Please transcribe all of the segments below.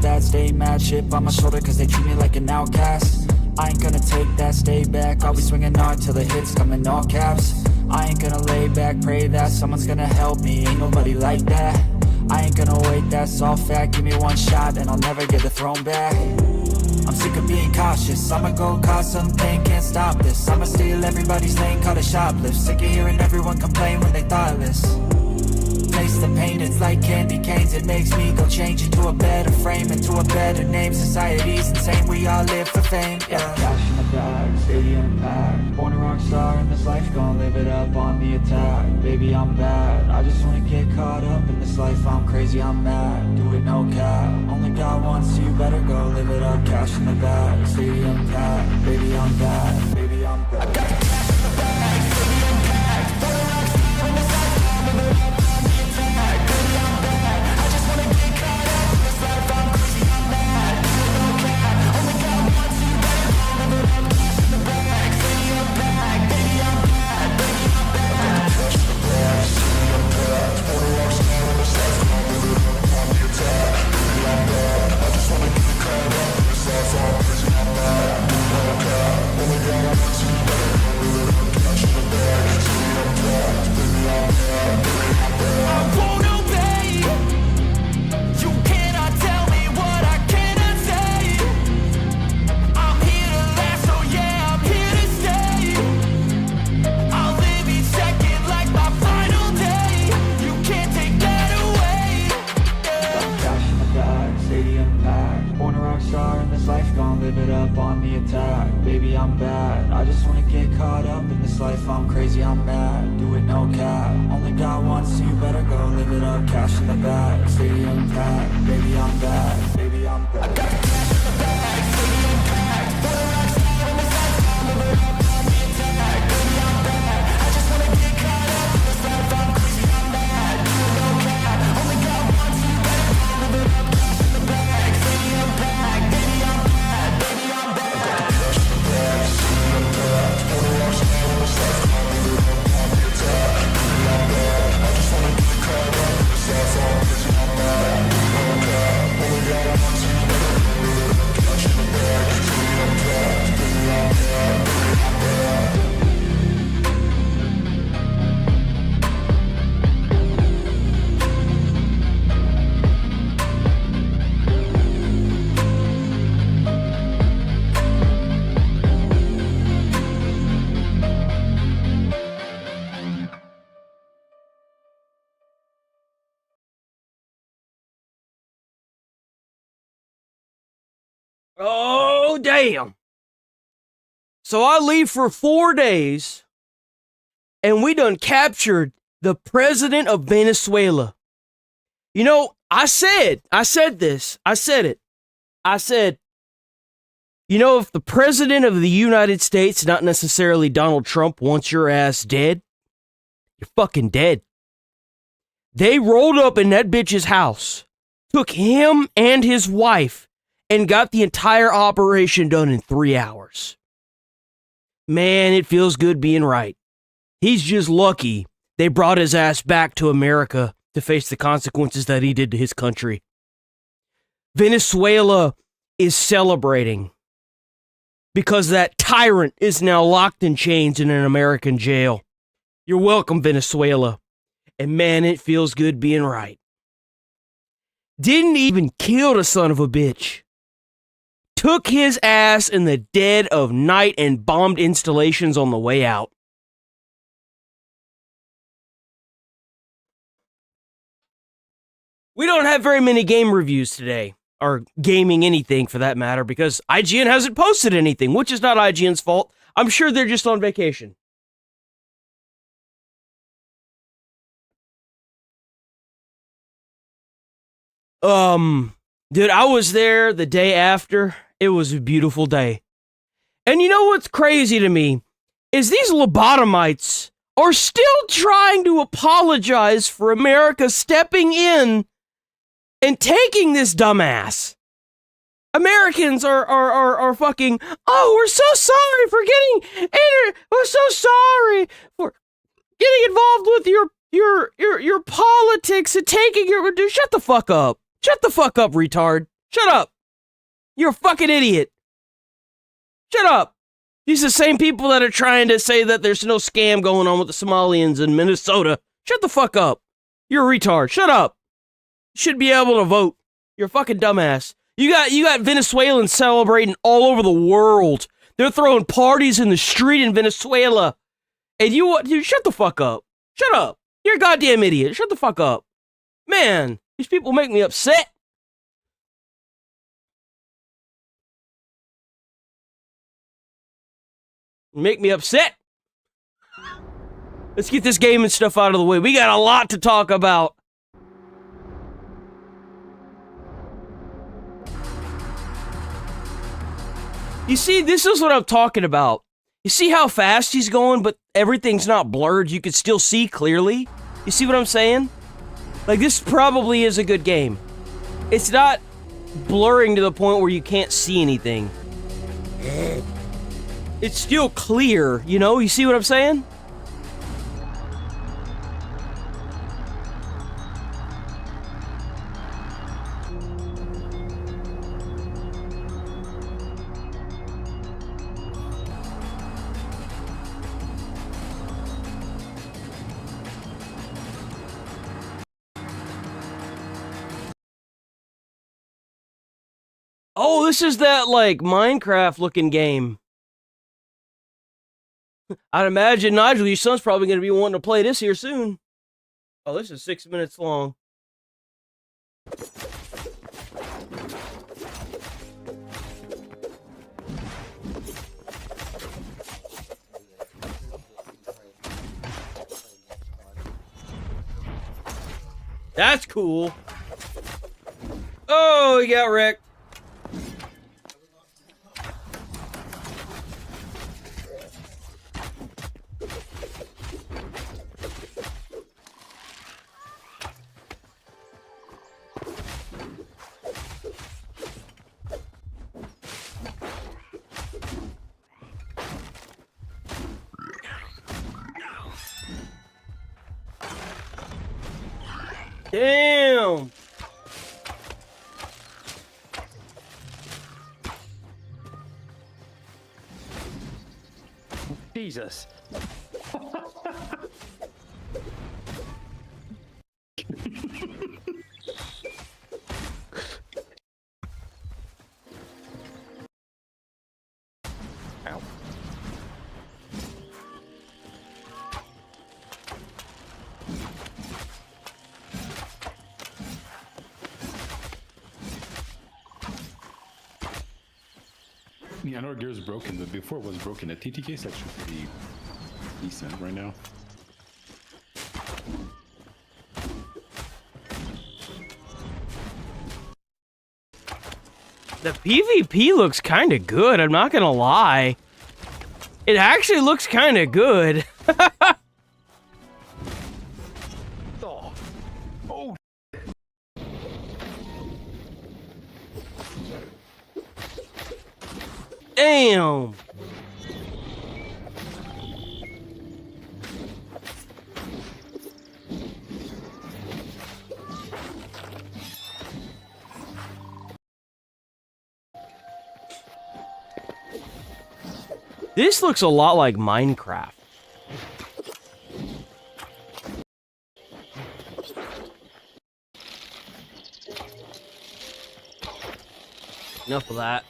that, stay mad, chip on my shoulder cause they treat me like an outcast. I ain't gonna take that, stay back, I'll be swinging hard till the hits come in all caps. I ain't gonna lay back, pray that someone's gonna help me, ain't nobody like that. I ain't gonna wait, that's all fact, give me one shot and I'll never get the throne back. I'm sick of being cautious, I'ma go cause some pain, can't stop this. I'ma steal everybody's lane, call it shoplift. Sick of hearing everyone complain when they thoughtless. Taste the pain, it's like candy canes. It makes me go change into a better frame, into a better name. Society's insane, we all live for fame, yeah. Cash in the bag, stadium packed. Born a rock star in this life, gon' live it up on the attack. Baby, I'm bad, I just wanna get caught up in this life. I'm crazy, I'm mad, do it no cap. Only God wants you, better go live it up. Cash in the bag, stadium packed. Baby, I'm bad, baby, I'm bad. I got the cash in the bag, stadium packed. Born a rock star in this life, gon' live it up on the attack. Baby, I'm bad, I just wanna get caught up in this life. I'm crazy, I'm mad, do it no cap. Only God wants you, better go live it up. Cash in the bag, stadium packed. Baby, I'm bad, baby, I'm bad. Cash in the bag, stadium packed. Born a rock star in this life, gon' live it up on the attack. Baby, I'm bad, I just wanna get caught up in this life. I'm crazy, I'm mad, do it no cap. Only God wants you, better go live it up. Cash in the bag, stadium packed. Baby, I'm bad, baby, I'm bad. I won't obey. You cannot tell me what I cannot say. I'm here to last, so yeah, I'm here to stay. I'll live each second like my final day. You can't take that away. Yeah. Cash in the bag, stadium packed. Born a rock star in this life, gon' live it up on the attack. Baby, I'm bad, I just wanna get caught up in this life. I'm crazy, I'm mad, do it no cap. Only God wants you, better go live it up. Cash in the bag, stadium packed. Baby, I'm bad, baby, I'm bad. I got the cash in the bag, stadium packed. Born a rock star in this life, gon' live it up on the attack. Baby, I'm bad, I just wanna get caught up in this life. I'm crazy, I'm mad, do it no cap. Only God wants you, better go live it up. Cash in the bag, stadium packed. Baby, I'm bad, baby, I'm bad. I got the cash in the bag, stadium packed. Born a rock star in this life, gon' live it up on the attack. Baby, I'm bad, I just wanna get caught up in this life. I'm crazy, I'm mad, do it no cap. Only God wants you, better go live it up. Cash in the bag, stadium packed. Baby, I'm bad, baby, I'm bad. Oh, damn. So I leave for 4 days, and we done captured the president of Venezuela. You know, I said it. I said, you know, if the president of the United States, not necessarily Donald Trump, wants your ass dead, you're fucking dead. They rolled up in that bitch's house, took him and his wife, and got the entire operation done in 3 hours. Man, it feels good being right. He's just lucky they brought his ass back to America to face the consequences that he did to his country. Venezuela is celebrating because that tyrant is now locked in chains in an American jail. You're welcome, Venezuela. And man, it feels good being right. Didn't even kill the son of a bitch. Took his ass in the dead of night and bombed installations on the way out. We don't have very many game reviews today, or gaming anything for that matter, because IGN hasn't posted anything, which is not IGN's fault. I'm sure they're just on vacation. Dude, I was there the day after. It was a beautiful day. And you know what's crazy to me is these lobotomites are still trying to apologize for America stepping in and taking this dumbass. Americans are fucking, oh, we're so sorry for we're so sorry for getting involved with your politics and taking shut the fuck up. Shut the fuck up, retard. Shut up! You're a fucking idiot! Shut up! These are the same people that are trying to say that there's no scam going on with the Somalians in Minnesota. Shut the fuck up! You're a retard. Shut up! You should be able to vote. You're a fucking dumbass. You got Venezuelans celebrating all over the world. They're throwing parties in the street in Venezuela. And dude, shut the fuck up. Shut up. You're a goddamn idiot. Shut the fuck up. Man, these people make me upset. Make me upset. Let's get this game and stuff out of the way. We got a lot to talk about. You see, this is what I'm talking about. You see how fast he's going, but everything's not blurred. You can still see clearly. You see what I'm saying? Like, this probably is a good game. It's not blurring to the point where you can't see anything. It's still clear, you know? You see what I'm saying? Oh, this is that, like, Minecraft-looking game. I'd imagine, Nigel, your son's probably going to be wanting to play this here soon. Oh, this is 6 minutes long. That's cool. Oh, he got wrecked. Damn! Jesus. Ow. Yeah, I know our gear is broken, but before it was broken, the TTK is actually pretty decent right now. The PvP looks kind of good, I'm not gonna lie. It actually looks kind of good. Oh. Oh. Damn! This looks a lot like Minecraft. Enough of that.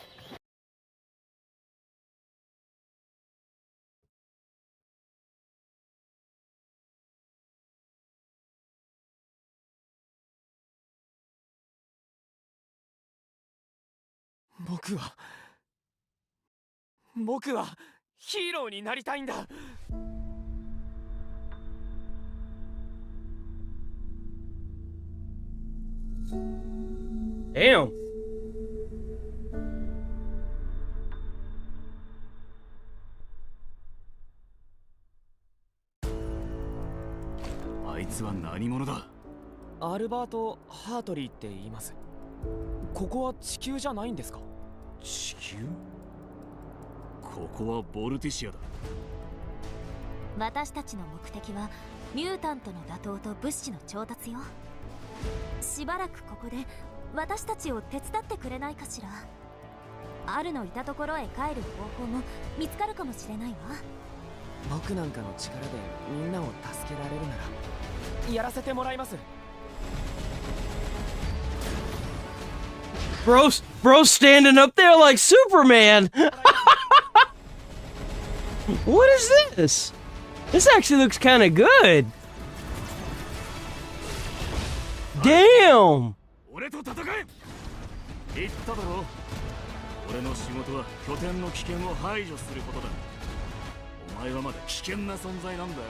Damn.アルバート・ハートリーって言います。ここは地球じゃないんですか？地球？ここはボルティシアだ。私たちの目的はミュータントの打倒と物資の調達よ。しばらくここで私たちを手伝ってくれないかしら。アルのいたところへ帰る方法も見つかるかもしれないわ。僕なんかの力でみんなを助けられるならやらせてもらいます。 Bro's standing up there like Superman. What is this? This actually looks kind of good. Damn. 俺と戦え。言っただろ。俺の仕事は拠点の危険を排除することだ。お前はまだ危険な存在なんだよ。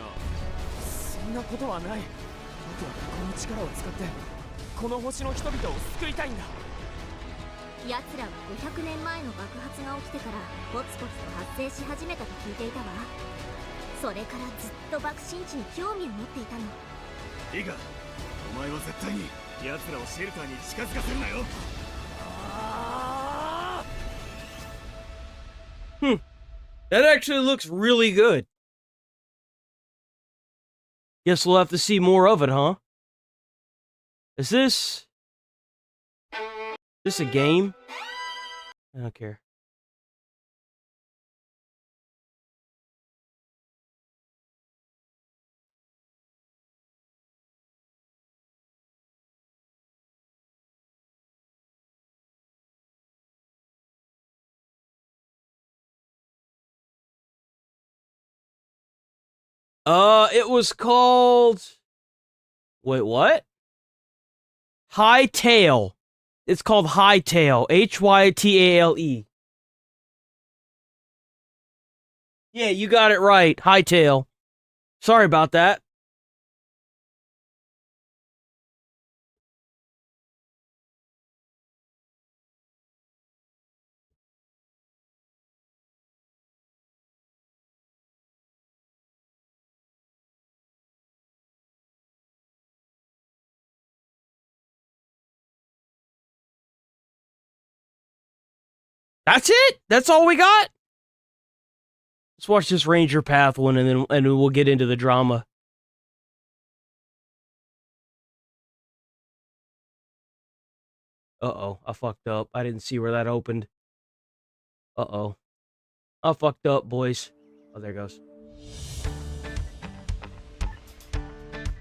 そんなことはない。僕はこの力を使ってこの星の人々を救いたいんだ。奴らは500年前の爆発が起きてからポツポツと発生し始めたと聞いていたわ。それからずっと爆心地に興味を持っていたの。いいか、お前は絶対に奴らをシェルターに近づかせるなよ。That actually looks really good. Guess we'll have to see more of it, huh? Is this a game? I don't care. It was called... Wait, what? Hightail. It's called Hightail. Hytale. Yeah, you got it right. Hightail. Sorry about that. That's it? That's all we got? Let's watch this Ranger Path one and then we'll get into the drama. Uh-oh, I fucked up. I didn't see where that opened. Uh-oh. I fucked up, boys. Oh, there it goes.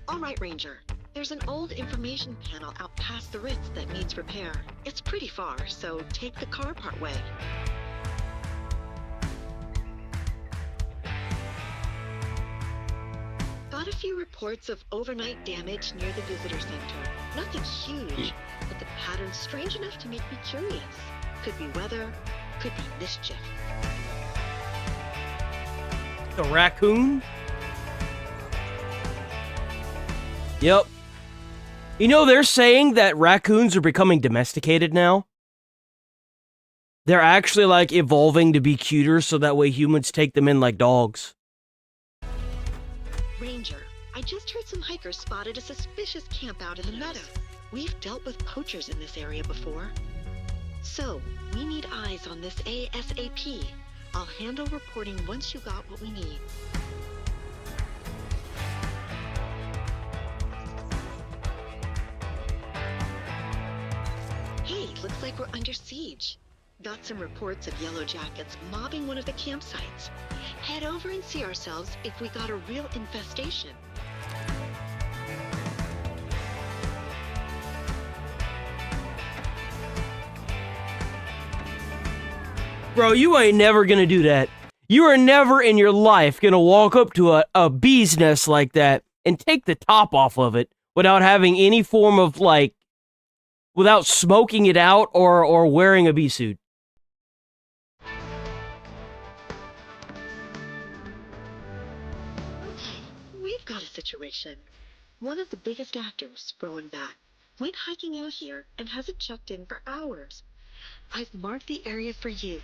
All right, Ranger. There's an old information panel out past the Ritz that needs repair. It's pretty far, so take the car part way. Got a few reports of overnight damage near the visitor center. Nothing huge, but the pattern's strange enough to make me curious. Could be weather, could be mischief. The raccoon? Yep. You know, they're saying that raccoons are becoming domesticated now. They're actually, like, evolving to be cuter so that way humans take them in like dogs. Ranger, I just heard some hikers spotted a suspicious camp out in the meadow. We've dealt with poachers in this area before. So, we need eyes on this ASAP. I'll handle reporting once you got what we need. Hey, looks like we're under siege. Got some reports of yellow jackets mobbing one of the campsites. Head over and see ourselves if we got a real infestation. Bro, you ain't never gonna do that. You are never in your life gonna walk up to a bee's nest like that and take the top off of it without having any form of, like, without smoking it out or wearing a bee suit. Okay, we've got a situation. One of the biggest actors, Rowan Bat, went hiking out here and hasn't checked in for hours. I've marked the area for you.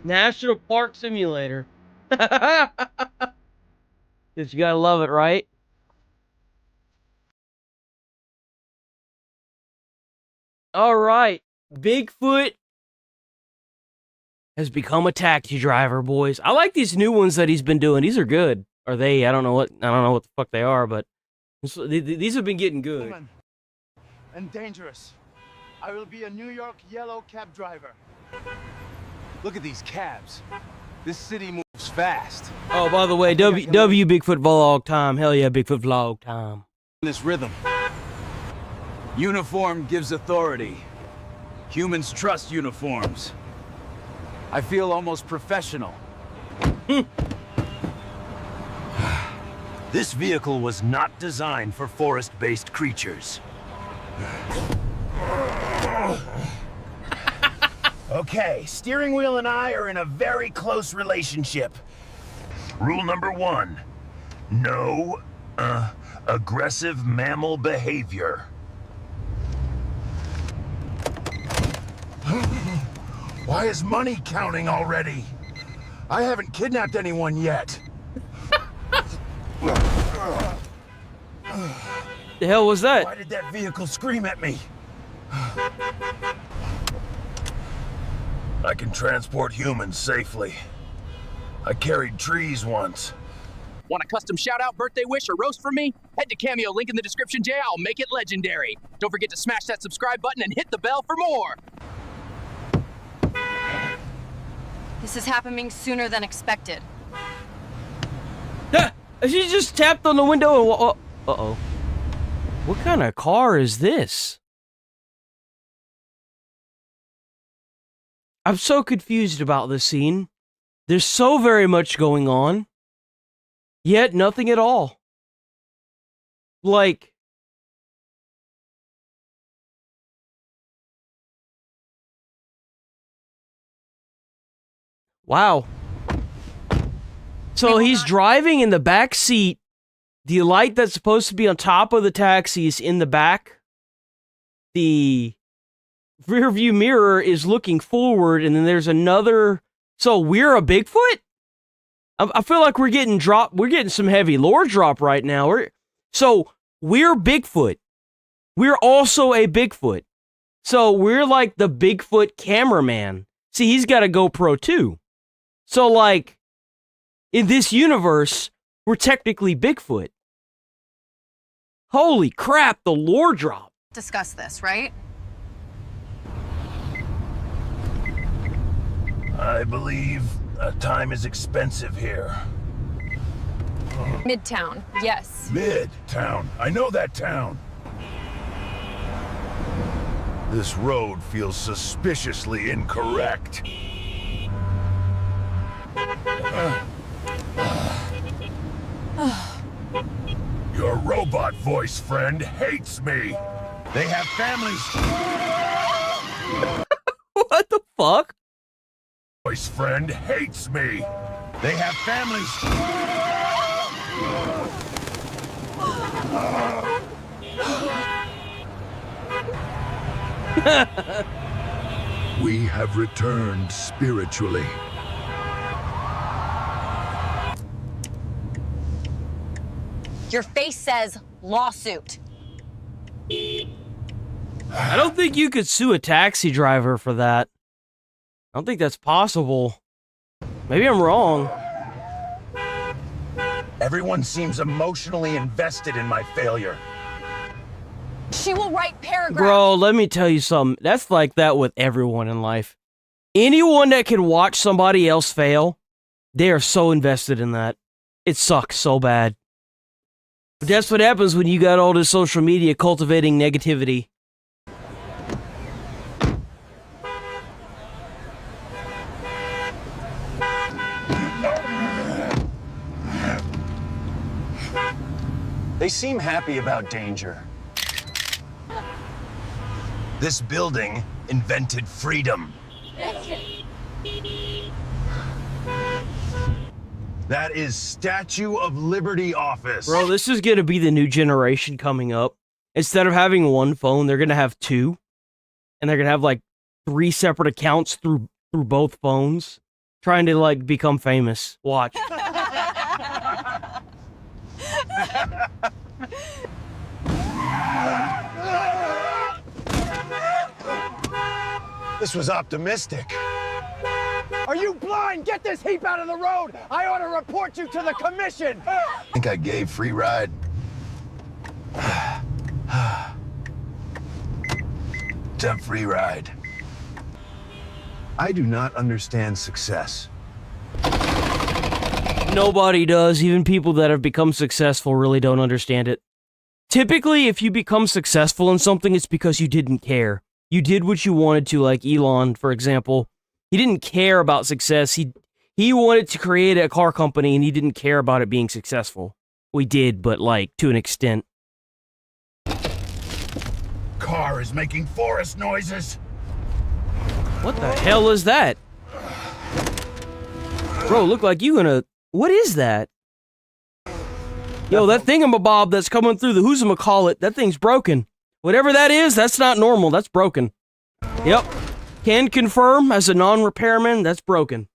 National Park Simulator. Cause you gotta love it, right? All right, Bigfoot has become a taxi driver, boys. I like these new ones that he's been doing. These are good. Are they? I don't know what the fuck they are, but these have been getting good. And dangerous. I will be a New York yellow cab driver. Look at these cabs. This city moves fast. Oh, by the way, W Bigfoot vlog time. Hell yeah, Bigfoot vlog time. This rhythm. Uniform gives authority. Humans trust uniforms. I feel almost professional. This vehicle was not designed for forest-based creatures. Okay, steering wheel and I are in a very close relationship. Rule number 1, no, aggressive mammal behavior. Why is money counting already? I haven't kidnapped anyone yet. The hell was that? Why did that vehicle scream at me? I can transport humans safely. I carried trees once. Want a custom shout-out, birthday wish, or roast from me? Head to Cameo, link in the description, Jay. I'll make it legendary. Don't forget to smash that subscribe button and hit the bell for more. This is happening sooner than expected. She just tapped on the window and uh-oh. What kind of car is this? I'm so confused about this scene. There's so very much going on, yet nothing at all. Like, wow. So he's driving in the back seat. The light that's supposed to be on top of the taxi is in the back. The rear view mirror is looking forward, and then there's another. So we're a Bigfoot? I feel like we're getting some heavy lore drop right now. So we're Bigfoot. We're also a Bigfoot. So we're like the Bigfoot cameraman. See, he's got a GoPro too. So like, in this universe, we're technically Bigfoot. Holy crap, the lore drop. Discuss this, right? I believe time is expensive here. Midtown, yes. Midtown. I know that town. This road feels suspiciously incorrect. Your robot voice friend hates me. They have families. What the fuck? Voice friend hates me. They have families. We have returned spiritually. Your face says lawsuit. I don't think you could sue a taxi driver for that. I don't think that's possible. Maybe I'm wrong. Everyone seems emotionally invested in my failure. She will write paragraphs. Bro, let me tell you something. That's like that with everyone in life. Anyone that can watch somebody else fail, they are so invested in that. It sucks so bad. But that's what happens when you got all this social media cultivating negativity. They seem happy about danger. This building invented freedom. That is Statue of Liberty office. Bro, this is gonna be the new generation coming up. Instead of having one phone, they're gonna have two. And they're gonna have like 3 separate accounts through both phones. Trying to like become famous. Watch. This was optimistic. Are Are you blind? Get this heap out of the road! I ought to report you to the commission! I think I gave free ride. It's a free ride. I do not understand success. Nobody does. Even people that have become successful really don't understand it. Typically, if you become successful in something, it's because you didn't care. You did what you wanted to, like Elon, for example. He didn't care about success. He wanted to create a car company, and he didn't care about it being successful. We did, but, like, to an extent. Car is making forest noises. What the hell is that? Bro, look like you gonna... What is that? Yo, that thingamabob that's coming through the whoosamacaullit, that thing's broken. Whatever that is, that's not normal. That's broken. Yep. Can confirm, as a non-repairman, that's broken.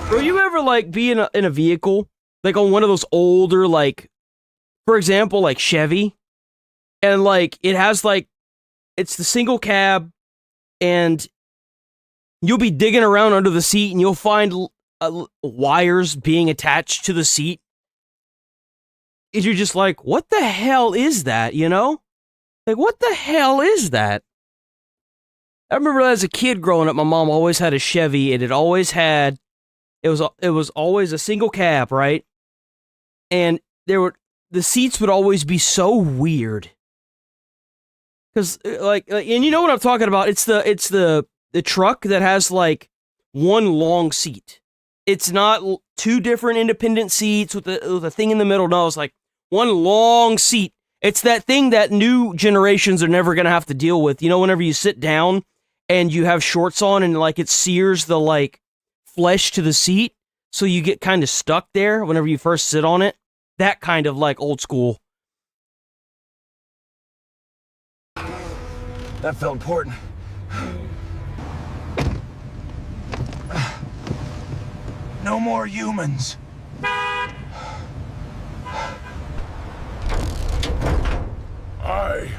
Bro, you ever, like, be in a vehicle? Like, on one of those older, like... For example, like, Chevy? And, like, it has, like... It's the single cab, and... You'll be digging around under the seat, and you'll find... wires being attached to the seat. And you're just like, what the hell is that, you know? Like, what the hell is that? I remember as a kid growing up, my mom always had a Chevy, and it always had, it was always a single cab, right? And the seats would always be so weird. Because, and you know what I'm talking about? It's the truck that has, like, one long seat. It's not two different independent seats with a thing in the middle. No, it's like one long seat. It's that thing that new generations are never going to have to deal with. You know, whenever you sit down and you have shorts on and, like, it sears the, like, flesh to the seat, so you get kind of stuck there whenever you first sit on it. That kind of, like, old school. That felt important. No more humans. I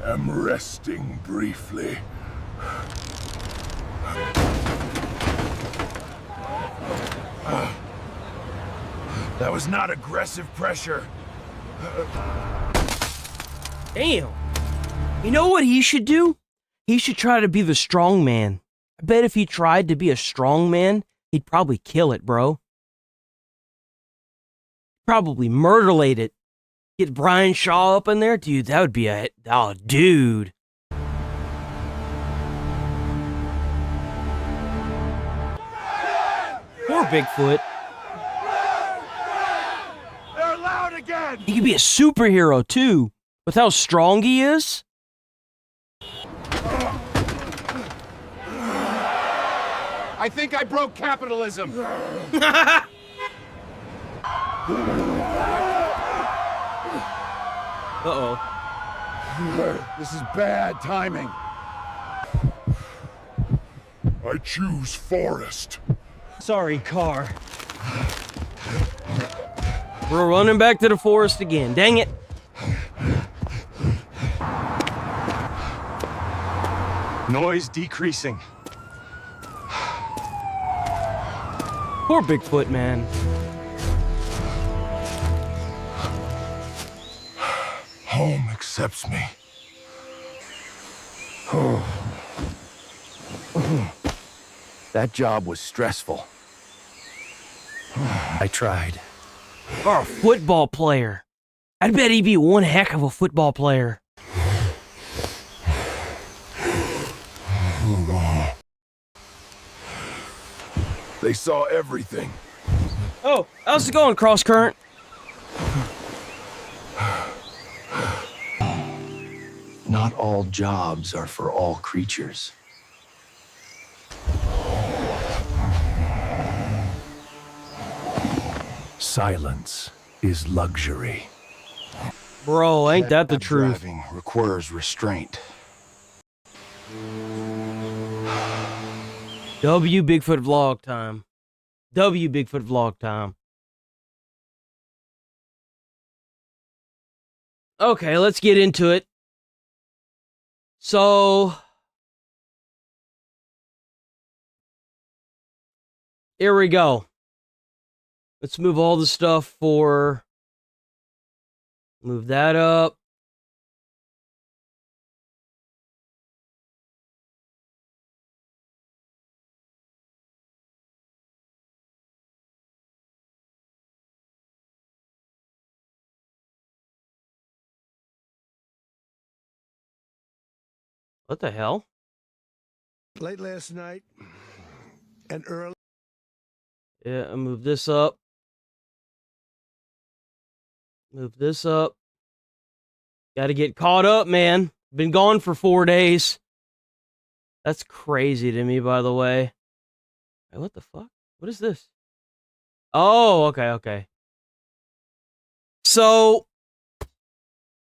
am resting briefly. That was not aggressive pressure. Damn. You know what he should do? He should try to be the strong man. I bet if he tried to be a strong man, he'd probably kill it, bro. Probably murderate it. Get Brian Shaw up in there? Dude, that would be a... Oh, dude. Poor Bigfoot. They're loud again! He could be a superhero, too. With how strong he is. I think I broke capitalism. Uh-oh. This is bad timing. I choose forest. Sorry, car. We're running back to the forest again. Dang it. Noise decreasing. Poor Bigfoot, man. Home accepts me. That job was stressful. I tried. Or a football player. I bet he'd be one heck of a football player. They saw everything. Oh, how's it going, Cross Current? Not all jobs are for all creatures. Silence is luxury. Bro, ain't that the truth? Driving requires restraint. W Bigfoot vlog time. W Bigfoot vlog time. Okay, let's get into it. So, Here we go. Let's move all the stuff for... Move that up. What the hell? Late last night and early. Yeah, I'll move this up. Move this up. Gotta get caught up, man. Been gone for 4 days. That's crazy to me, by the way. Hey, what the fuck? What is this? Oh, okay. So,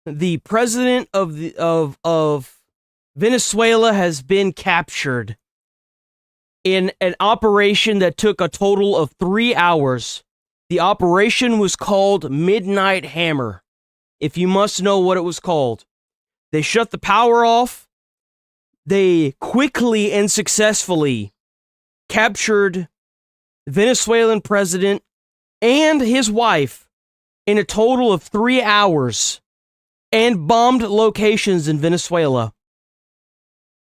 the president of Venezuela has been captured in an operation that took a total of 3 hours. The operation was called Midnight Hammer, if you must know what it was called. They shut the power off. They quickly and successfully captured the Venezuelan president and his wife in a total of 3 hours and bombed locations in Venezuela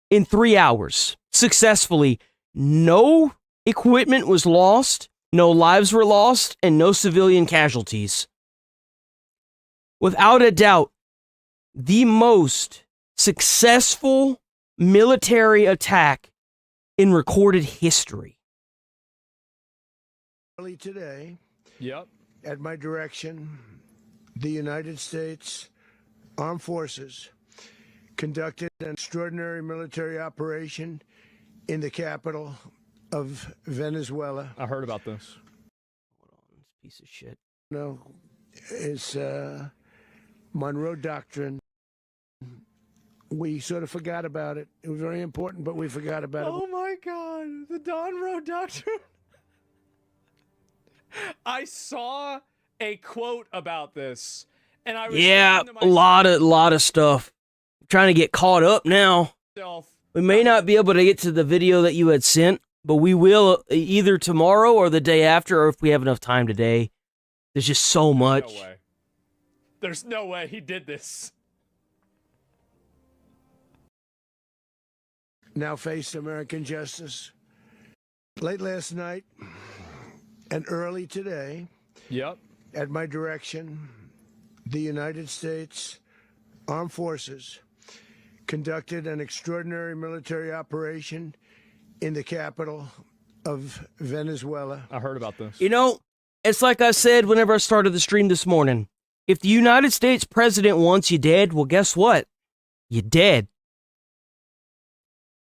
in 3 hours successfully. No equipment was lost, no lives were lost, and no civilian casualties. Without a doubt, the most successful military attack in recorded history. Early today, Yep. at my direction, the United States Armed Forces conducted an extraordinary military operation in the capital of Venezuela. I heard about this. Hold on, this piece of shit. No, it's Monroe Doctrine. We sort of forgot about it. It was very important, but we forgot about it. Oh my god, the Don Road Doctrine. I saw a quote about this, and I was Yeah, a lot of stuff. I'm trying to get caught up now. We may not be able to get to the video that you had sent, but we will either tomorrow or the day after, or if we have enough time today. There's just so much. No way. There's no way he did this. Now face American justice. Late last night and early today, Yep. at my direction, the United States Armed Forces conducted an extraordinary military operation in the capital of Venezuela. I heard about this. You know, it's like I said whenever I started the stream this morning. If the United States president wants you dead, well, guess what? You're dead.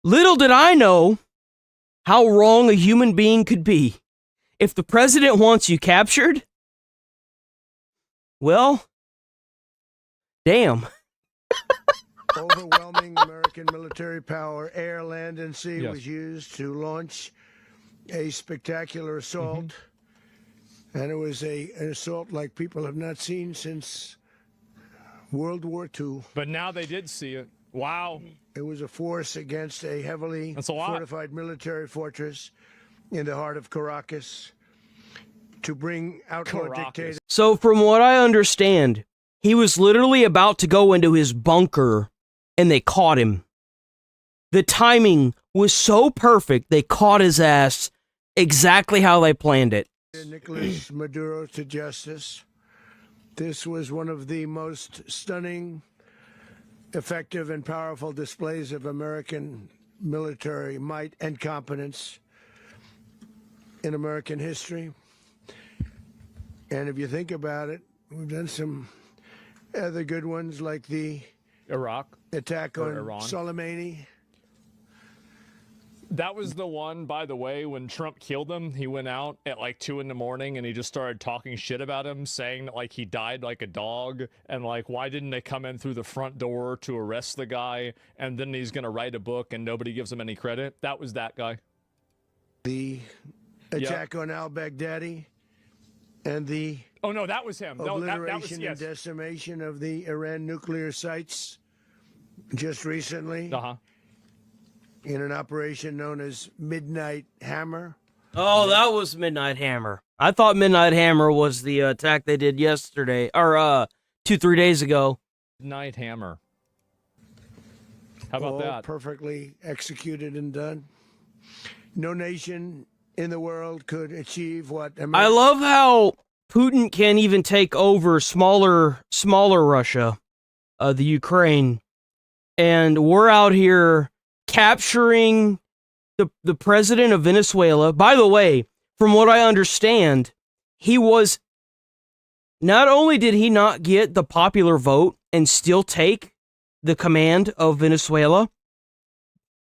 Little did I know how wrong a human being could be. If the president wants you captured, well, damn. Overwhelming American military power, air, land, and sea, Yes. was used to launch a spectacular assault. And it was an assault like people have not seen since World War II. But now they did see it. Wow. It was a force against a heavily That's a lot. fortified military fortress in the heart of Caracas to bring outlaw Caracas. dictators. So from what I understand, he was literally about to go into his bunker and they caught him. The timing was so perfect, they caught his ass exactly how they planned it. Nicolas Maduro to justice. This was one of the most stunning, effective, and powerful displays of American military might and competence in American history. And if you think about it, we've done some other good ones like the Iraq attack or on Iran. Soleimani. That was the one, by the way, when Trump killed him, he went out at like 2 a.m. and he just started talking shit about him, saying that like he died like a dog and like why didn't they come in through the front door to arrest the guy, and then he's gonna write a book and nobody gives him any credit. That was that guy. The attack on al-Baghdadi and the Oh no, that was him. No, that was obliteration yes. and decimation of the Iran nuclear sites just recently in an operation known as Midnight Hammer. Oh, that was Midnight Hammer. I thought Midnight Hammer was the attack they did yesterday, or 2-3 days ago. Midnight Hammer. How about All that? perfectly executed and done. No nation in the world could achieve what America. I love how Putin can't even take over smaller Russia, the Ukraine, and we're out here capturing the president of Venezuela. By the way, from what I understand, he was, not only did he not get the popular vote and still take the command of Venezuela,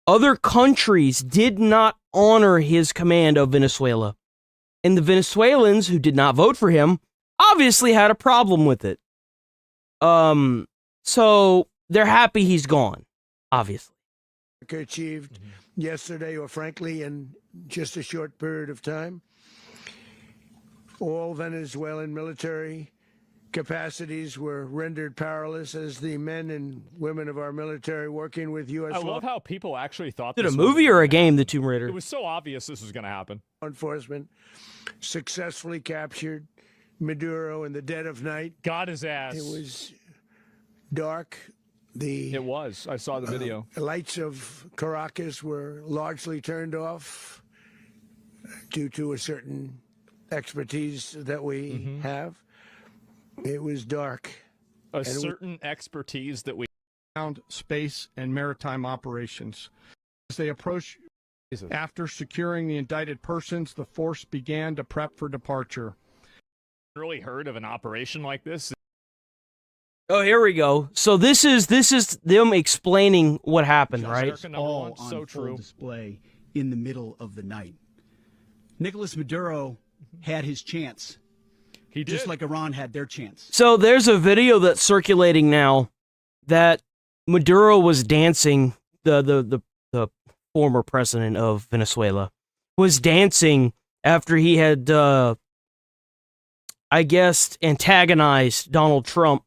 other countries did not honor his command of Venezuela. And the Venezuelans who did not vote for him obviously had a problem with it. So they're happy he's gone, obviously. Achieved yesterday, or frankly, in just a short period of time. All Venezuelan military capacities were rendered powerless as the men and women of our military working with U.S. I love how people actually thought Did a this movie was or a game, The Tomb Raider? It was so obvious this was going to happen. law enforcement successfully captured Maduro in the dead of night. Got his ass. It was dark. It was. I saw the video. The lights of Caracas were largely turned off due to a certain expertise that we have. It was dark. A certain expertise that we ground, space, and maritime operations. As they approached, after securing the indicted persons, the force began to prep for departure. really heard of an operation like this. Oh, here we go. So this is them explaining what happened, right? All on full display in the middle of the night. Nicolas Maduro had his chance. He did. Just like Iran had their chance. So there's a video that's circulating now that Maduro was dancing. The former president of Venezuela was dancing after he had, I guess, antagonized Donald Trump.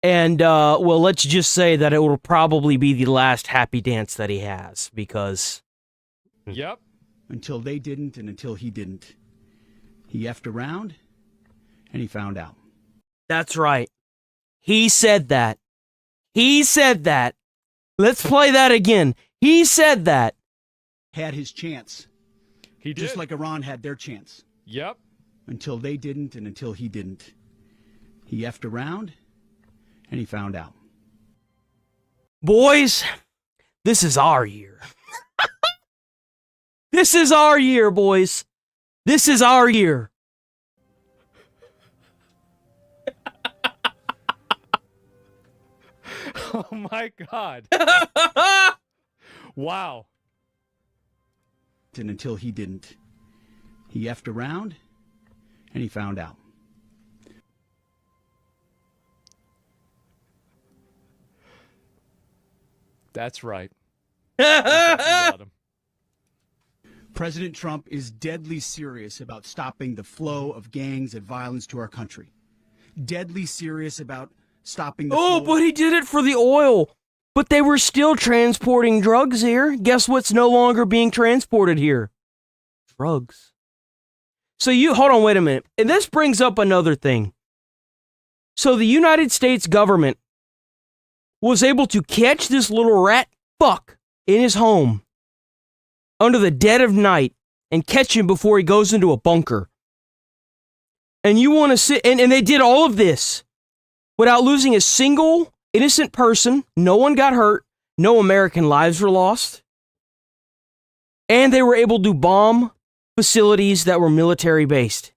And, well, let's just say that it will probably be the last happy dance that he has, because... Yep. Until they didn't, and until he didn't. He effed around, and he found out. That's right. He said that. He said that. Let's play that again. He said that. Had his chance. He did. Just like Iran had their chance. Yep. Until they didn't, and until he didn't. He effed around, and he found out. Boys, this is our year. This is our year, boys. This is our year. Oh my God. Wow. And until he didn't. He effed around, and he found out. That's right. President Trump is deadly serious about stopping the flow of gangs and violence to our country. Deadly serious about stopping the flow. But he did it for the oil. But they were still transporting drugs here. Guess what's no longer being transported here? Drugs. So hold on, wait a minute. And this brings up another thing. So the United States government was able to catch this little rat fuck in his home under the dead of night and catch him before he goes into a bunker. And you want to sit, and they did all of this without losing a single innocent person. No one got hurt. No American lives were lost. And they were able to bomb facilities that were military based.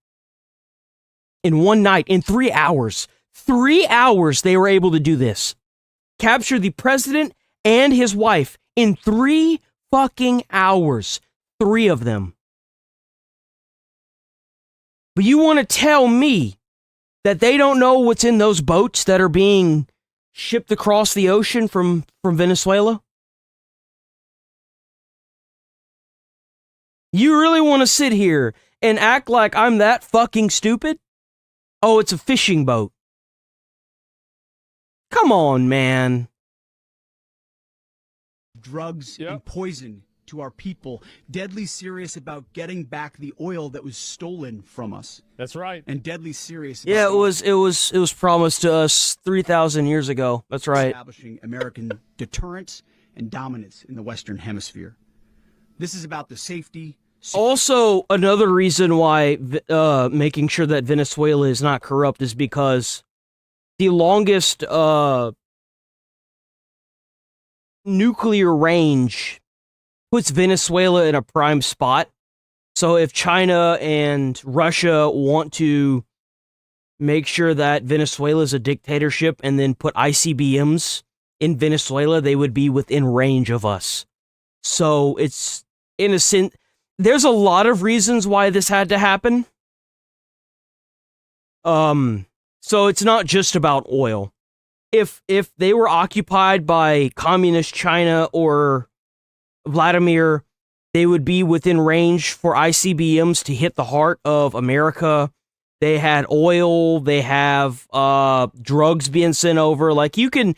In one night, in 3 hours. 3 hours they were able to do this. Capture the president and his wife in 3 fucking hours. 3 of them. But you want to tell me that they don't know what's in those boats that are being shipped across the ocean from Venezuela? You really want to sit here and act like I'm that fucking stupid? Oh, it's a fishing boat. Come on, man. Drugs and poison to our people, deadly serious about getting back the oil that was stolen from us. That's right. And deadly serious about Yeah, it was promised to us 3,000 years ago. That's right. establishing American deterrence and dominance in the Western Hemisphere. This is about the safety. Also, another reason why making sure that Venezuela is not corrupt is because the longest nuclear range puts Venezuela in a prime spot. So if China and Russia want to make sure that Venezuela is a dictatorship and then put ICBMs in Venezuela, they would be within range of us. So it's, in a sense, there's a lot of reasons why this had to happen. So it's not just about oil. If they were occupied by communist China or Vladimir, they would be within range for ICBMs to hit the heart of America. They had oil, they have drugs being sent over. Like, you can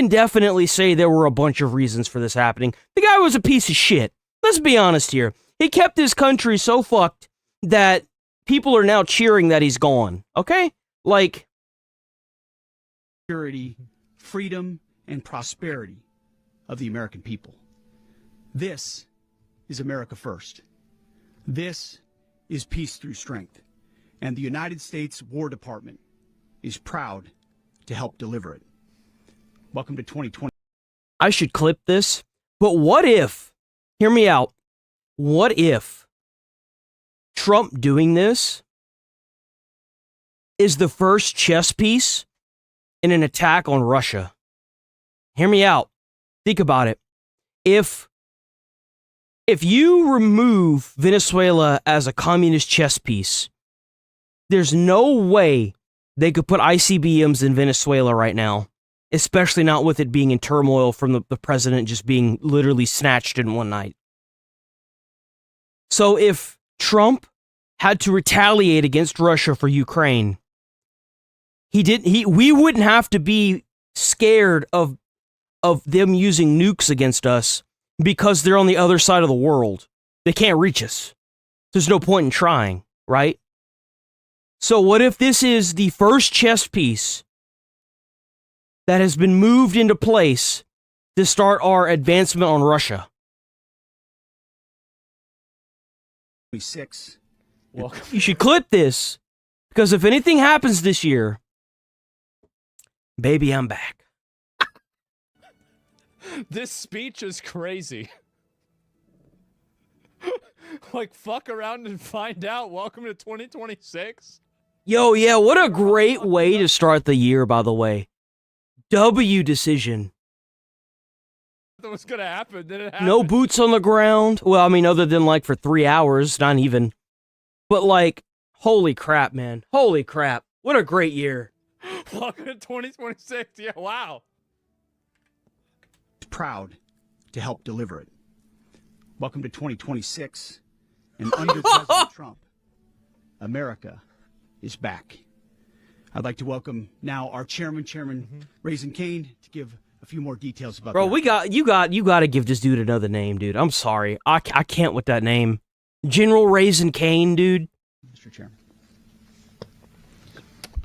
definitely say there were a bunch of reasons for this happening. The guy was a piece of shit. Let's be honest here. He kept this country so fucked that people are now cheering that he's gone. Okay? Like, security, freedom, and prosperity of the American people. This is America first. This is peace through strength. And the United States War Department is proud to help deliver it. Welcome to 2020. I should clip this, but what if, hear me out, what if Trump doing this is the first chess piece in an attack on Russia? Hear me out. Think about it. If you remove Venezuela as a communist chess piece, there's no way they could put ICBMs in Venezuela right now, especially not with it being in turmoil from the president just being literally snatched in one night. So if Trump had to retaliate against Russia for Ukraine, we wouldn't have to be scared of them using nukes against us because they're on the other side of the world. They can't reach us. There's no point in trying, right? So what if this is the first chess piece that has been moved into place to start our advancement on Russia? 26. You should clip this, because if anything happens this year, baby, I'm back. This speech is crazy. Like, fuck around and find out. Welcome to 2026. Yo, yeah, what a great way to start the year, by the way. W decision. That was gonna happen. Then it happened. No boots on the ground. Well, I mean, other than like for 3 hours, not even. But like, holy crap, man. Holy crap. What a great year. Welcome to 2026. Yeah, wow. Proud to help deliver it. Welcome to 2026. And under President Trump, America is back. I'd like to welcome now our Chairman Raisin Kane, to give a few more details about Bro, that. you got to give this dude another name, dude. I'm sorry. I can't with that name. General Raisin Kane, dude. Mr. Chairman.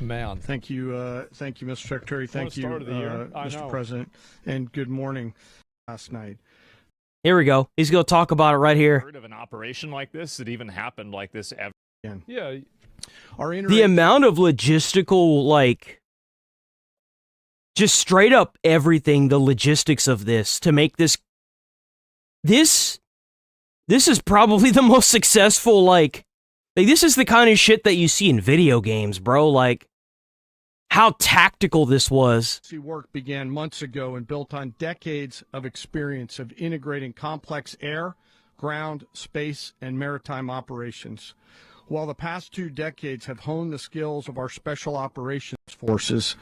Man. Thank you, Mr. Secretary. Thank you, Mr. President. And good morning last night. Here we go. He's going to talk about it right here. Heard of an operation like this that even happened like this ever? Yeah. The amount of logistical, like, just straight up everything, the logistics of this to make this is probably the most successful, like this is the kind of shit that you see in video games, bro. Like, how tactical this was. Work began months ago and built on decades of experience of integrating complex air, ground, space, and maritime operations. While the past 2 decades have honed the skills of our special operations forces,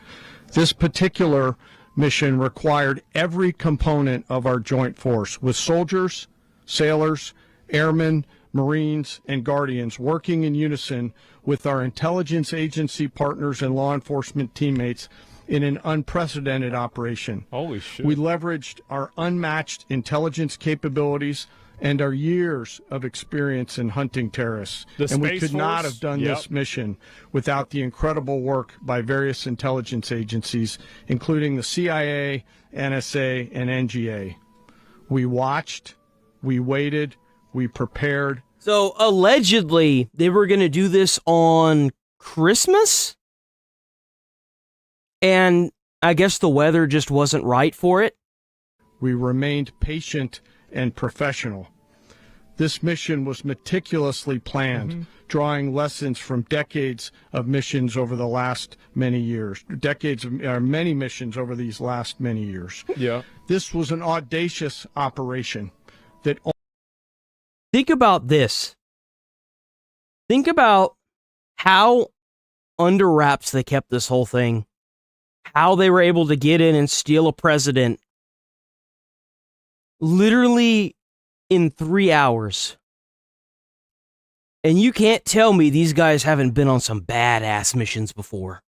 this particular mission required every component of our joint force, with soldiers, sailors, airmen, Marines, and Guardians working in unison with our intelligence agency partners and law enforcement teammates in an unprecedented operation. Holy shit. We leveraged our unmatched intelligence capabilities and our years of experience in hunting terrorists. The And we Space could not Force? have done Yep. this mission without the incredible work by various intelligence agencies, including the CIA, NSA, and NGA. We watched, we waited, we prepared. So allegedly, they were going to do this on Christmas? And I guess the weather just wasn't right for it. We remained patient and professional. This mission was meticulously planned, drawing lessons from decades of missions over the last many years, many missions over these last many years. Yeah. This was an audacious operation that. Think about this. Think about how under wraps they kept this whole thing. How they were able to get in and steal a president literally in 3 hours. And you can't tell me these guys haven't been on some badass missions before.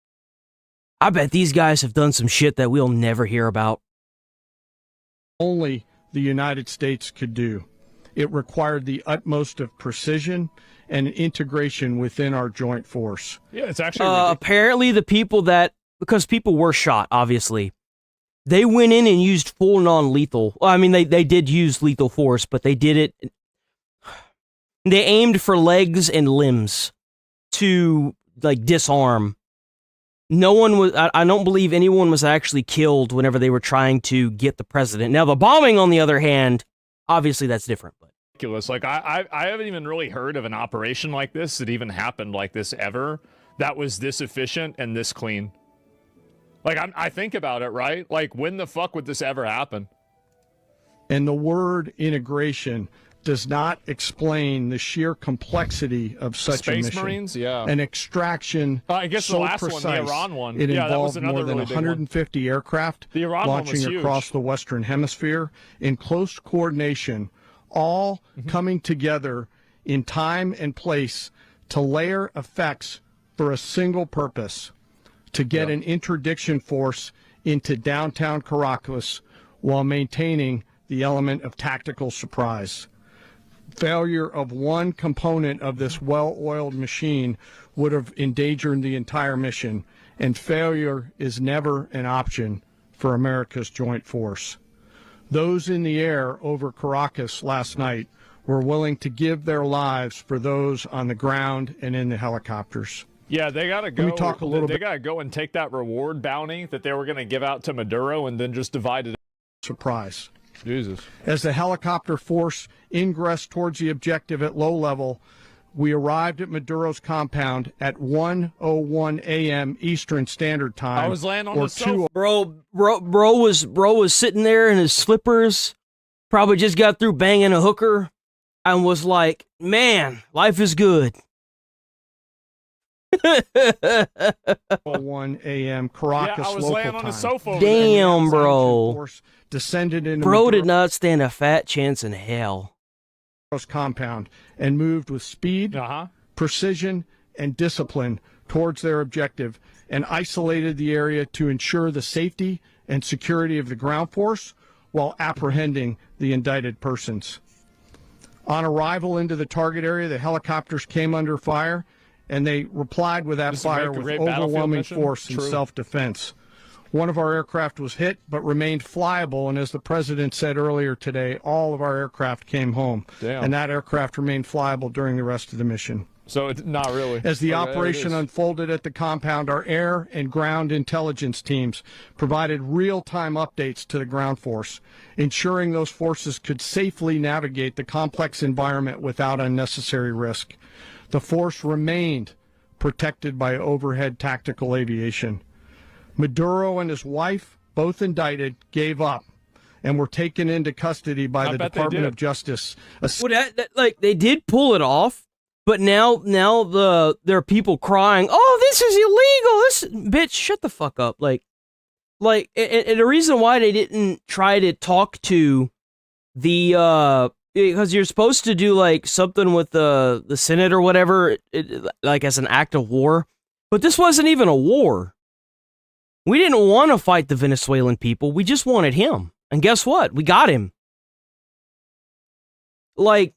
I bet these guys have done some shit that we'll never hear about. Only the United States could do. It required the utmost of precision and integration within our joint force. Yeah, it's actually apparently the people that, because people were shot, obviously, they went in and used full non-lethal. Well, I mean, they did use lethal force, but they did it. They aimed for legs and limbs to like disarm. No one was. I don't believe anyone was actually killed whenever they were trying to get the president. Now the bombing, on the other hand, obviously that's different. But ridiculous. Like I haven't even really heard of an operation like this that even happened like this ever. That was this efficient and this clean. Like I think about it, right? Like when the fuck would this ever happen? And the word integration does not explain the sheer complexity of such a mission. Space Marines, yeah. An extraction I guess so the last precise, one, the Iran one. it Yeah, that was involved more another than really big one. 150 aircraft The Iran one was launching huge. across the Western Hemisphere in close coordination, all coming together in time and place to layer effects for a single purpose, to get an interdiction force into downtown Caracas while maintaining the element of tactical surprise. Failure of one component of this well-oiled machine would have endangered the entire mission, and failure is never an option for America's joint force. Those in the air over Caracas last night were willing to give their lives for those on the ground and in the helicopters. Yeah, they gotta go. Let me talk a little they bit. gotta go and take that reward bounty that they were gonna give out to Maduro and then just divide it. Surprise. Jesus. As the helicopter force ingressed towards the objective at low level, we arrived at Maduro's compound at 1:01 a.m. Eastern Standard Time. I was laying on or the sofa. bro was sitting there in his slippers, probably just got through banging a hooker, and was like, "Man, life is good." 1 a.m. Caracas Yeah, I was local laying on time. the sofa over Damn, bro. Force descended into Bro did Maduro's not stand a fat chance in hell. compound and moved with speed, precision, and discipline towards their objective, and isolated the area to ensure the safety and security of the ground force while apprehending the indicted persons. On arrival into the target area, the helicopters came under fire, and they replied with that This fire would make a with great battlefield overwhelming mission. force and True. self-defense. One of our aircraft was hit, but remained flyable, and as the president said earlier today, all of our aircraft came home. Damn. And that aircraft remained flyable during the rest of the mission. So it's not really. As the Okay, there it operation is. unfolded at the compound, our air and ground intelligence teams provided real-time updates to the ground force, ensuring those forces could safely navigate the complex environment without unnecessary risk. The force remained protected by overhead tactical aviation. Maduro and his wife, both indicted, gave up and were taken into custody by I the bet they Department did. of Justice. Well, like they did pull it off, but now there are people crying, "Oh, this is illegal! This bitch, shut the fuck up!" Like, and the reason why they didn't try to talk to the because you're supposed to do like something with the Senate or whatever, like as an act of war, but this wasn't even a war. We didn't want to fight the Venezuelan people. We just wanted him, and guess what? We got him. like,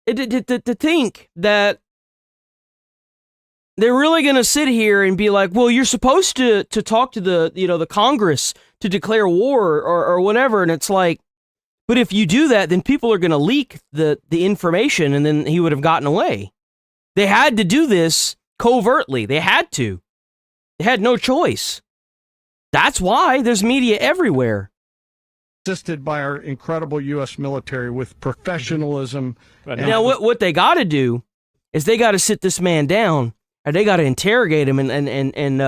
to think that they're really going to sit here and be like, well, you're supposed to talk to the Congress to declare war or whatever. And it's like, but if you do that, then people are going to leak the information, and then he would have gotten away. They had to do this covertly. They had to. They had no choice. That's why there's media everywhere. Assisted by our incredible U.S. military with professionalism. Now, what they got to do is they got to sit this man down, and they got to interrogate him and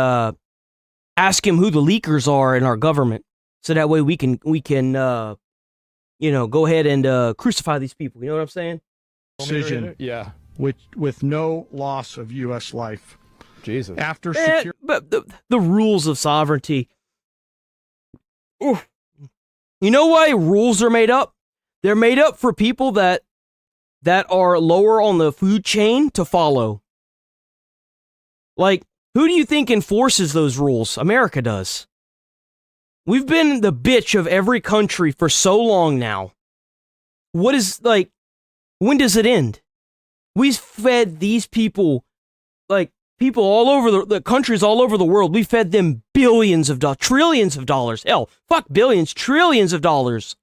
ask him who the leakers are in our government, so that way we can go ahead and crucify these people. You know what I'm saying? Decision. Yeah. With no loss of U.S. life. Jesus. After but the rules of sovereignty. Oof. You know why rules are made up? They're made up for people that are lower on the food chain to follow. Like, who do you think enforces those rules? America does. We've been the bitch of every country for so long now. When does it end? We've fed these people, like, people all over the countries all over the world. We fed them billions of dollars, trillions of dollars. Hell, fuck billions, trillions of dollars.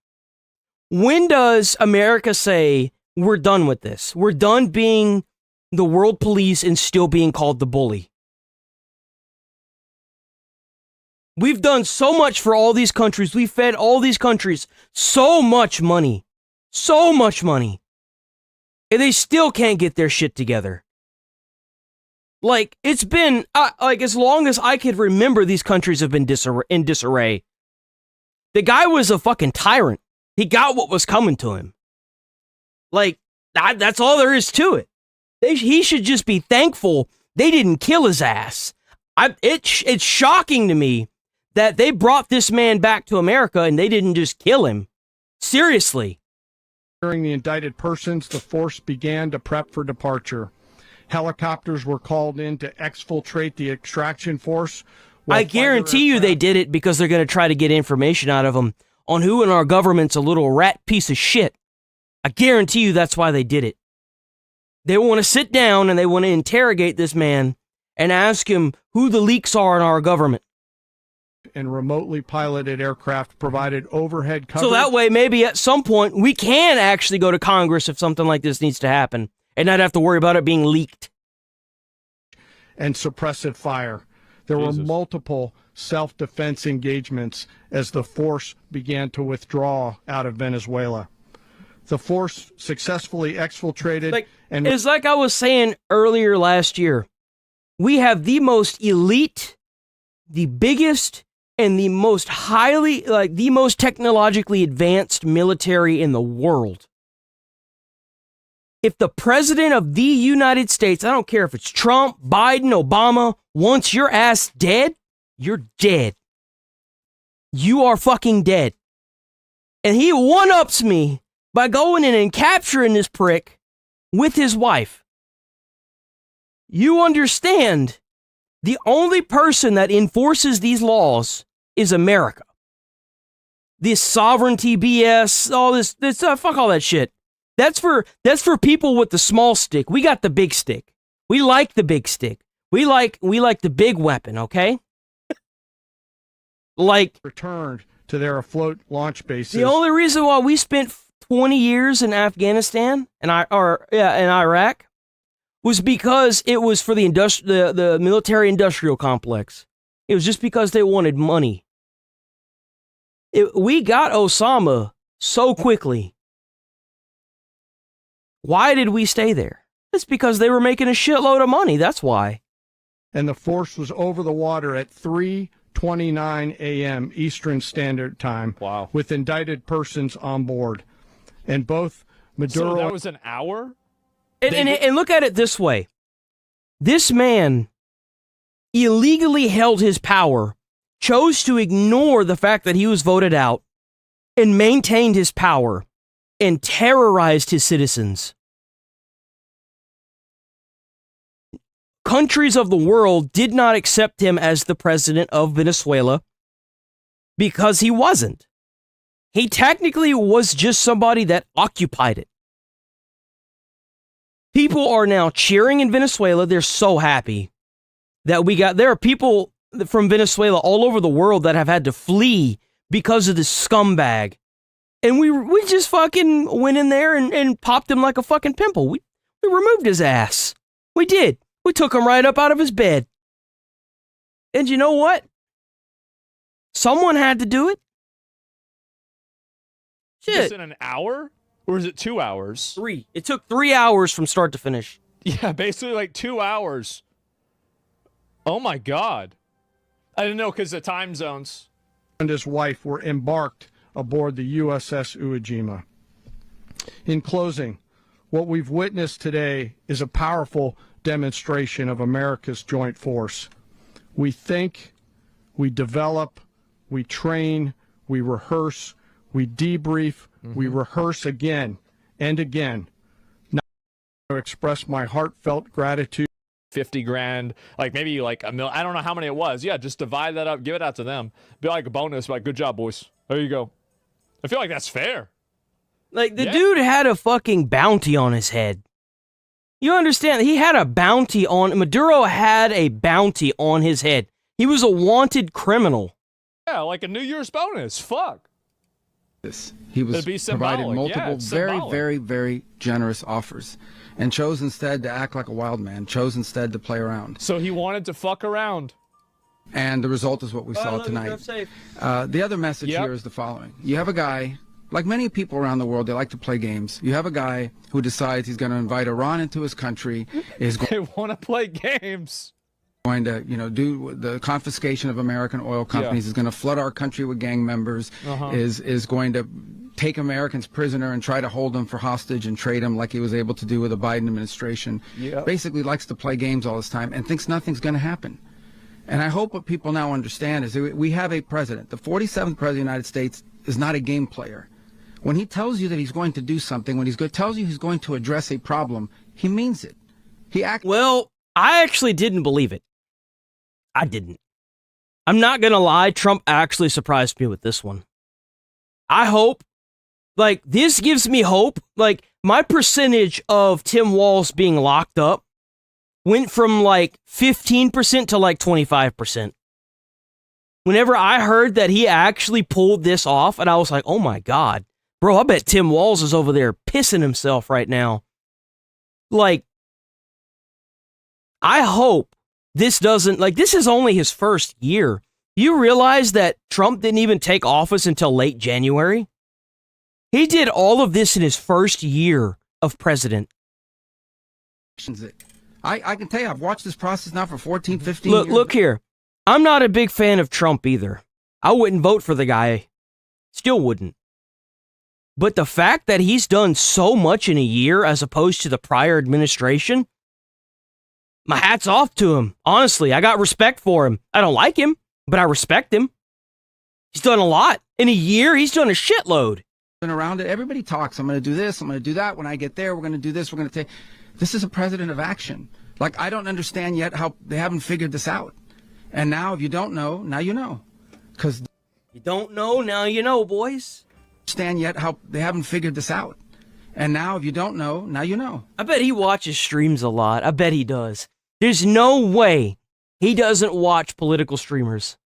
When does America say, we're done with this? We're done being the world police and still being called the bully. We've done so much for all these countries. We fed all these countries so much money. So much money. And they still can't get their shit together. Like, it's been, as long as I could remember, these countries have been in disarray. The guy was a fucking tyrant. He got what was coming to him. Like, that's all there is to it. He should just be thankful they didn't kill his ass. It's shocking to me that they brought this man back to America and they didn't just kill him. Seriously. During the indicted persons, the force began to prep for departure. Helicopters were called in to exfiltrate the extraction force. I guarantee you they did it because they're going to try to get information out of them on who in our government's a little rat piece of shit. I guarantee you that's why they did it. They want to sit down and they want to interrogate this man and ask him who the leaks are in our government. And remotely piloted aircraft provided overhead coverage. So that way, maybe at some point, we can actually go to Congress if something like this needs to happen and not have to worry about it being leaked. And suppressive fire. There were multiple self-defense engagements as the force began to withdraw out of Venezuela. The force successfully exfiltrated. It's like I was saying earlier last year. We have the most elite, the biggest, and the most the most technologically advanced military in the world. If the president of the United States, I don't care if it's Trump, Biden, Obama, wants your ass dead, you're dead. You are fucking dead. And he one-ups me by going in and capturing this prick with his wife. You understand, the only person that enforces these laws is America. This sovereignty BS, all this fuck all that shit. That's for people with the small stick. We got the big stick. We like the big stick. We like the big weapon, okay? Returned to their afloat launch bases. The only reason why we spent 20 years in Afghanistan and in Iraq was because it was for the military industrial complex. It was just because they wanted money. We got Osama so quickly. Why did we stay there? It's because they were making a shitload of money. That's why. And the force was over the water at 3:29 a.m. Eastern Standard Time. Wow. With indicted persons on board. And both Maduro... So that was an hour? And look at it this way. This man illegally held his power, chose to ignore the fact that he was voted out, and maintained his power, and terrorized his citizens. Countries of the world did not accept him as the president of Venezuela because he wasn't. He technically was just somebody that occupied it. People are now cheering in Venezuela. They're so happy that there are people from Venezuela all over the world that have had to flee because of this scumbag. And we just fucking went in there and popped him like a fucking pimple. We removed his ass. We did. We took him right up out of his bed. And you know what? Someone had to do it. Shit. Just in an hour? Or is it 2 hours? 3. It took 3 hours from start to finish. Yeah, basically like 2 hours. Oh my God. I didn't know because the time zones. And his wife were embarked aboard the USS Iwo Jima. In closing, what we've witnessed today is a powerful demonstration of America's joint force. We think, we develop, we train, we rehearse, we debrief, we rehearse again and again. Now, I express my heartfelt gratitude. 50 grand, like maybe like a mil. I don't know how many it was. Yeah, just divide that up, give it out to them. Be like a bonus, like, good job, boys. There you go. I feel like that's fair. Like, the dude had a fucking bounty on his head. You understand? He had a bounty on... Maduro had a bounty on his head. He was a wanted criminal. Yeah, like a New Year's bonus. Fuck. He was provided multiple very, very generous offers and chose instead to act like a wild man, chose instead to play around. So he wanted to fuck around. And the result is what we saw tonight. The other message here is the following. You have a guy, like many people around the world, they like to play games. You have a guy who decides he's going to invite Iran into his country. They want to play games. Going to, do the confiscation of American oil companies, is going to flood our country with gang members, is going to take Americans prisoner and try to hold them for hostage and trade them like he was able to do with the Biden administration. Basically likes to play games all this time and thinks nothing's going to happen. And I hope what people now understand is that we have a president. The 47th president of the United States is not a game player. When he tells you that he's going to do something, when tells you he's going to address a problem, he means it. Well, I actually didn't believe it. I didn't. I'm not gonna lie, Trump actually surprised me with this one. I hope, this gives me hope. My percentage of Tim Walz being locked up went from 15% to 25%. Whenever I heard that he actually pulled this off, and I was like, oh my God, bro, I bet Tim Walz is over there pissing himself right now. I hope this doesn't, this is only his first year. You realize that Trump didn't even take office until late January? He did all of this in his first year of president. I can tell you, I've watched this process now for 14, 15 years. Look here. I'm not a big fan of Trump either. I wouldn't vote for the guy. Still wouldn't. But the fact that he's done so much in a year as opposed to the prior administration, my hat's off to him. Honestly, I got respect for him. I don't like him, but I respect him. He's done a lot. In a year, he's done a shitload. Around it, everybody talks. I'm going to do this. I'm going to do that. When I get there, we're going to do this. We're going to take... This is a president of action. I don't understand yet how they haven't figured this out. And now, if you don't know, now you know. Because you don't know, now you know, boys. Understand yet how they haven't figured this out. And now, if you don't know, now you know. I bet he watches streams a lot. I bet he does. There's no way he doesn't watch political streamers.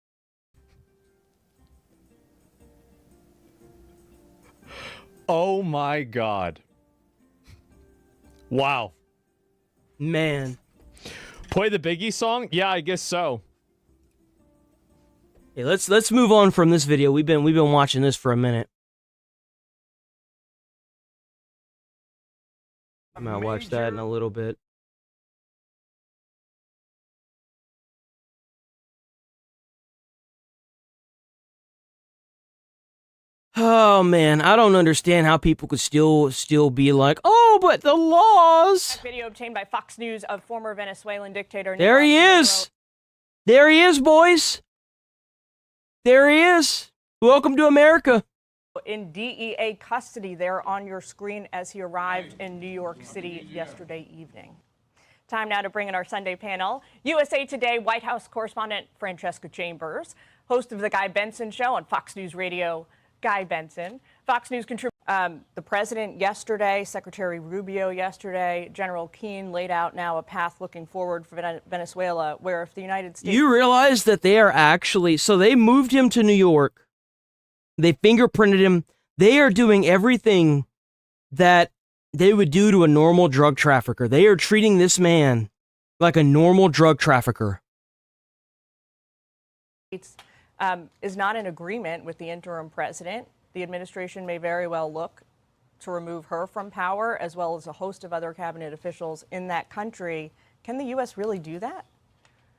Oh my God. Wow. Man. Play the Biggie song? Yeah, I guess so. Hey, let's move on from this video. We've been watching this for a minute. I might watch that in a little bit. Oh man, I don't understand how people could still be like, oh, but the laws. Video obtained by Fox News of former Venezuelan dictator. There he is. There he is, boys. There he is. Welcome to America. In DEA custody there on your screen as he arrived in New York City yesterday evening. Time now to bring in our Sunday panel. USA Today White House correspondent Francesca Chambers, host of the Guy Benson Show on Fox News Radio Guy Benson, Fox News contributor. The president yesterday, Secretary Rubio yesterday, General Keane laid out now a path looking forward for Venezuela, where if the United States... You realize that they are actually... So they moved him to New York. They fingerprinted him. They are doing everything that they would do to a normal drug trafficker. They are treating this man like a normal drug trafficker. Is not in agreement with the interim president. The administration may very well look to remove her from power, as well as a host of other cabinet officials in that country. Can the U.S. really do that?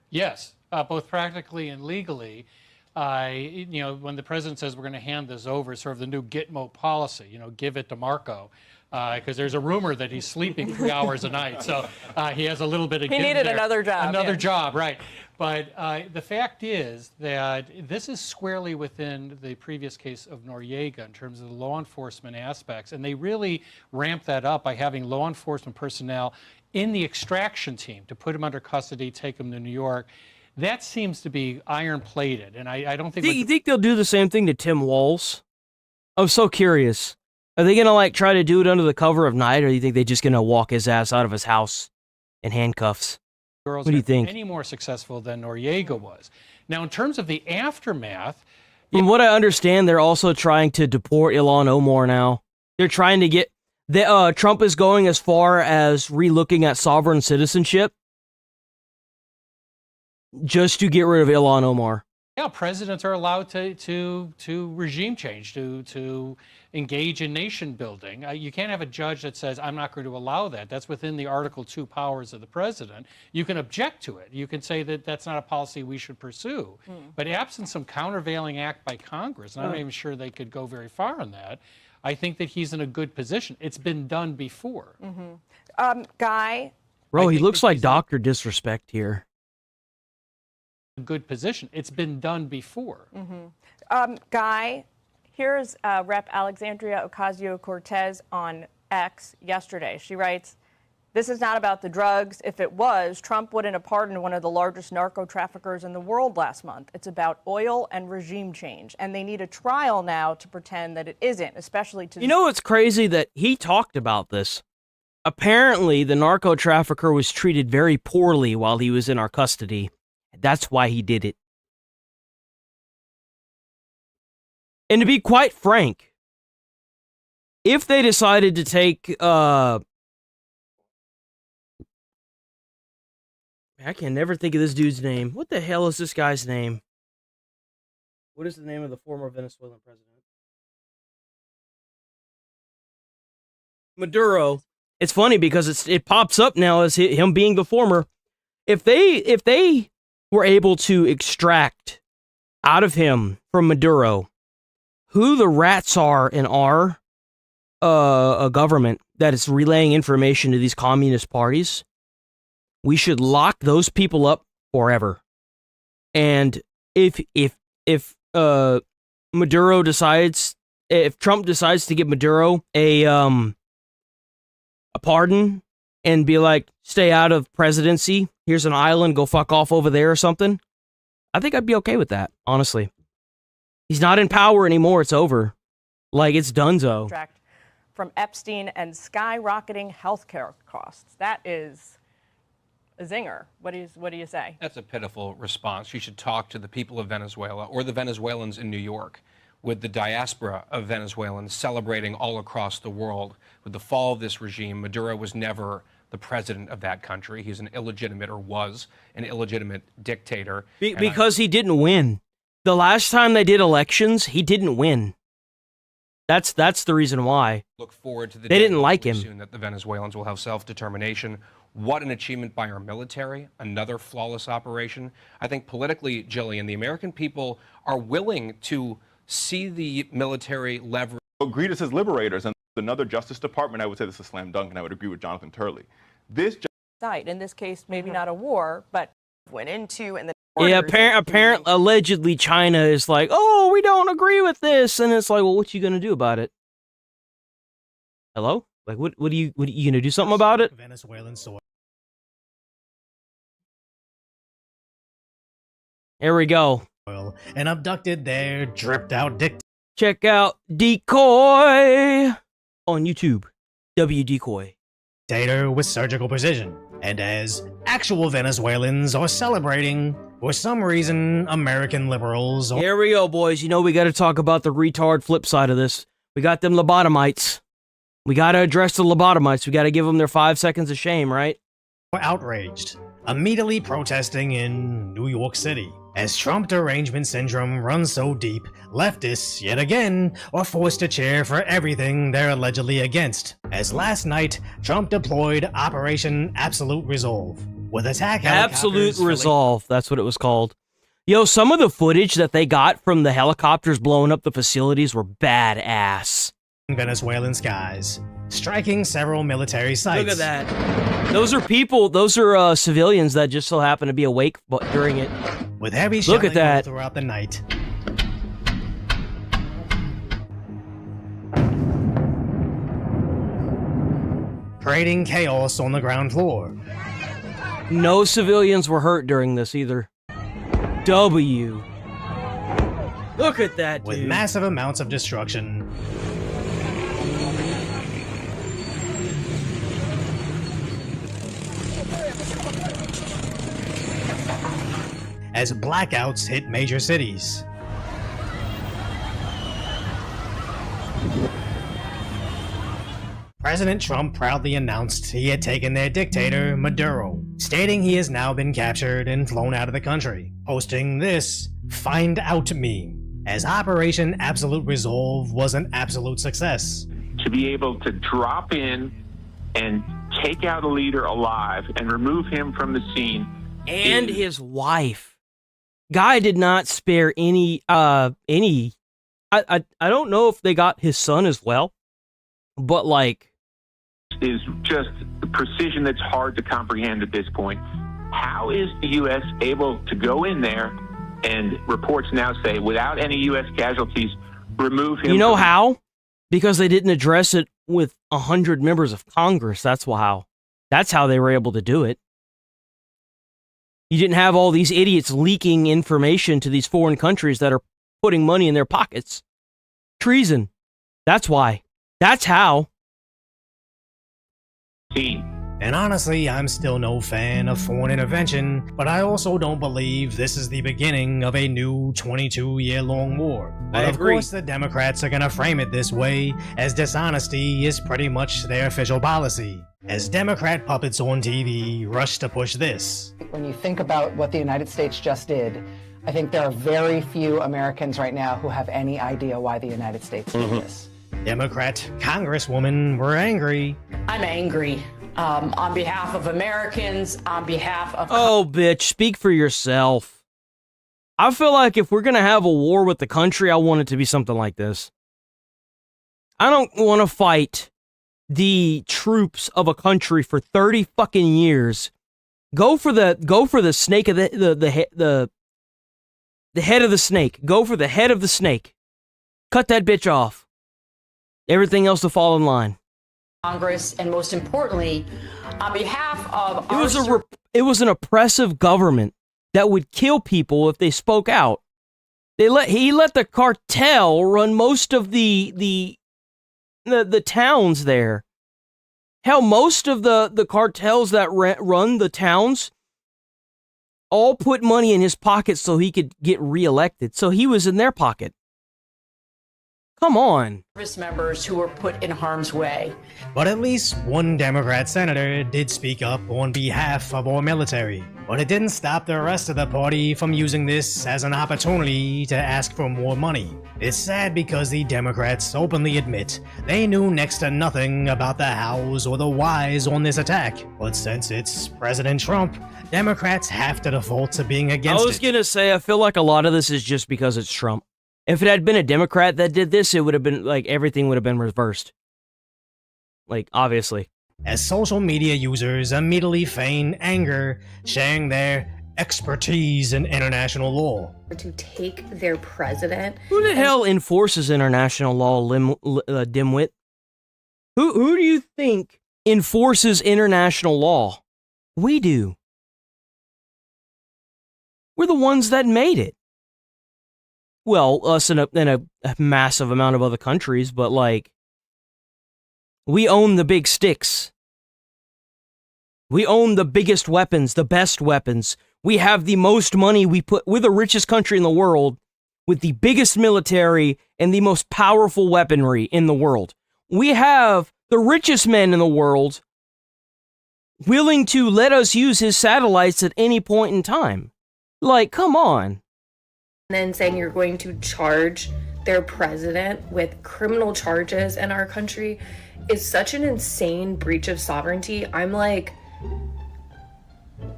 Yes, both practically and legally. When the president says we're going to hand this over, sort of the new Gitmo policy, give it to Marco. Because there's a rumor that he's sleeping 3 hours a night, so he has a little bit of... He needed another job. Another job, right. But the fact is that this is squarely within the previous case of Noriega in terms of the law enforcement aspects, and they really ramped that up by having law enforcement personnel in the extraction team to put him under custody, take him to New York. That seems to be iron-plated, and I don't think... Do you think they'll do the same thing to Tim Walz? I'm so curious. Are they gonna try to do it under the cover of night, or do you think they're just gonna walk his ass out of his house in handcuffs? Girls what do you think? Any more successful than Noriega was. Now, in terms of the aftermath, from what I understand, they're also trying to deport Ilhan Omar now. They're trying to get Trump is going as far as relooking at sovereign citizenship just to get rid of Ilhan Omar. Yeah, presidents are allowed to regime change, to engage in nation building. You can't have a judge that says, I'm not going to allow that. That's within the Article 2 powers of the president. You can object to it. You can say that that's not a policy we should pursue. But absent some countervailing act by Congress, and I'm not even sure they could go very far on that, I think that he's in a good position. It's been done before. Guy? Bro, he looks like Dr. Disrespect here. Good position. It's been done before. Guy, here's Rep. Alexandria Ocasio-Cortez on X yesterday. She writes, this is not about the drugs. If it was, Trump wouldn't have pardoned one of the largest narco traffickers in the world last month. It's about oil and regime change, and they need a trial now to pretend that it isn't, especially to... You know what's crazy? That he talked about this. Apparently, the narco trafficker was treated very poorly while he was in our custody. That's why he did it. And to be quite frank, if they decided to take, I can never think of this dude's name. What the hell is this guy's name? What is the name of the former Venezuelan president? Maduro. It's funny because it pops up now as him being the former. If they were able to extract out of him from Maduro who the rats are in our a government that is relaying information to these communist parties, we should lock those people up forever. And if Maduro decides, if Trump decides to give Maduro a pardon and be like, stay out of presidency, here's an island, go fuck off over there or something, I think I'd be okay with that, honestly. He's not in power anymore, it's over. Like, it's donezo. From Epstein and skyrocketing healthcare costs. That is a zinger. What do you say? That's a pitiful response. You should talk to the people of Venezuela or the Venezuelans in New York, with the diaspora of Venezuelans celebrating all across the world. With the fall of this regime, Maduro was never the president of that country. He's an illegitimate, or was an illegitimate dictator. Because he didn't win. The last time they did elections, he didn't win. That's the reason why. Look forward to the they day didn't like him. Soon that the Venezuelans will have self-determination. What an achievement by our military, another flawless operation. I think politically, Jillian, the American people are willing to see the military leverage. Greet us as liberators, and another Justice Department, I would say this is a slam dunk, and I would agree with Jonathan Turley. This side, in this case, maybe not a war, but went into and the allegedly China is like, oh, we don't agree with this, and it's like, well, what you gonna do about it? Hello? Like, what are you gonna do something about it? Venezuelan soil. Here we go. And abducted their dripped out dictator. Check out Decoy on YouTube. WDecoy. Dictator with surgical precision. And as actual Venezuelans are celebrating, for some reason, American liberals are... Here we go, boys. You know we got to talk about the retard flip side of this. We got them lobotomites. We got to address the lobotomites. We got to give them their 5 seconds of shame, right? outraged, immediately protesting in New York City. As Trump derangement syndrome runs so deep, leftists, yet again, are forced to cheer for everything they're allegedly against. As last night, Trump deployed Operation Absolute Resolve, with attack Absolute Resolve, that's what it was called. Yo, some of the footage that they got from the helicopters blowing up the facilities were badass. Venezuelan skies, striking several military sites. Look at that. Those are people, those are civilians that just so happen to be awake during it. With heavy Look at shelling that. throughout the night. Creating chaos on the ground floor. No civilians were hurt during this either. W. Look at that, With dude. massive amounts of destruction. As blackouts hit major cities. President Trump proudly announced he had taken their dictator, Maduro, stating he has now been captured and flown out of the country, posting this "Find Out" meme, as Operation Absolute Resolve was an absolute success. To be able to drop in and take out a leader alive and remove him from the scene. And his wife. Guy did not spare any I don't know if they got his son as well, but like, Is just precision that's hard to comprehend at this point. How is the U.S. able to go in there and reports now say, without any U.S. casualties, remove him? you know from- how? Because they didn't address it with 100 members of Congress. That's how. That's how they were able to do it. You didn't have all these idiots leaking information to these foreign countries that are putting money in their pockets. Treason. That's why. That's how. And honestly, I'm still no fan of foreign intervention, but I also don't believe this is the beginning of a new 22-year-long war. But of agree. course, the Democrats are gonna frame it this way, as dishonesty is pretty much their official policy. As Democrat puppets on TV rush to push this. When you think about what the United States just did, I think there are very few Americans right now who have any idea why the United States did this. Democrat congresswomen were angry. I'm angry. On behalf of Americans, on behalf of... Oh, bitch, speak for yourself. I feel like if we're going to have a war with the country, I want it to be something like this. I don't want to fight the troops of a country for 30 fucking years. Go for the snake of the head of the snake. Go for the head of the snake. Cut that bitch off. Everything else to fall in line. Congress, and most importantly, on behalf of It was an oppressive government that would kill people if they spoke out. He let the cartel run most of the towns there. Hell, most of the cartels that run the towns all put money in his pocket so he could get reelected. So he was in their pocket. Come on. service members who were put in harm's way. But at least one Democrat senator did speak up on behalf of our military. But it didn't stop the rest of the party from using this as an opportunity to ask for more money. It's sad because the Democrats openly admit they knew next to nothing about the hows or the whys on this attack. But since it's President Trump, Democrats have to default to being against I was it. going to say, I feel like a lot of this is just because it's Trump. If it had been a Democrat that did this, it would have been like everything would have been reversed. Like, obviously. As social media users immediately feign anger, sharing their expertise in international law. To take their president. Who the hell enforces international law, dimwit? Who do you think enforces international law? We do. We're the ones that made it. well, us and a massive amount of other countries, but like, we own the big sticks. We own the biggest weapons, the best weapons. We have the most money. We're the richest country in the world with the biggest military and the most powerful weaponry in the world. We have the richest men in the world willing to let us use his satellites at any point in time. Like, come on. And then saying you're going to charge their president with criminal charges in our country is such an insane breach of sovereignty. I'm like,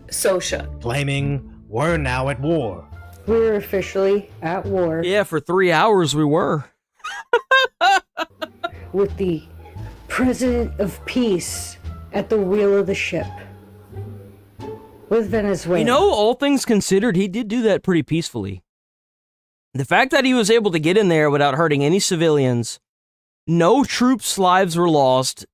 so shook. Claiming we're now at war. We're officially at war. Yeah, for 3 hours we were. With the president of peace at the wheel of the ship. With Venezuela. You know, all things considered, he did do that pretty peacefully. The fact that he was able to get in there without hurting any civilians, no troops' lives were lost,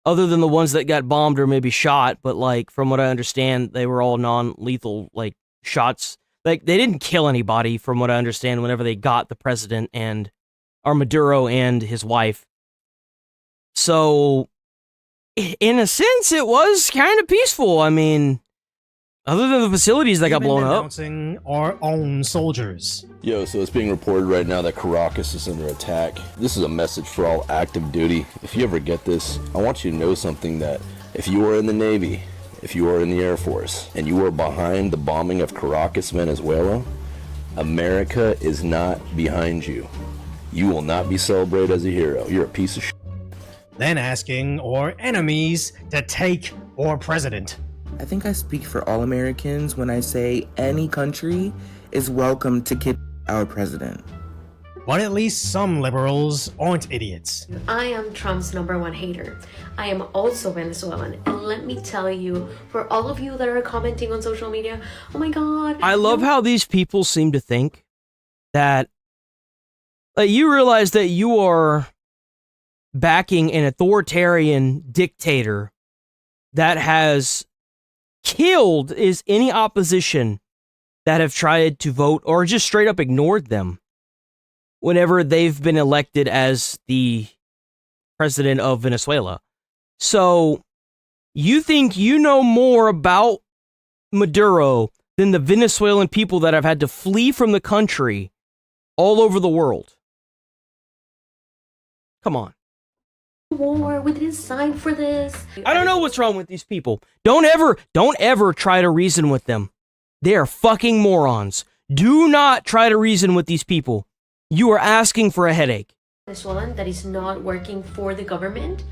other than the ones that got bombed or maybe shot, but like, from what I understand, they were all non-lethal, like, shots. Like, they didn't kill anybody, from what I understand, whenever they got the president and Maduro and his wife. So, in a sense, it was kind of peaceful. I mean, other than the facilities that got blown up. Announcing our own soldiers. Yo, so it's being reported right now that Caracas is under attack. This is a message for all active duty. If you ever get this, I want you to know something, that if you are in the Navy, if you are in the Air Force, and you are behind the bombing of Caracas, Venezuela, America is not behind you. You will not be celebrated as a hero. You're a piece of shit. Then asking our enemies to take our president. I think I speak for all Americans when I say any country is welcome to kidnap our president. But at least some liberals aren't idiots. I am Trump's #1 hater. I am also Venezuelan. And let me tell you, for all of you that are commenting on social media, oh my God. I love how these people seem to think that you realize that you are backing an authoritarian dictator that has killed any opposition that have tried to vote or just straight up ignored them whenever they've been elected as the president of Venezuela. So, you think you know more about Maduro than the Venezuelan people that have had to flee from the country all over the world. Come on. War, we didn't sign for this. I don't know what's wrong with these people. Don't ever try to reason with them. They are fucking morons. Do not try to reason with these people. You are asking for a headache. Venezuelan that is not working for the government,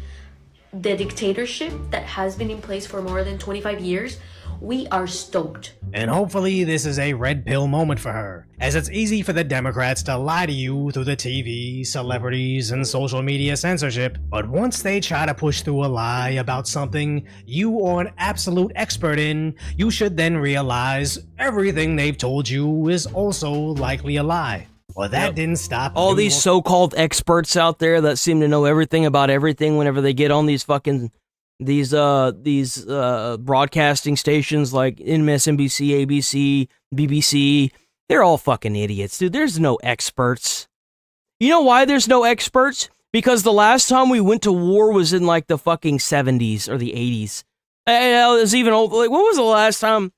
the dictatorship that has been in place for more than 25 years, we are stoked. And hopefully this is a red pill moment for her, as it's easy for the Democrats to lie to you through the TV, celebrities, and social media censorship, but once they try to push through a lie about something you are an absolute expert in, you should then realize everything they've told you is also likely a lie. Well, that didn't stop all these so-called experts out there that seem to know everything about everything whenever they get on these fucking these broadcasting stations like MSNBC, ABC, BBC. They're all fucking idiots, dude. There's no experts. You know why there's no experts? Because the last time we went to war was in like the fucking 70s or the 80s. It was even old. Like, when was the last time?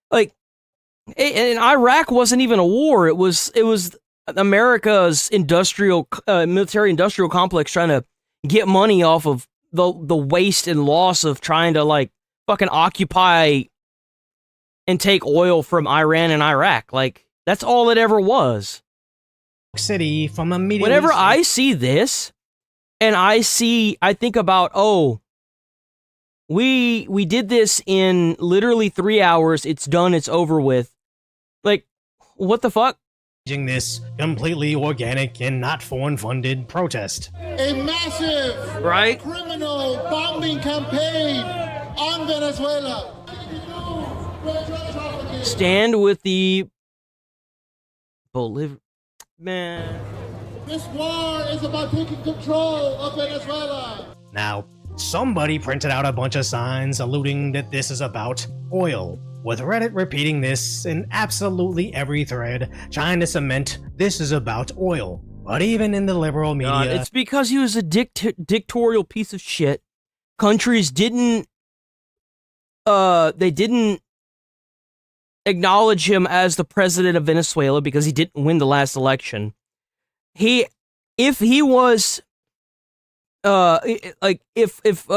Like, in Iraq wasn't even a war. It was America's military industrial complex trying to get money off of the waste and loss of trying to like fucking occupy and take oil from Iran and Iraq. Like, that's all it ever was. City from immediately. Whenever I see this and I think about, oh, we did this in literally 3 hours. It's done. It's over with. Like, what the fuck? This completely organic and not foreign-funded protest. A massive criminal bombing campaign on Venezuela. Stand with the man. This war is about taking control of Venezuela. Now, somebody printed out a bunch of signs alluding that this is about oil. with Reddit repeating this in absolutely every thread, trying to cement this is about oil. But even in the liberal media... it's because he was a dictatorial piece of shit. Countries didn't... they didn't acknowledge him as the president of Venezuela because he didn't win the last election. If he was... if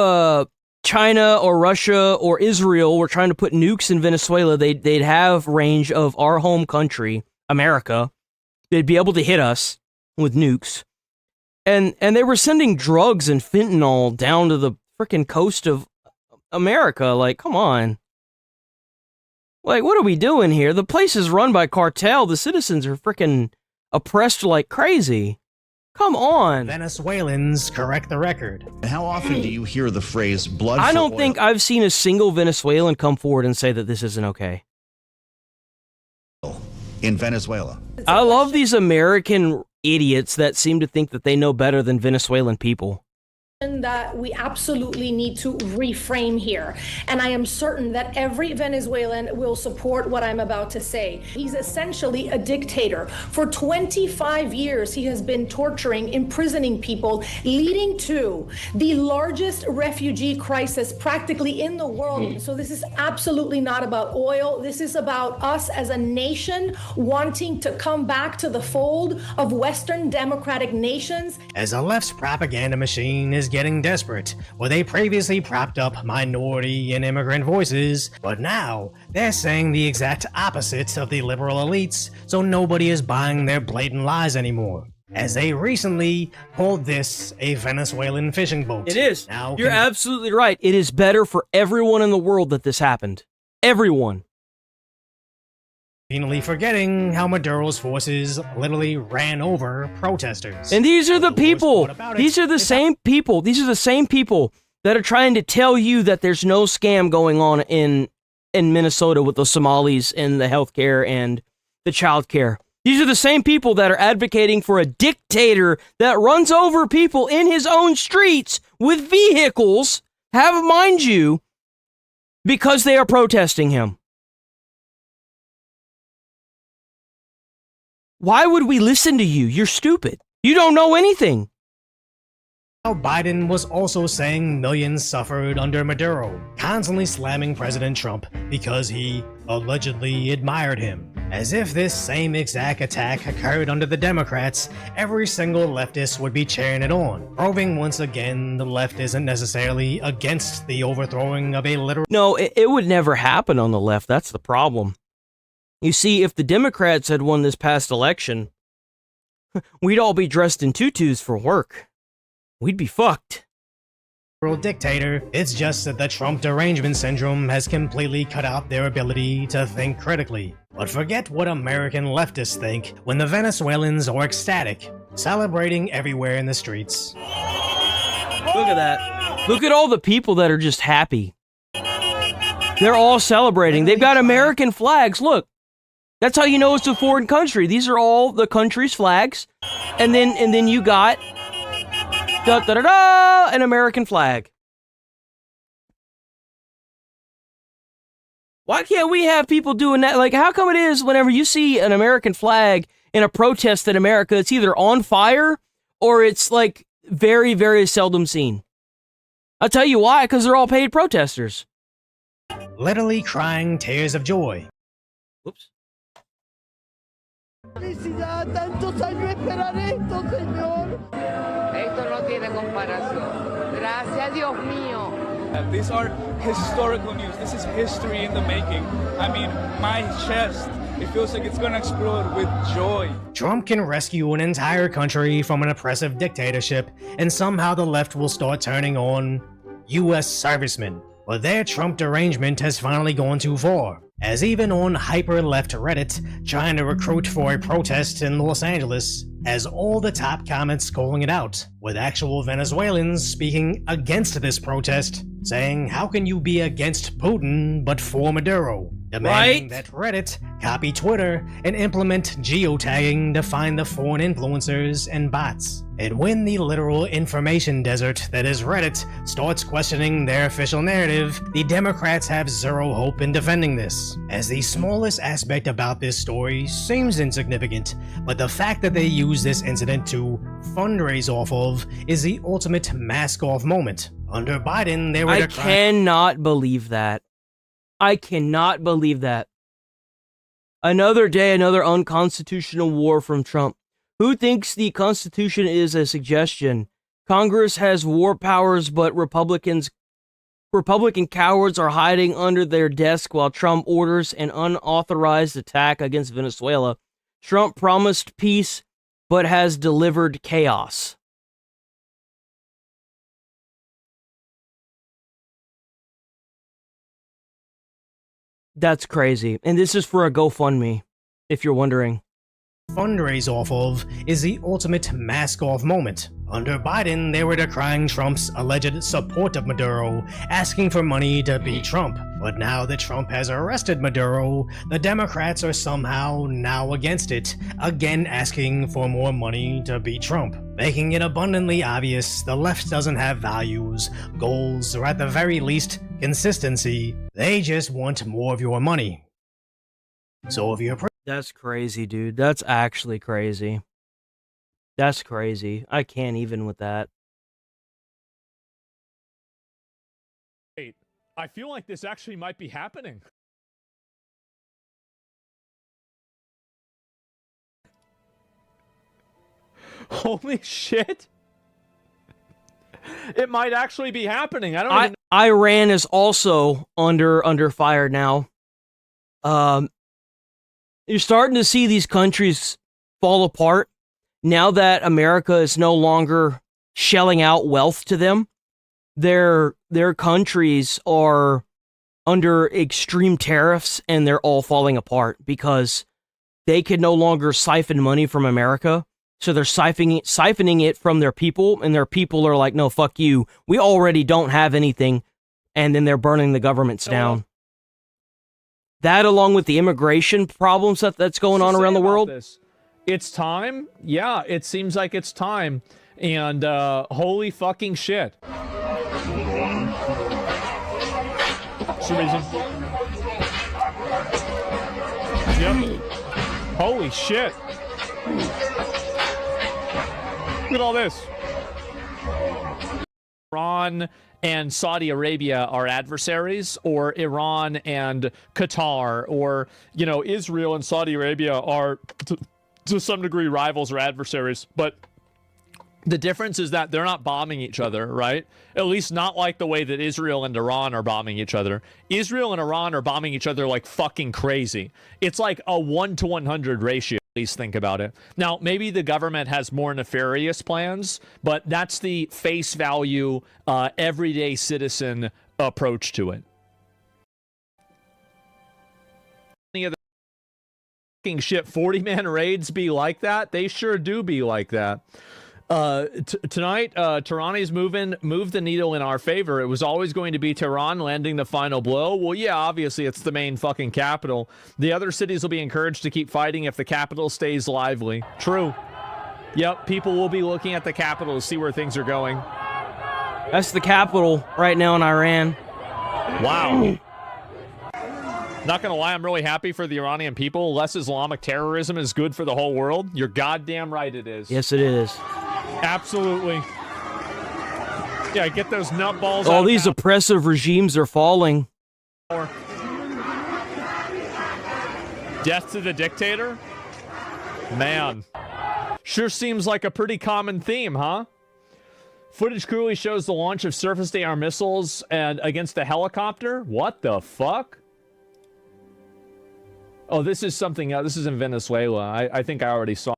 China or Russia or Israel were trying to put nukes in Venezuela, they'd have range of our home country, America. They'd be able to hit us with nukes. And they were sending drugs and fentanyl down to the frickin' coast of America. Like, come on. Like, what are we doing here? The place is run by cartel. The citizens are frickin' oppressed like crazy. Come on. Venezuelans correct the record. How often do you hear the phrase blood I for don't oil? think I've seen a single Venezuelan come forward and say that this isn't okay. In Venezuela. I love these American idiots that seem to think that they know better than Venezuelan people. That we absolutely need to reframe here. And I am certain that every Venezuelan will support what I'm about to say. He's essentially a dictator. For 25 years, he has been torturing, imprisoning people, leading to the largest refugee crisis practically in the world. So this is absolutely not about oil. This is about us as a nation wanting to come back to the fold of Western democratic nations. As the left's propaganda machine is getting desperate, where they previously propped up minority and immigrant voices, but now they're saying the exact opposite of the liberal elites, so nobody is buying their blatant lies anymore. As they recently called this a Venezuelan fishing boat. It is. Now You're absolutely right. It is better for everyone in the world that this happened. Everyone. Conveniently forgetting how Maduro's forces literally ran over protesters. And these are the people. These are the same people. These are the same people that are trying to tell you that there's no scam going on in Minnesota with the Somalis and the healthcare and the childcare. These are the same people that are advocating for a dictator that runs over people in his own streets with vehicles, have mind you, because they are protesting him. Why would we listen to you? You're stupid. You don't know anything. Now Biden was also saying millions suffered under Maduro, constantly slamming President Trump because he allegedly admired him. As if this same exact attack occurred under the Democrats, every single leftist would be cheering it on, proving once again the left isn't necessarily against the overthrowing of a literal... No, it would never happen on the left. That's the problem. You see, if the Democrats had won this past election, we'd all be dressed in tutus for work. We'd be fucked. Dictator. It's just that the Trump derangement syndrome has completely cut out their ability to think critically. But forget what American leftists think when the Venezuelans are ecstatic, celebrating everywhere in the streets. Look at that. Look at all the people that are just happy. They're all celebrating. They've got American flags. Look. That's how you know it's a foreign country. These are all the country's flags. And then you got an American flag. Why can't we have people doing that? Like, how come it is whenever you see an American flag in a protest in America, it's either on fire or it's like very, very seldom seen? I'll tell you why, because they're all paid protesters. Literally crying tears of joy. Whoops. Felicidad, tantos años esperar esto, Señor. Esto no tiene comparación. Gracias, Dios mío. These are historical news. This is history in the making. I mean, my chest, it feels like it's gonna explode with joy. Trump can rescue an entire country from an oppressive dictatorship, and somehow the left will start turning on U.S. servicemen. But their Trump derangement has finally gone too far, as even on hyper-left Reddit, trying to recruit for a protest in Los Angeles, has all the top comments calling it out, with actual Venezuelans speaking against this protest, saying, how can you be against Putin but for Maduro? demanding that Reddit copy Twitter and implement geotagging to find the foreign influencers and bots. And when the literal information desert that is Reddit starts questioning their official narrative, the Democrats have zero hope in defending this, as the smallest aspect about this story seems insignificant, but the fact that they use this incident to fundraise off of is the ultimate mask-off moment. Under Biden, they were I cannot believe that. I cannot believe that. Another day, another unconstitutional war from Trump. Who thinks the Constitution is a suggestion? Congress has war powers, but Republican cowards are hiding under their desk while Trump orders an unauthorized attack against Venezuela. Trump promised peace, but has delivered chaos. That's crazy. And this is for a GoFundMe, if you're wondering. Fundraise off of is the ultimate mask-off moment. Under Biden, they were decrying Trump's alleged support of Maduro, asking for money to beat Trump. But now that Trump has arrested Maduro, the Democrats are somehow now against it, again asking for more money to beat Trump, making it abundantly obvious the left doesn't have values, goals, or at the very least, consistency. They just want more of your money. So if you're That's crazy, dude. That's actually crazy. That's crazy. I can't even with that. Wait, I feel like this actually might be happening. Holy shit. It might actually be happening. I don't even know. Iran is also under fire now. You're starting to see these countries fall apart now that America is no longer shelling out wealth to them. Their countries are under extreme tariffs and they're all falling apart because they can no longer siphon money from America. So they're siphoning it from their people, and their people are like, no, fuck you. We already don't have anything. And then they're burning the governments down. That, along with the immigration problems that's going on around the world. It's time. Yeah, it seems like it's time. And holy fucking shit. Yep. Holy shit. Look at all this. Iran and Saudi Arabia are adversaries, or Iran and Qatar, or, you know, Israel and Saudi Arabia are to some degree rivals or adversaries. But the difference is that they're not bombing each other, right? At least not like the way that Israel and Iran are bombing each other. Israel and Iran are bombing each other like fucking crazy. It's like a 1-to-100 ratio. At least think about it. Now, maybe the government has more nefarious plans, but that's the face value, everyday citizen approach to it. Any of the fucking shit 40-man raids be like that? They sure do be like that. Tonight, Tehran's moved the needle in our favor. It was always going to be Tehran landing the final blow. Well, yeah, obviously it's the main fucking capital. The other cities will be encouraged to keep fighting if the capital stays lively. True. Yep, people will be looking at the capital to see where things are going. That's the capital right now in Iran. Wow. Not gonna lie, I'm really happy for the Iranian people. Less Islamic terrorism is good for the whole world. You're goddamn right it is. Yes, it is. Absolutely. Yeah, get those nutballs All out these oppressive regimes are falling. Death to the dictator? Man. Sure seems like a pretty common theme, huh? Footage clearly shows the launch of surface-to-air missiles and against a helicopter? What the fuck? Oh, this is something else. This is in Venezuela. I think I already saw.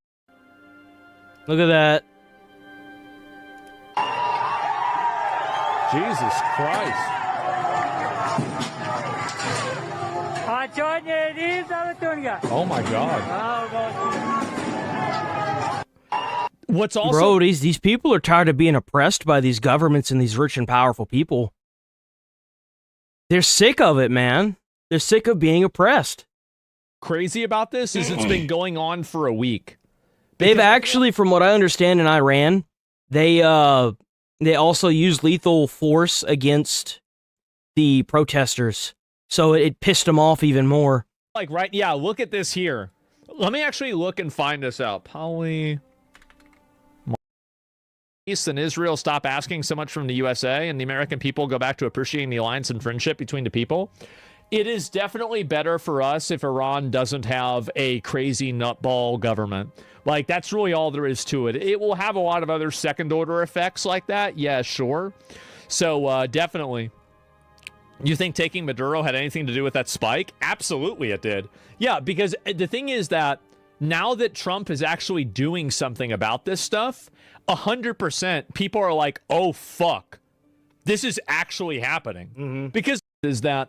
Look at that. Jesus Christ. Oh my God. What's also... Bro, these people are tired of being oppressed by these governments and these rich and powerful people. They're sick of it, man. They're sick of being oppressed. Crazy about this is it's been going on for a week. They've actually, from what I understand in Iran, they also use lethal force against the protesters. So it pissed them off even more. Like, right, yeah, look at this here. Let me actually look and find this out. East and Israel stop asking so much from the USA, and the American people go back to appreciating the alliance and friendship between the people. It is definitely better for us if Iran doesn't have a crazy nutball government. Like, that's really all there is to it. It will have a lot of other second-order effects like that. Yeah, sure. So, definitely. You think taking Maduro had anything to do with that spike? Absolutely it did. Yeah, because the thing is that now that Trump is actually doing something about this stuff, 100% people are like, oh, fuck. This is actually happening. Because is that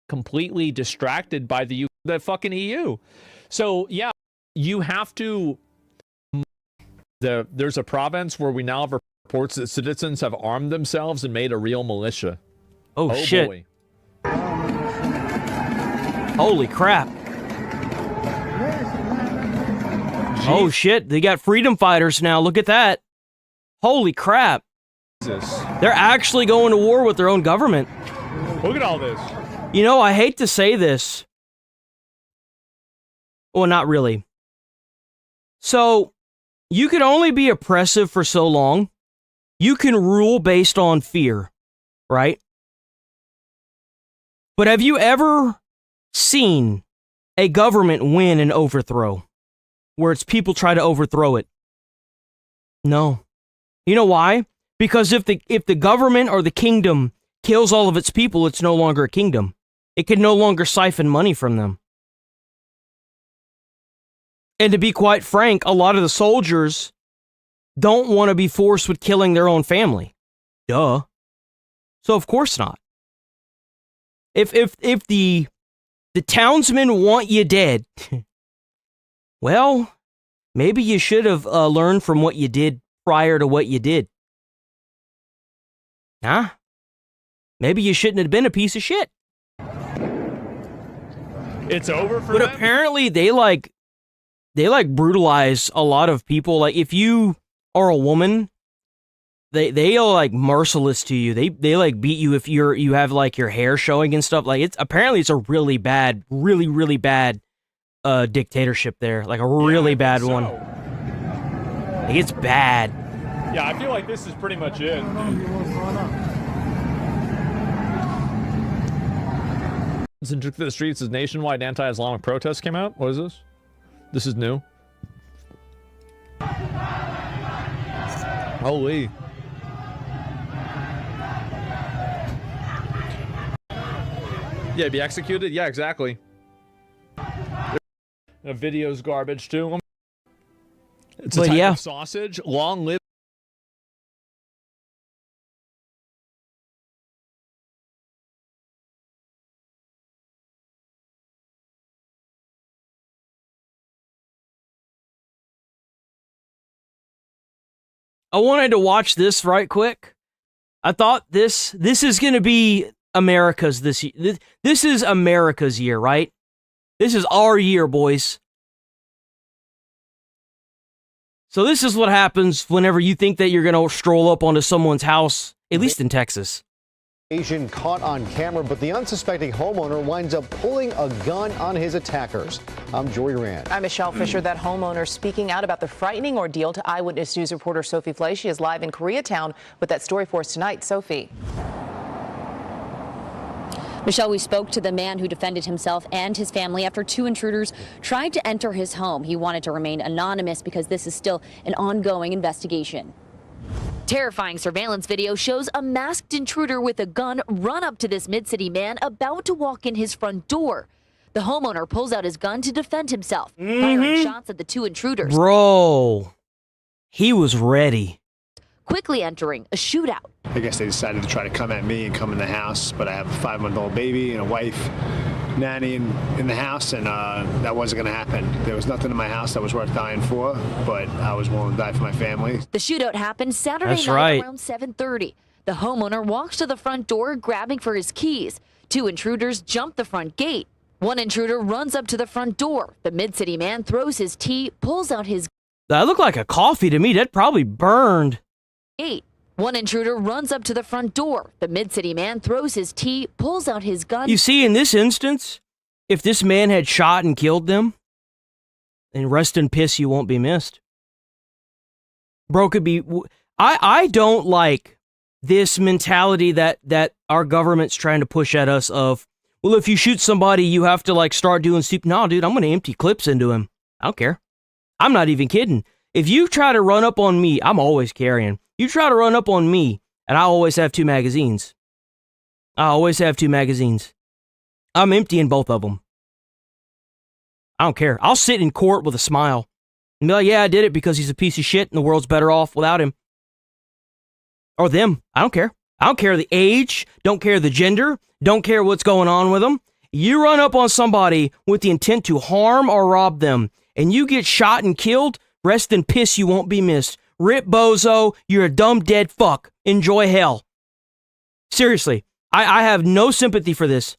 completely distracted by the fucking EU. So, yeah, you have to... There's a province where we now have reports that citizens have armed themselves and made a real militia. Oh shit. Boy. Holy crap. Oh shit, they got freedom fighters now. Look at that. Holy crap. Jesus. They're actually going to war with their own government. Look at all this. You know, I hate to say this. Well, not really. So, you can only be oppressive for so long. You can rule based on fear, right? But have you ever seen a government win an overthrow where its people try to overthrow it? No. You know why? Because if the government or the kingdom kills all of its people, it's no longer a kingdom. It can no longer siphon money from them. And to be quite frank, a lot of the soldiers don't want to be forced with killing their own family. Duh. So of course not. If the townsmen want you dead, well, maybe you should have learned from what you did prior to what you did. Huh? Maybe you shouldn't have been a piece of shit. It's over for But them? apparently they brutalize a lot of people. Like, if you are a woman, they are like merciless to you. They like beat you if you have like your hair showing and stuff. Like, it's a really bad dictatorship there. Like a really bad one. Like, it's bad. Yeah, I feel like this is pretty much it. And took to the streets as nationwide anti-Islamic protests came out. What is this? This is new. Holy. Yeah, be executed? Yeah, exactly. The video's garbage too. It's a type of sausage. Long live. I wanted to watch this right quick. I thought this is going to be America's this year. This is America's year, right? This is our year, boys. So this is what happens whenever you think that you're going to stroll up onto someone's house, at least in Texas. Asian caught on camera, but the unsuspecting homeowner winds up pulling a gun on his attackers. I'm Jory Rand. I'm Michelle Fisher. That homeowner speaking out about the frightening ordeal to Eyewitness News reporter Sophie Flay. She is live in Koreatown with that story for us tonight. Sophie. Michelle, we spoke to the man who defended himself and his family after two intruders tried to enter his home. He wanted to remain anonymous because this is still an ongoing investigation. Terrifying surveillance video shows a masked intruder with a gun run up to this mid-city man about to walk in his front door. The homeowner pulls out his gun to defend himself, firing shots at the two intruders. Bro, he was ready. Quickly entering a shootout. I guess they decided to try to come at me and come in the house, but I have a 5-month-old baby and a wife, nanny in the house, and that wasn't going to happen. There was nothing in my house that was worth dying for, but I was willing to die for my family. The shootout happened Saturday night around 7:30. The homeowner walks to the front door, grabbing for his keys. Two intruders jump the front gate. One intruder runs up to the front door. The Mid-City man throws his tea, pulls out his That looked like a coffee to me. That probably burned. gate. One intruder runs up to the front door. The Mid-City man throws his tea, pulls out his gun. You see, in this instance, if this man had shot and killed them, then rest in piss, you won't be missed. Bro, could be... I don't like this mentality that our government's trying to push at us of, well, if you shoot somebody, you have to, like, start doing... No, dude, I'm going to empty clips into him. I don't care. I'm not even kidding. If you try to run up on me, I'm always carrying. You try to run up on me, and I always have 2 magazines. I always have 2 magazines. I'm emptying both of them. I don't care. I'll sit in court with a smile and be like, yeah, I did it because he's a piece of shit and the world's better off without him. Or them. I don't care. I don't care the age, don't care the gender, don't care what's going on with them. You run up on somebody with the intent to harm or rob them, and you get shot and killed, rest in piss, you won't be missed. Rip bozo, you're a dumb dead fuck. Enjoy hell. Seriously, I have no sympathy for this.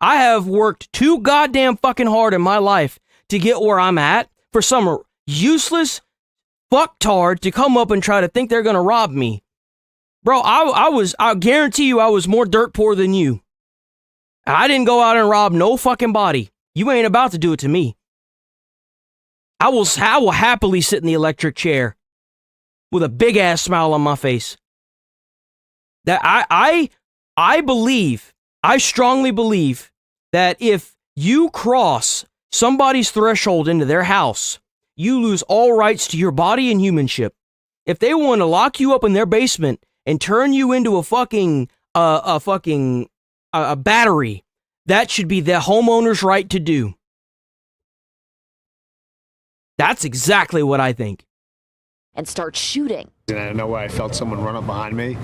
I have worked too goddamn fucking hard in my life to get where I'm at for some useless fucktard to come up and try to think they're gonna rob me. Bro, I guarantee you I was more dirt poor than you. I didn't go out and rob no fucking body. You ain't about to do it to me. I will happily sit in the electric chair with a big ass smile on my face. That I believe, I strongly believe that if you cross somebody's threshold into their house, you lose all rights to your body and humanship. If they want to lock you up in their basement and turn you into a fucking battery, that should be the homeowner's right to do. That's exactly what I think. And start shooting. And I don't know why I felt someone run up behind me,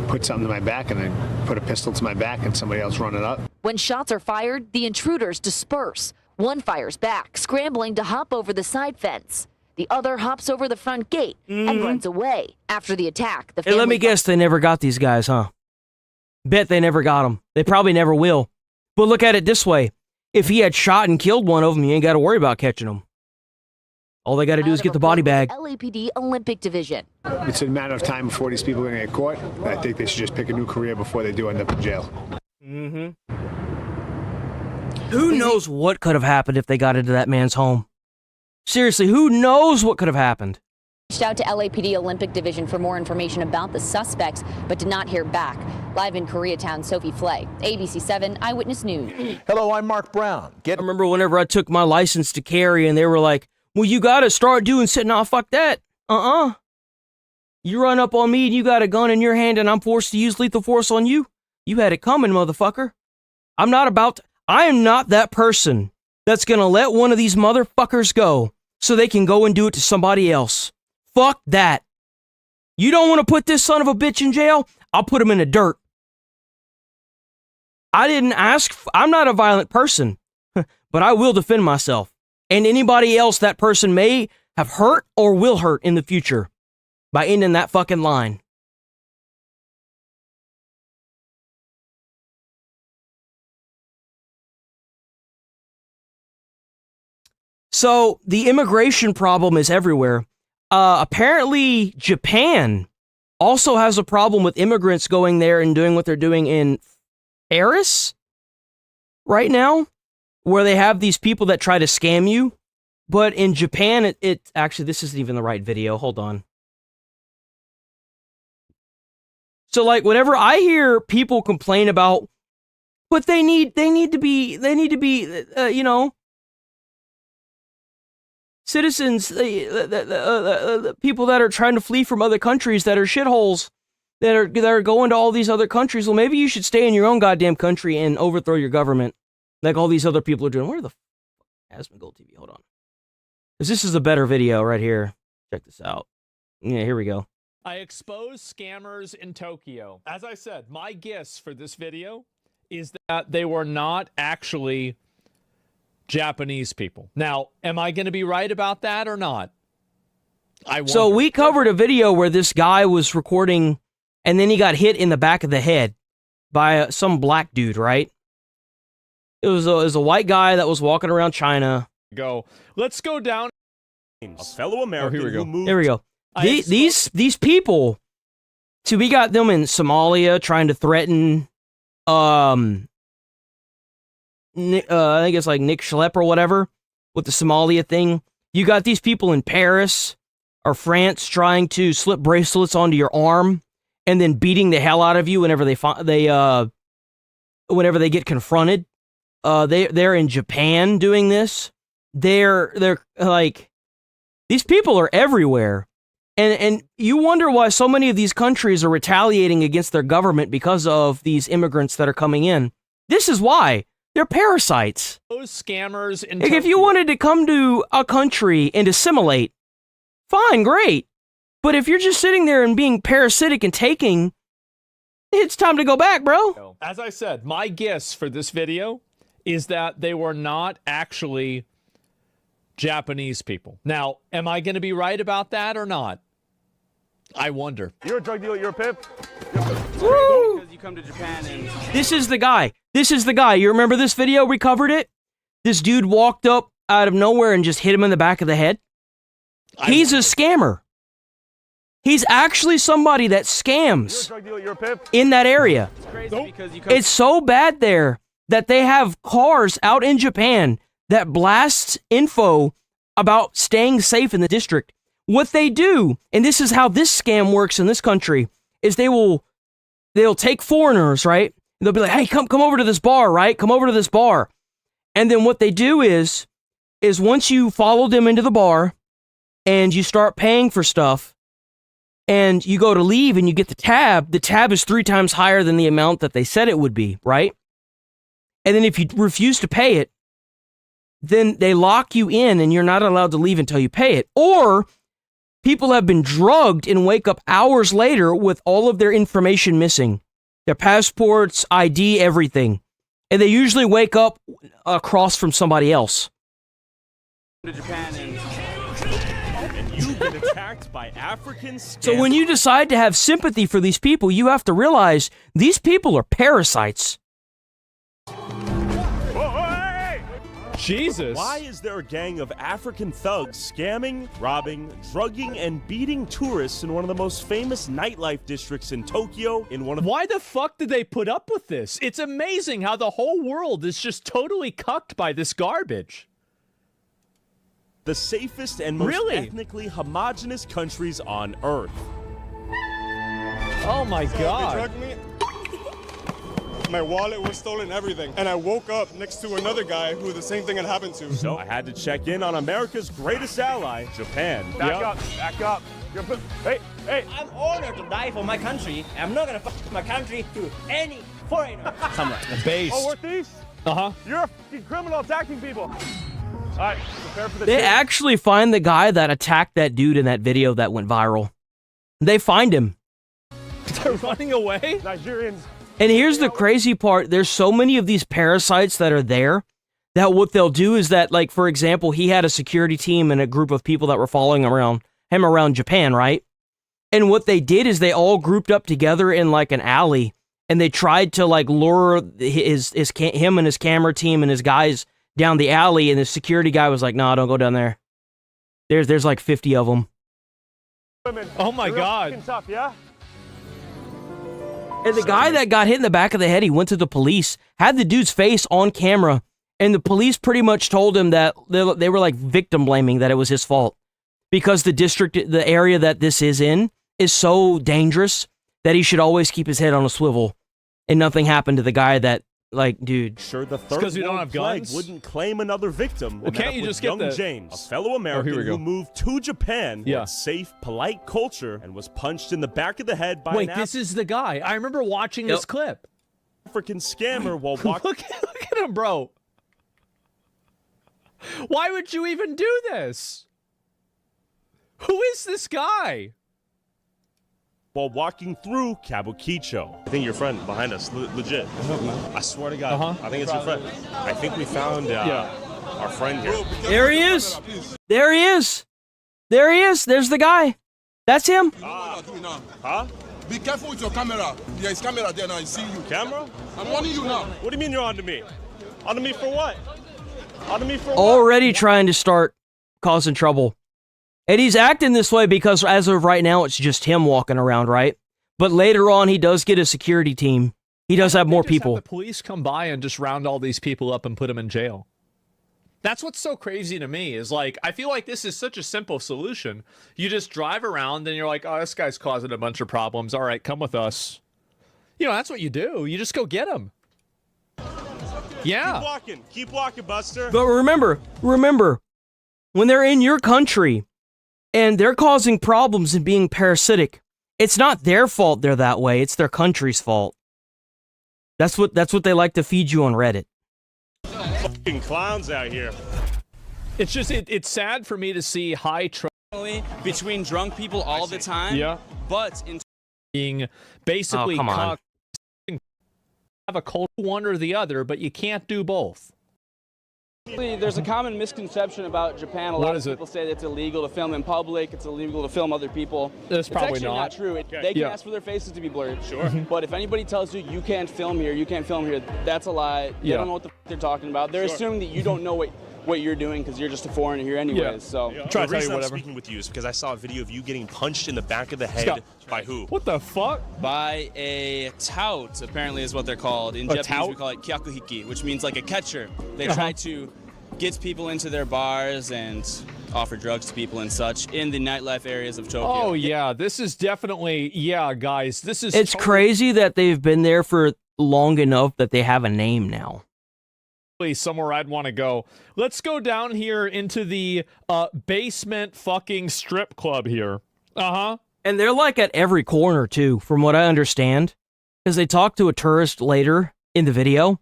put something to my back, and then put a pistol to my back and somebody else run it up. When shots are fired, the intruders disperse. One fires back, scrambling to hop over the side fence. The other hops over the front gate and runs away. After the attack, the Hey, let me guess, they never got these guys, huh? Bet they never got them. They probably never will. But look at it this way. If he had shot and killed one of them, you ain't got to worry about catching them. All they got to do is get the body bag. LAPD Olympic Division. It's a matter of time before these people are going to get caught. I think they should just pick a new career before they do end up in jail. Who knows what could have happened if they got into that man's home? Seriously, who knows what could have happened? Reached out to LAPD Olympic Division for more information about the suspects, but did not hear back. Live in Koreatown, Sophie Flay, ABC 7 Eyewitness News. Hello, I'm Mark Brown. I remember whenever I took my license to carry and they were like, well, you got to start doing something. Nah, fuck that. You run up on me and you got a gun in your hand and I'm forced to use lethal force on you? You had it coming, motherfucker. I am not that person that's going to let one of these motherfuckers go so they can go and do it to somebody else. Fuck that. You don't want to put this son of a bitch in jail? I'll put him in the dirt. I didn't ask. I'm not a violent person, but I will defend myself. And anybody else that person may have hurt or will hurt in the future by ending that fucking line. So the immigration problem is everywhere. Apparently Japan also has a problem with immigrants going there and doing what they're doing in Paris right now, where they have these people that try to scam you. But in Japan, it actually, this isn't even the right video. Hold on. So like whenever I hear people complain about, but they need to be, citizens, people that are trying to flee from other countries that are shitholes, that are going to all these other countries. Well, maybe you should stay in your own goddamn country and overthrow your government, like all these other people are doing. Where the f Aspen Gold TV? Hold on, because this is a better video right here. Check this out. Yeah, here we go. I exposed scammers in Tokyo. As I said, my guess for this video is that they were not actually Japanese people. Now, am I going to be right about that or not? So we covered a video where this guy was recording and then he got hit in the back of the head by some black dude, right? It was a white guy that was walking around China. Let's go down. A fellow American here we go. who moved. There we go. These people. So we got them in Somalia trying to threaten, I think it's like Nick Schlepp or whatever with the Somalia thing. You got these people in Paris or France trying to slip bracelets onto your arm and then beating the hell out of you whenever whenever they get confronted. They're in Japan doing this. They're like, these people are everywhere. And you wonder why so many of these countries are retaliating against their government because of these immigrants that are coming in. This is why. They're parasites. Those scammers in Like, if you wanted to come to a country and assimilate, fine, great. But if you're just sitting there and being parasitic and taking, it's time to go back, bro. As I said, my guess for this video is that they were not actually Japanese people. Now, am I going to be right about that or not? I wonder. You're a drug dealer, you're a pimp. Woo! Because you come to Japan and... This is the guy. This is the guy. You remember this video? We covered it? This dude walked up out of nowhere and just hit him in the back of the head. He's a scammer. He's actually somebody that scams You're a drug dealer, you're a pimp. in that area. It's crazy because you come... It's so bad there that they have cars out in Japan that blast info about staying safe in the district. What they do, and this is how this scam works in this country, is they'll take foreigners, right? They'll be like, hey, come over to this bar, right? Come over to this bar. And then what they do is once you follow them into the bar and you start paying for stuff and you go to leave and you get the tab is 3 times higher than the amount that they said it would be, right? And then if you refuse to pay it, then they lock you in and you're not allowed to leave until you pay it. Or people have been drugged and wake up hours later with all of their information missing. Their passports, ID, everything. And they usually wake up across from somebody else. to Japan And you've been attacked by Africans. So when you decide to have sympathy for these people, you have to realize these people are parasites. Jesus. Why is there a gang of African thugs scamming, robbing, drugging, and beating tourists in one of the most famous nightlife districts in Tokyo? Why the fuck did they put up with this? It's amazing how the whole world is just totally cucked by this garbage. The safest and most ethnically homogenous countries on Earth. Oh my God. My wallet was stolen, everything. And I woke up next to another guy who the same thing had happened to. So I had to check in on America's greatest ally, Japan. Back up, back up. Hey. I'm honored to die for my country. I'm not gonna fuck my country to any foreigner. Somewhere. Base. Oh, we're thieves? Uh-huh. You're a fucking criminal attacking people. All right, prepare for the They actually find the guy that attacked that dude in that video that went viral. They find him. They're running away? Nigerians. And here's the crazy part. There's so many of these parasites that are there that what they'll do is that, like, for example, he had a security team and a group of people that were following him around Japan, right? And what they did is they all grouped up together in, like, an alley, and they tried to, like, lure him and his camera team and his guys down the alley, and the security guy was like, "Nah, don't go down there. There's like 50 of them." Oh my God. Tough, yeah? And the guy that got hit in the back of the head, he went to the police, had the dude's face on camera, and the police pretty much told him that they were like victim blaming, that it was his fault. Because the area that this is in, is so dangerous that he should always keep his head on a swivel. And nothing happened to the guy that, like, dude. Sure, the third because we don't have flag guns? wouldn't claim another victim. Well, can't you just get young James, a fellow American who moved to Japan with safe, polite culture and was punched in the back of the head by Wait, this is the guy. I remember watching this clip. African scammer while walking. Look at him, bro. Why would you even do this? Who is this guy? While walking through Kabukicho. I think your friend behind us, legit. I swear to God, I think it's your friend. I think we found our friend here. There he is. There he is. There he is. There's the guy. That's him. Huh? Be careful with your camera. There is camera there now. I see you. Camera? I'm warning you now. What do you mean you're on to me? Onto me for what? Onto me for what? Already trying to start causing trouble. And he's acting this way because as of right now, it's just him walking around, right? But later on, he does get a security team. He does have more people. Have the police come by and just round all these people up and put them in jail. That's what's so crazy to me is like, I feel like this is such a simple solution. You just drive around and you're like, oh, this guy's causing a bunch of problems. All right, come with us. You know, that's what you do. You just go get him. Yeah. Keep walking, Buster. But remember, when they're in your country and they're causing problems and being parasitic, it's not their fault they're that way. It's their country's fault. That's what they like to feed you on Reddit. Fucking clowns out here. It's just, it's sad for me to see high trust between drunk people all the time. Yeah. But in being basically come on. Have a cold one or the other, but you can't do both. There's a common misconception about Japan. A lot of people say that it's illegal to film in public. It's illegal to film other people. That's probably actually not true. They can ask for their faces to be blurred. Sure. But if anybody tells you you can't film here, that's a lie. They don't know what the they're talking about. They're assuming that you don't know what you're doing because you're just a foreigner here anyways. So the reason I'm speaking with you is because I saw a video of you getting punched in the back of the head by who? What the fuck? By a tout, apparently is what they're called. In Japanese we call it kyakuhiki, which means like a catcher. They try to get people into their bars and offer drugs to people and such in the nightlife areas of Tokyo. Oh yeah, this is definitely, guys, this is... It's crazy that they've been there for long enough that they have a name now. Somewhere I'd want to go. Let's go down here into the basement fucking strip club here. And they're like at every corner too, from what I understand. Because they talked to a tourist later in the video,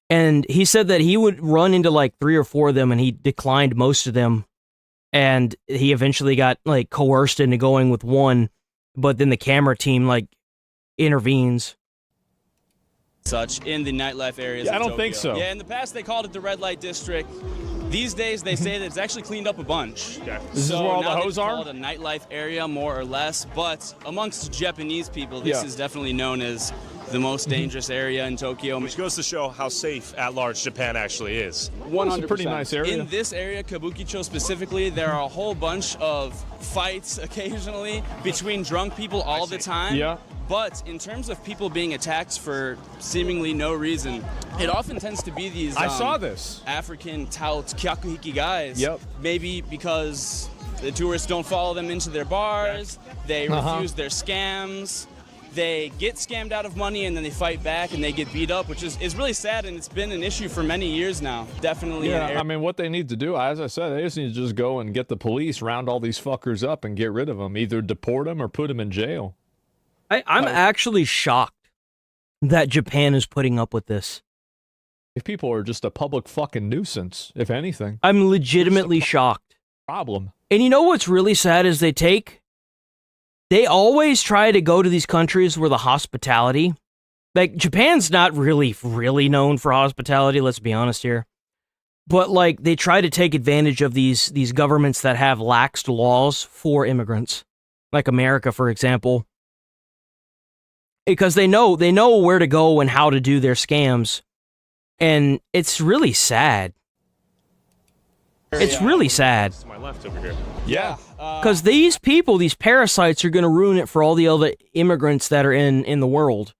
and he said that he would run into like 3 or 4 of them, and he declined most of them. And he eventually got like coerced into going with one, but then the camera team like intervenes. Such in the nightlife areas of I don't Tokyo. think so. Yeah, in the past they called it the red light district. These days they say that it's actually cleaned up a bunch. This is where all the hoes are? Called a nightlife area more or less, but amongst Japanese people this is definitely known as the most dangerous area in Tokyo. Which goes to show how safe at large Japan actually is. 100%. It's a pretty nice area. In this area, Kabukicho specifically, there are a whole bunch of fights occasionally between drunk people all the time. Yeah. But in terms of people being attacked for seemingly no reason, it often tends to be these I saw this. African tout kyakuhiki guys. Yep. Maybe because the tourists don't follow them into their bars, they refuse their scams, they get scammed out of money and then they fight back and they get beat up, which is really sad, and it's been an issue for many years now. Definitely. Yeah, I mean, what they need to do, as I said, they just need to just go and get the police, round all these fuckers up and get rid of them. Either deport them or put them in jail. I'm actually shocked that Japan is putting up with this. If people are just a public fucking nuisance, if anything. I'm legitimately shocked. Problem. And you know what's really sad is they always try to go to these countries where the hospitality, like Japan's not really known for hospitality, let's be honest here. But like they try to take advantage of these governments that have laxed laws for immigrants, like America, for example. Because they know where to go and how to do their scams. And it's really sad. It's really sad. To my left over here. Yeah. Because these people, these parasites, are going to ruin it for all the other immigrants that are in the world.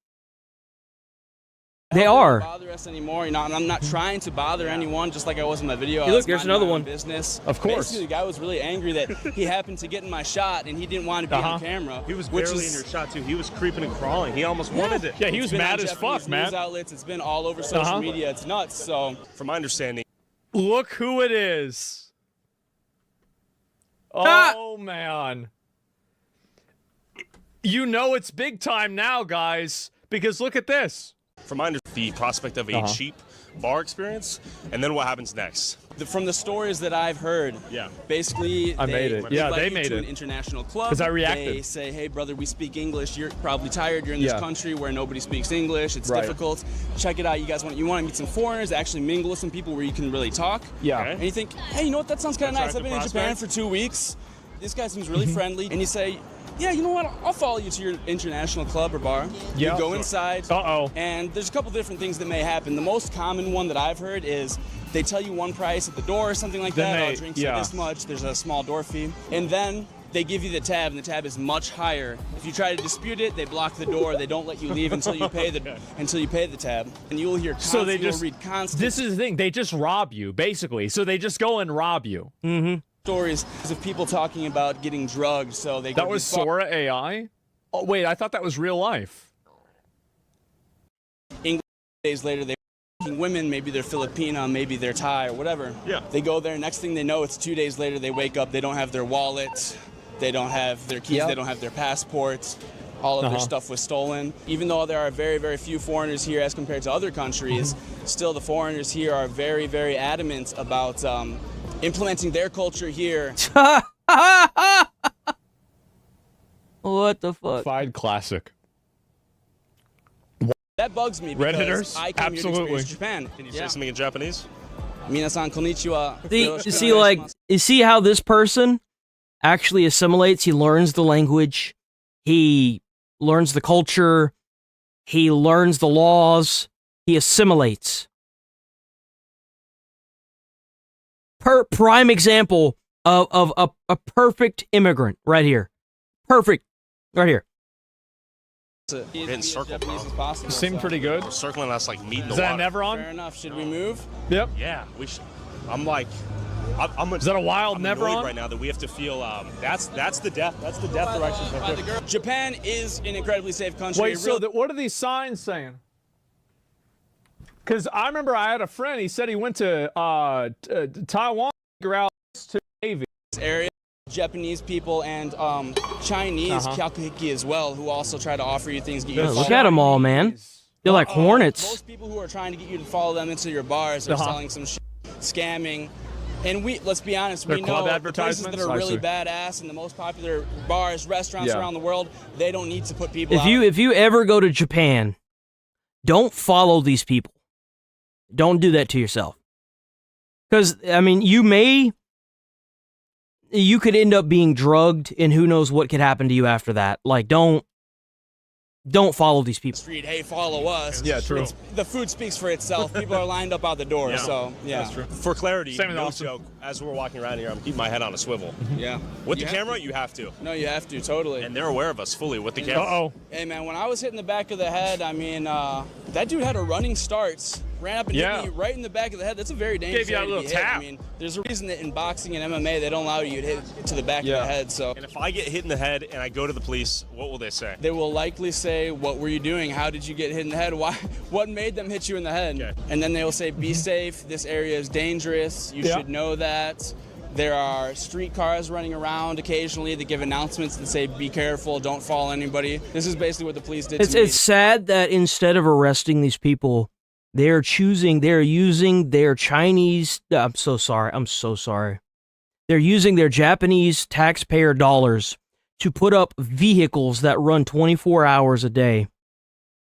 They are. Don't bother us anymore. You know, and I'm not trying to bother anyone, just like I was in my video. Hey, look, there's another one. Business. Of course. Basically, the guy was really angry that he happened to get in my shot and he didn't want to be on camera. He was barely in your shot too. He was creeping and crawling. He almost wanted it. Yeah, he was mad as fuck, man. News outlets. It's been all over social media. It's nuts. So, from my understanding, look who it is. Oh man. You know it's big time now, guys, because look at this. From my understanding, the prospect of a cheap bar experience, and then what happens next? From the stories that I've heard, basically I made it. Yeah, they made to it. an international club. Because I reacted. They say, hey brother, we speak English. You're probably tired. You're in this country where nobody speaks English. It's difficult. Check it out. You want to meet some foreigners, actually mingle with some people where you can really talk. Yeah. And you think, hey, you know what? That sounds kind of nice. I've been in Japan for 2 weeks. This guy seems really friendly. And you say, yeah, you know what? I'll follow you to your international club or bar. Yeah. You go inside. Uh-oh. And there's a couple different things that may happen. The most common one that I've heard is they tell you one price at the door or something like Then that. they- Drinks yeah. are this much. There's a small door fee. And then they give you the tab, and the tab is much higher. If you try to dispute it, they block the door. They don't let you leave until you pay the tab. And you'll hear So they you'll just read constant This is the thing. They just rob you, basically. So they just go and rob you. stories of people talking about getting drugged. So they That go was these bar- Sora AI? Oh, wait, I thought that was real life. English days later, they women, maybe they're Filipina, maybe they're Thai or whatever. Yeah. They go there, next thing they know, it's 2 days later, they wake up, they don't have their wallet, they don't have their keys, they don't have their passports. All of their stuff was stolen. Even though there are very, very few foreigners here as compared to other countries, still the foreigners here are very, very adamant about implementing their culture here. What the fuck? Fide classic. That bugs me because Redditors? I came here to Absolutely. experience Japan. Can you say something in Japanese? Minasan konnichiwa. You see how this person actually assimilates? He learns the language, he learns the culture, he learns the laws, he assimilates. Prime example of a perfect immigrant right here. Perfect. Right here. We're getting circled, bro. Seemed pretty good. They're circling us like meat in the Is that water. never on? Fair enough. Should we move? Yep. Yeah, we should. I'm like, I'm Is that a wild I'm never annoyed on? right now that we have to feel. That's the death. That's the death direction. Japan is an incredibly safe country. Wait, so what are these signs saying? Because I remember I had a friend, he said he went to Taiwan to figure out to Navy. Area, Japanese people and Chinese Kyakuhiki as well, who also try to offer you things. Get you to Look follow at them all, man. They're like hornets. Most people who are trying to get you to follow them into your bars are selling some shit, scamming. And let's be honest, we They're club know the places that advertisements? are I really see. badass and the most popular bars, restaurants around the world, they don't need to put people out. If you ever go to Japan, don't follow these people. Don't do that to yourself. Because, I mean, you could end up being drugged, and who knows what could happen to you after that. Like, don't follow these people. Street, hey, follow us. Yeah, true. The food speaks for itself. People are lined up out the door, Yeah. so yeah. That's true. For clarity, Same with no Austin. joke. As we're walking around here, I'm keeping my head on a swivel. Yeah. With You the have camera, to. you have to. No, you have to, totally. And they're aware of us fully with the camera. Uh-oh. Hey, man, when I was hit in the back of the head, I mean, that dude had a running start. Ran up and hit me right in the back of the head. That's a very dangerous Gave you a area to little be hit. tap. I mean, there's a reason that in boxing and MMA, they don't allow you to hit to the back of the head, so. And if I get hit in the head and I go to the police, what will they say? They will likely say, what were you doing? How did you get hit in the head? Why? What made them hit you in the head? Okay. And then they will say, be safe. This area is dangerous. You should know that. There are streetcars running around occasionally that give announcements that say, be careful, don't follow anybody. This is basically what the police did to me. It's sad that instead of arresting these people, they're using their Chinese, I'm so sorry. They're using their Japanese taxpayer dollars to put up vehicles that run 24 hours a day,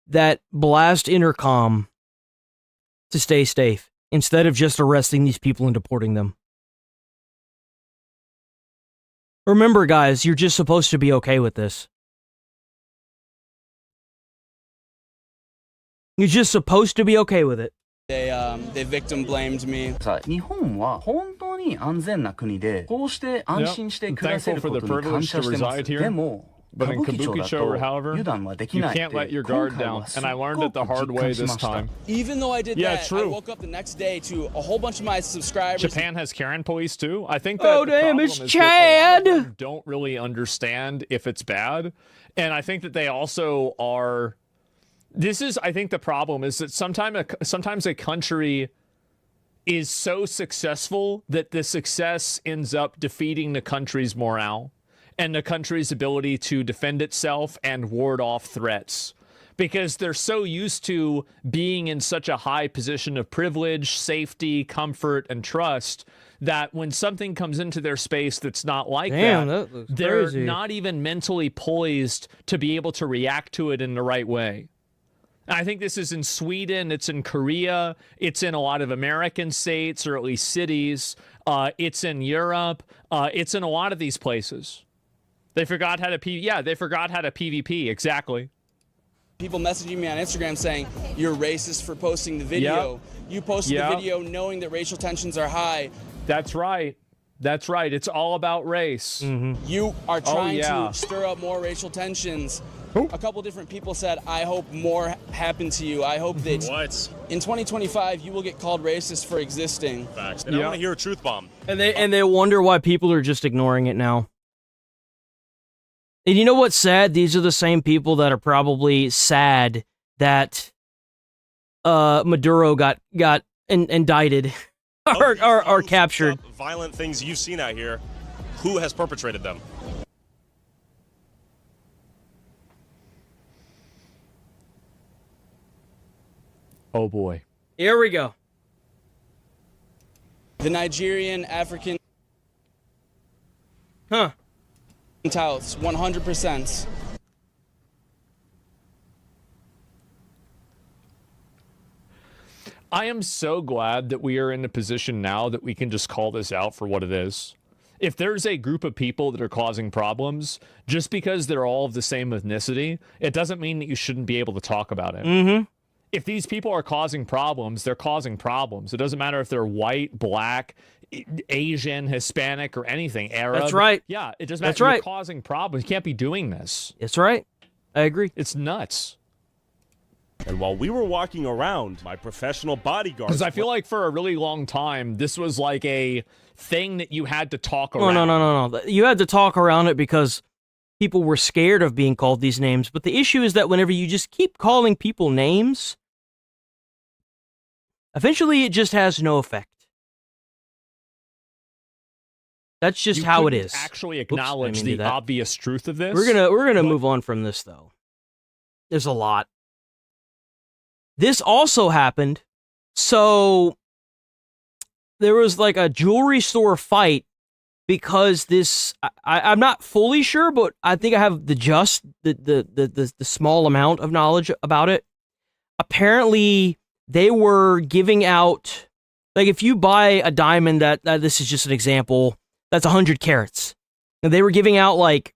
that blast intercom to stay safe, instead of just arresting these people and deporting them. Remember, guys, you're just supposed to be okay with this. You're just supposed to be okay with it. They victim blamed me. 日本は本当に安全な国で、こうして安心して暮らせることに感謝してます。でも、 But in 歌舞伎町だ Kabukicho, と however, 油断はでき you ないって can't let your 今 guard 回 down. はす And っ I ご learned it く the hard 実 way 感し this ました time. Even though I did Yeah, that, true. I woke up the next day to a whole bunch of my subscribers. Japan has Karen police too. I think that Oh, the damn, problem it's is that a lot of Chad. them don't really understand if it's bad. And I think that they also are. I think the problem is that sometimes a country is so successful that the success ends up defeating the country's morale and the country's ability to defend itself and ward off threats. Because they're so used to being in such a high position of privilege, safety, comfort, and trust that when something comes into their space that's not like Damn, that, that looks they're crazy. not even mentally poised to be able to react to it in the right way. I think this is in Sweden, it's in Korea, it's in a lot of American states, or at least cities, it's in Europe, it's in a lot of these places. They forgot how to they forgot how to PvP, exactly. People messaging me on Instagram saying, you're racist for posting the video. You posted the video knowing that racial tensions are high. That's right. That's right. It's all about race. You are trying to stir up more racial tensions. A couple different people said, I hope more happen to you. I hope that in 2025 you will get called racist for existing. Facts. And I want to hear a truth bomb. And they wonder why people are just ignoring it now. And you know what's sad? These are the same people that are probably sad that Maduro got indicted or captured. Violent things you've seen out here. Who has perpetrated them? Oh boy. Here we go. The Nigerian, African... touts, 100%. I am so glad that we are in a position now that we can just call this out for what it is. If there's a group of people that are causing problems, just because they're all of the same ethnicity, it doesn't mean that you shouldn't be able to talk about it. If these people are causing problems, they're causing problems. It doesn't matter if they're white, black, Asian, Hispanic, or anything, Arab. That's right. Yeah, it doesn't matter. You're causing problems. You can't be doing this. That's right. I agree. It's nuts. And while we were walking around, my professional bodyguard... Because I feel like for a really long time, this was like a thing that you had to talk around. No. You had to talk around it because people were scared of being called these names. But the issue is that whenever you just keep calling people names, eventually it just has no effect. That's just how it is. Actually acknowledge the obvious truth of this. We're gonna move on from this though. There's a lot. This also happened. So there was like a jewelry store fight because this. I'm not fully sure, but I think I have the small amount of knowledge about it. Apparently, they were giving out, like, if you buy a diamond that this is just an example. That's 100 carats. And they were giving out like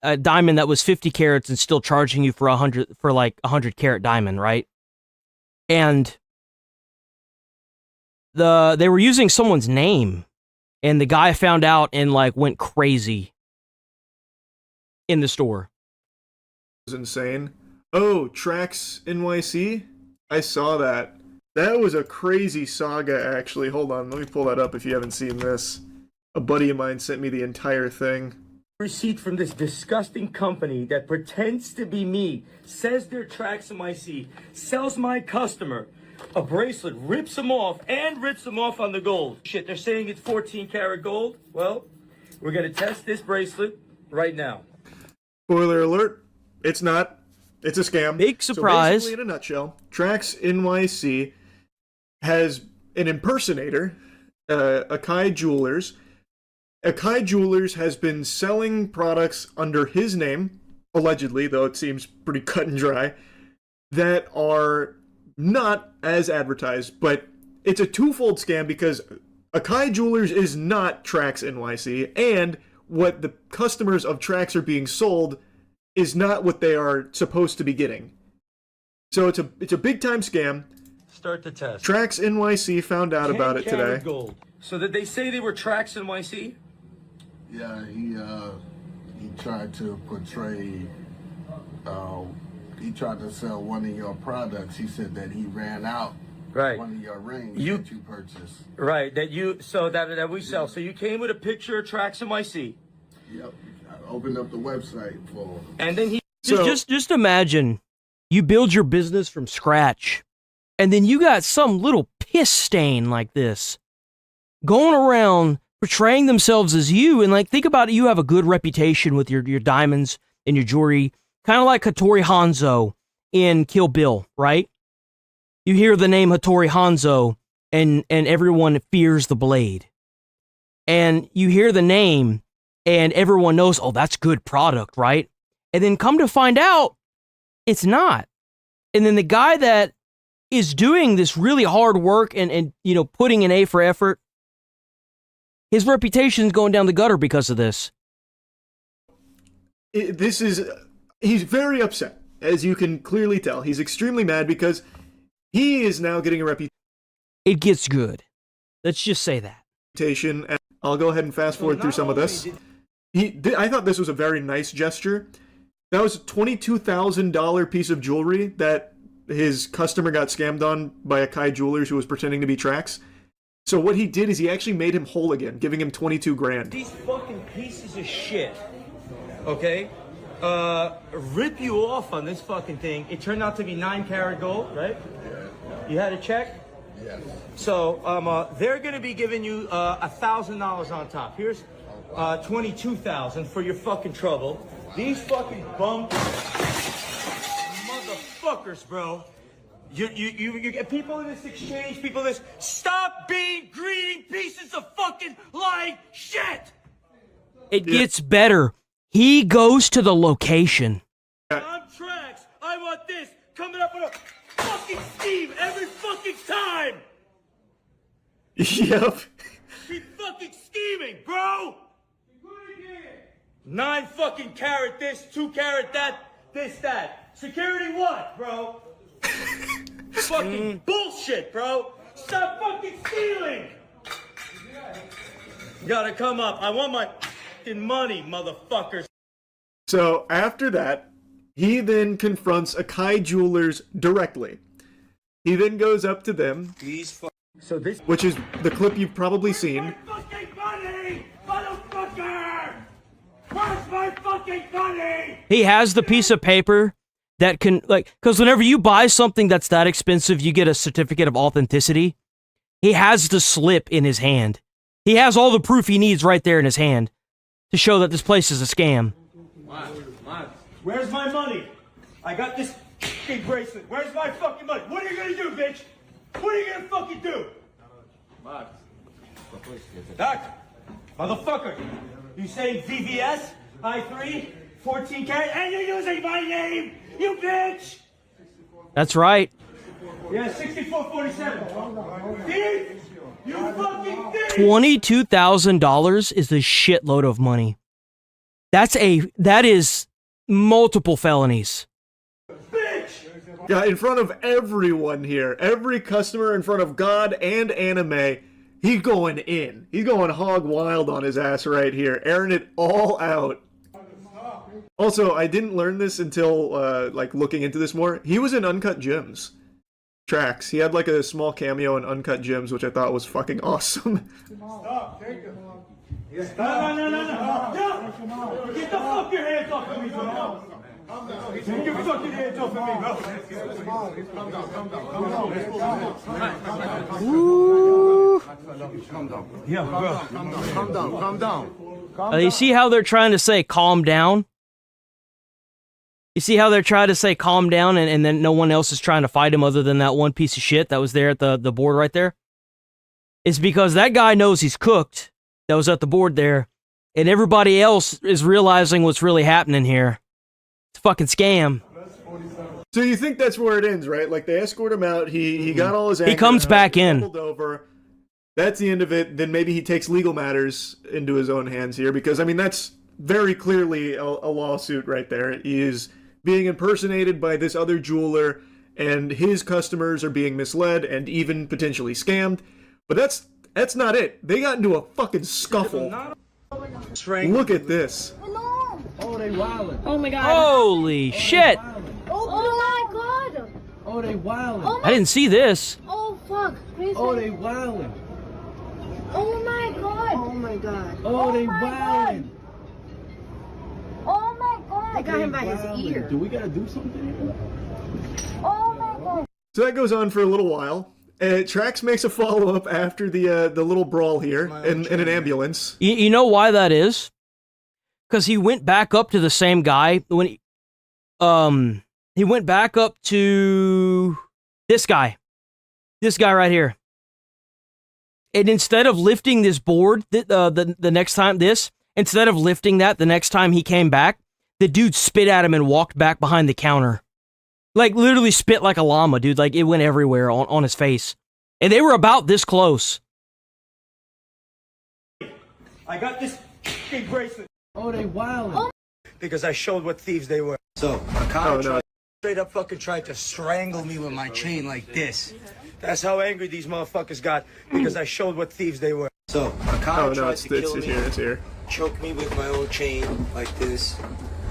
a diamond that was 50 carats and still charging you for 100 carat diamond, right? And they were using someone's name, and the guy found out and like went crazy in the store. It was insane. Oh, Trax NYC? I saw that. That was a crazy saga, actually. Hold on, let me pull that up if you haven't seen this. A buddy of mine sent me the entire thing. Receipt from this disgusting company that pretends to be me, says they're Trax MIC, sells my customer a bracelet, rips them off on the gold. Shit, they're saying it's 14 karat gold. Well, we're gonna test this bracelet right now. Spoiler alert, it's not. It's a scam. Big surprise. So basically, in a nutshell, Trax NYC has an impersonator, Akai Jewelers. Akai Jewelers has been selling products under his name, allegedly, though it seems pretty cut and dry, that are not as advertised, but it's a twofold scam because Akai Jewelers is not Trax NYC, and what the customers of Trax are being sold is not what they are supposed to be getting. So it's a big time scam. Start the test. Trax NYC found out about it today. Gold. So did they say they were Trax NYC? Yeah, he tried to portray. He tried to sell one of your products. He said that he ran out. Right. One of your rings that you purchased. Right. That we sell. So you came with a picture of Trax NYC. Yep. I opened up the website for him. And then he. Just imagine you build your business from scratch, and then you got some little piss stain like this going around portraying themselves as you, and like, think about it, you have a good reputation with your diamonds and your jewelry, kind of like Hattori Hanzo in Kill Bill, right? You hear the name Hattori Hanzo, and everyone fears the blade. And you hear the name, and everyone knows, oh, that's good product, right? And then come to find out, it's not. And then the guy that is doing this really hard work and putting an A for effort, his reputation's going down the gutter because of this. he's very upset, as you can clearly tell. He's extremely mad because he is now getting a reputation. It gets good. Let's just say that. And I'll go ahead and fast forward through some of this. I thought this was a very nice gesture. That was a $22,000 piece of jewelry that his customer got scammed on by a Kai Jewelers who was pretending to be Trax. So what he did is he actually made him whole again, giving him 22 grand. These fucking pieces of shit, okay, rip you off on this fucking thing. It turned out to be 9-karat gold, right? You had a check? Yes. So they're gonna be giving you $1,000 on top. Here's $22,000 for your fucking trouble. These fucking bum motherfuckers, bro. You get people in this exchange, people in this. Stop being greedy pieces of fucking lying shit. It gets better. He goes to the location. I'm Trax. I want this coming up with a fucking scheme every fucking time. Yep. Keep fucking scheming, bro. 9 fucking carat this, 2 carat that, this, that. Security what, bro? Fucking bullshit, bro. Stop fucking stealing. You gotta come up. I want my fucking money, motherfuckers. So after that, he then confronts Akai Jewelers directly. He then goes up to them, which is the clip you've probably seen. Fucking money, motherfucker! Where's my fucking money? He has the piece of paper that can, like, because whenever you buy something that's that expensive, you get a certificate of authenticity. He has the slip in his hand. He has all the proof he needs right there in his hand to show that this place is a scam. Where's my money? I got this fucking bracelet. Where's my fucking money? What are you gonna do, bitch? What are you gonna fucking do? Doc, motherfucker, you say VVS, I3, 14 karat, and you're using my name, you bitch! That's right. Yeah, 6447. Thief! You fucking thief! $22,000 is a shitload of money. That is multiple felonies. Yeah, in front of everyone here, every customer, in front of God and anime, he's going in. He's going hog wild on his ass right here, airing it all out. Also, I didn't learn this until, like, looking into this more. He was in Uncut Gems. Trax. He had, like, a small cameo in Uncut Gems, which I thought was fucking awesome. Stop, take it. No. Get the fuck your hands off of me, bro. Get your fucking hands off of me, bro. Calm down. Yeah, bro. Calm down. You see how they're trying to say calm down? You see how they're trying to say calm down and then no one else is trying to fight him other than that one piece of shit that was there at the board right there? It's because that guy knows he's cooked that was at the board there, and everybody else is realizing what's really happening here. It's a fucking scam. So you think that's where it ends, right? Like, they escort him out, he got all his anger He comes out, back in. Over. That's the end of it. Then maybe he takes legal matters into his own hands here, because, I mean, that's very clearly a lawsuit right there. He is being impersonated by this other jeweler, and his customers are being misled and even potentially scammed. But that's not it. They got into a fucking scuffle. Look at this. Oh, they wildin'. Oh my god. Holy shit! Oh my god. Oh, they wildin'. I didn't see this. Oh fuck. Please. Oh, they wildin'. Oh my god. Oh my god. Oh, they wildin'. Oh my god. They got him by his ear. Do we gotta do something here? Oh my god. So that goes on for a little while. Trax makes a follow-up after the little brawl here in an ambulance. You know why that is? Because he went back up to the same guy when he went back up to this guy right here, and instead of lifting this board, the next time instead of lifting that the next time he came back, the dude spit at him and walked back behind the counter, like literally spit like a llama, dude. Like it went everywhere on his face, and they were about this close. I got this fucking bracelet. Oh, they wildin'. because I showed what thieves they were. So, a cop straight up fucking tried to strangle me with my chain like this. That's how angry these motherfuckers got, because I showed what thieves they were. So, a cop tried to kill me, choke me with my own chain like this,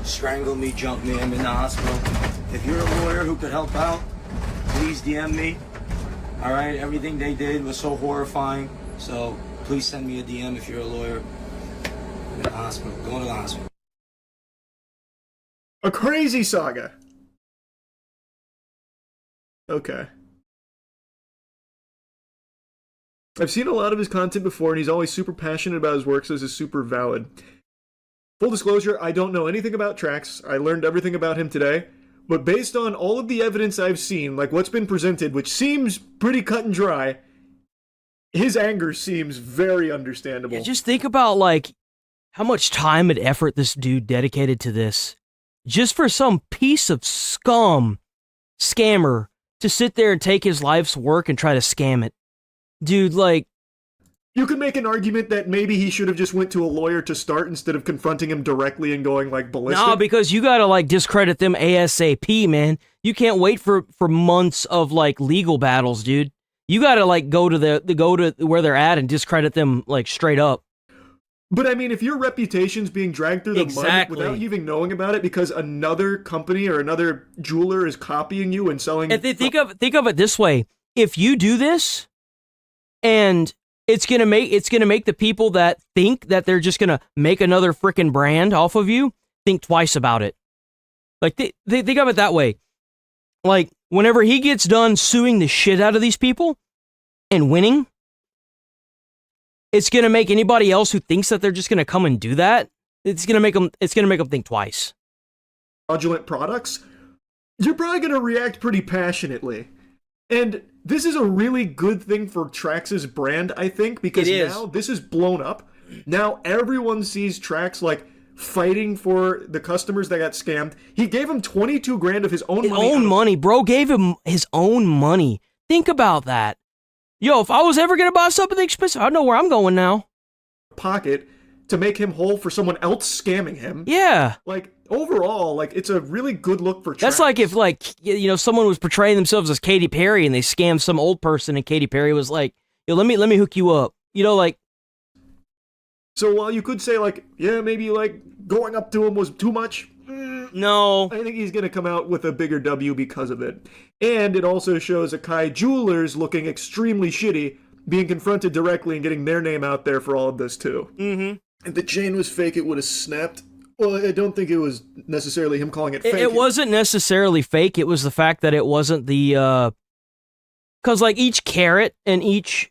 strangle me, jump me, I'm in the hospital. If you're a lawyer who could help out, please DM me. All right, everything they did was so horrifying, so please send me a DM if you're a lawyer. I'm in the hospital, going to the hospital. A crazy saga. Okay. I've seen a lot of his content before, and he's always super passionate about his work, so this is super valid. Full disclosure, I don't know anything about Trax. I learned everything about him today. But based on all of the evidence I've seen, like what's been presented, which seems pretty cut and dry, his anger seems very understandable. Yeah, just think about, like, how much time and effort this dude dedicated to this. Just for some piece of scammer to sit there and take his life's work and try to scam it. Dude, like... You could make an argument that maybe he should have just went to a lawyer to start instead of confronting him directly and going, like, ballistic. No, because you gotta, like, discredit them ASAP, man. You can't wait for months of, like, legal battles, dude. You gotta, like, go to where they're at and discredit them, like, straight up. But, I mean, if your reputation's being dragged through the mud without you even knowing about it because another company or another jeweler is copying you and selling... And think of it this way. If you do this, and... It's gonna make the people that think that they're just gonna make another frickin' brand off of you think twice about it. Like, they think of it that way. Like, whenever he gets done suing the shit out of these people and winning, it's gonna make anybody else who thinks that they're just gonna come and do that, it's gonna make them think twice. Fraudulent products, you're probably gonna react pretty passionately. And this is a really good thing for Trax's brand, I think, because now this is blown up. Now everyone sees Trax, like, fighting for the customers that got scammed. He gave him 22 grand of his own money. His own money, bro. Gave him his own money. Think about that. Yo, if I was ever going to buy something expensive, I know where I'm going now. Pocket to make him whole for someone else scamming him. Yeah. Like, overall, like, it's a really good look for Trax. That's like if, like, you know, someone was portraying themselves as Katy Perry and they scammed some old person and Katy Perry was like, yo, let me hook you up. You know, like... So while you could say, like, yeah, maybe, like, going up to him was too much. No. I think he's going to come out with a bigger W because of it. And it also shows Akai Jewelers looking extremely shitty, being confronted directly and getting their name out there for all of this, too. Mm-hmm. If the chain was fake, it would have snapped. Well, I don't think it was necessarily him calling it fake. It wasn't necessarily fake. It was the fact that it wasn't the... Because, like, each carat and each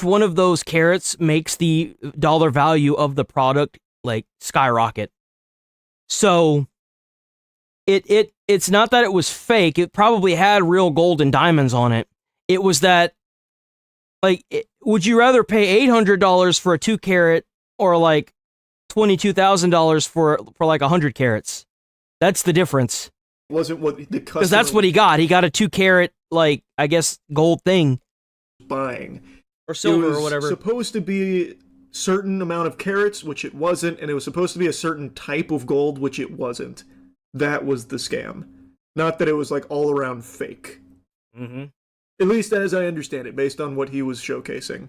one of those carats makes the dollar value of the product, like, skyrocket. So, it's not that it was fake. It probably had real gold and diamonds on it. It was that, like, would you rather pay $800 for a 2-carat or, like, $22,000 for like 100 carats? That's the difference. Wasn't what the customer... Because that's what he got. He got a 2-carat, like, I guess, gold thing. Buying. Or silver or whatever. It was supposed to be certain amount of carats, which it wasn't, and it was supposed to be a certain type of gold, which it wasn't. That was the scam. Not that it was, like, all around fake. Mm-hmm. At least as I understand it, based on what he was showcasing.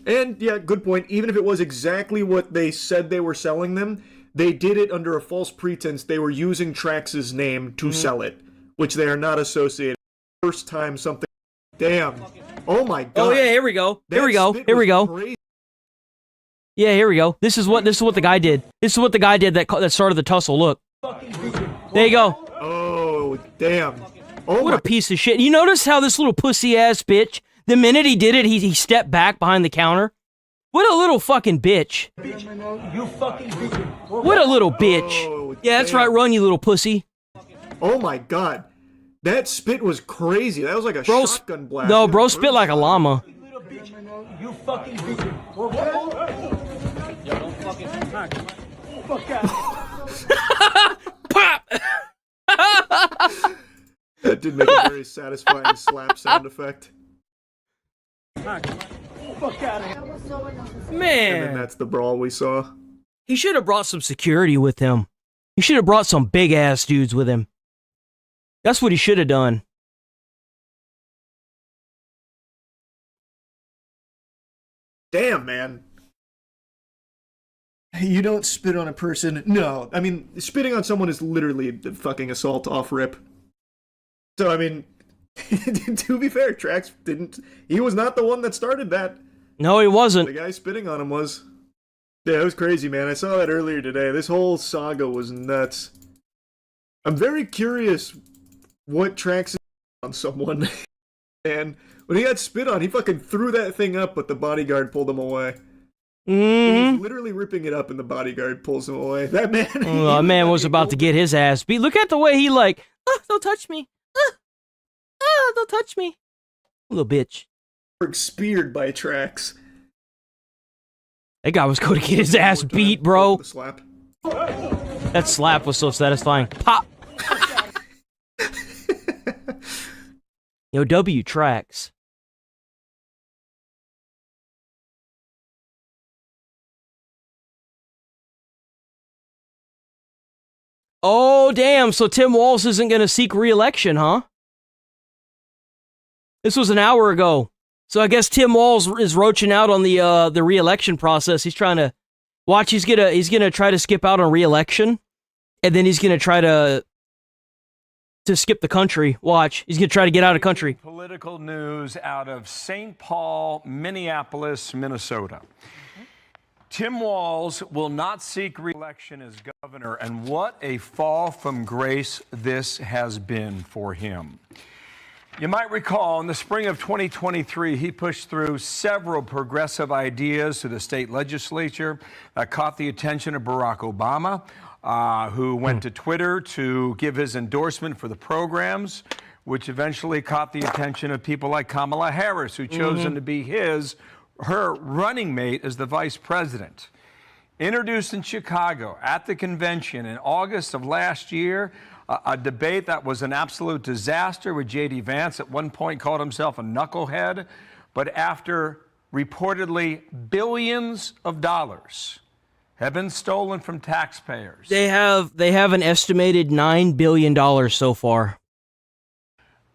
And, yeah, good point. Even if it was exactly what they said they were selling them, they did it under a false pretense. They were using Trax's name to sell it, which they are not associated. First time something... Damn. Oh, my God. Oh, yeah, here we go. Here we go. Here we go. Crazy. Yeah, here we go. This is what the guy did. This is what the guy did that started the tussle. Look. There you go. Oh, damn. Oh, what a piece of shit. You notice how this little pussy-ass bitch, the minute he did it, he stepped back behind the counter? What a little fucking bitch. You fucking bitch. What a little bitch. Oh, yeah, that's right. Run, you little pussy. Oh, my God. That spit was crazy. That was like a shotgun blast. No, bro spit like a llama. You fucking bitch. Yo, don't fucking... Fuck out. Pop! That did make a very satisfying slap sound effect. Fuck out of here. Man. And then that's the brawl we saw. He should have brought some security with him. He should have brought some big-ass dudes with him. That's what he should have done. Damn, man. You don't spit on a person. No, I mean, spitting on someone is literally the fucking assault off rip. So, I mean, to be fair, Trax didn't... He was not the one that started that. No, he wasn't. The guy spitting on him was. Yeah, it was crazy, man. I saw that earlier today. This whole saga was nuts. I'm very curious what Trax is on someone. And when he got spit on, he fucking threw that thing up, but the bodyguard pulled him away. He's literally ripping it up, and the bodyguard pulls him away. That man... Oh, that man was about to get his ass beat. Look at the way he like, don't touch me. Don't touch me. Little bitch. Speared by Trax. That guy was going to get his ass beat, bro. The slap. That slap was so satisfying. Pop! Yo, W Trax. Oh, damn. So Tim Walz isn't going to seek re-election, huh? This was an hour ago. So I guess Tim Walz is roaching out on the re-election process. He's trying to watch. He's gonna try to skip out on re-election, and then he's gonna try to skip the country. Watch. He's gonna try to get out of country. Political news out of St. Paul, Minneapolis, Minnesota. Tim Walz will not seek re-election as governor, and what a fall from grace this has been for him. You might recall in the spring of 2023, he pushed through several progressive ideas to the state legislature that caught the attention of Barack Obama, who went to Twitter to give his endorsement for the programs, which eventually caught the attention of people like Kamala Harris, who chose him to be her running mate as the vice president. Introduced in Chicago at the convention in August of last year, a debate that was an absolute disaster with J.D. Vance at one point called himself a knucklehead. But after reportedly billions of dollars have been stolen from taxpayers. They have an estimated $9 billion so far.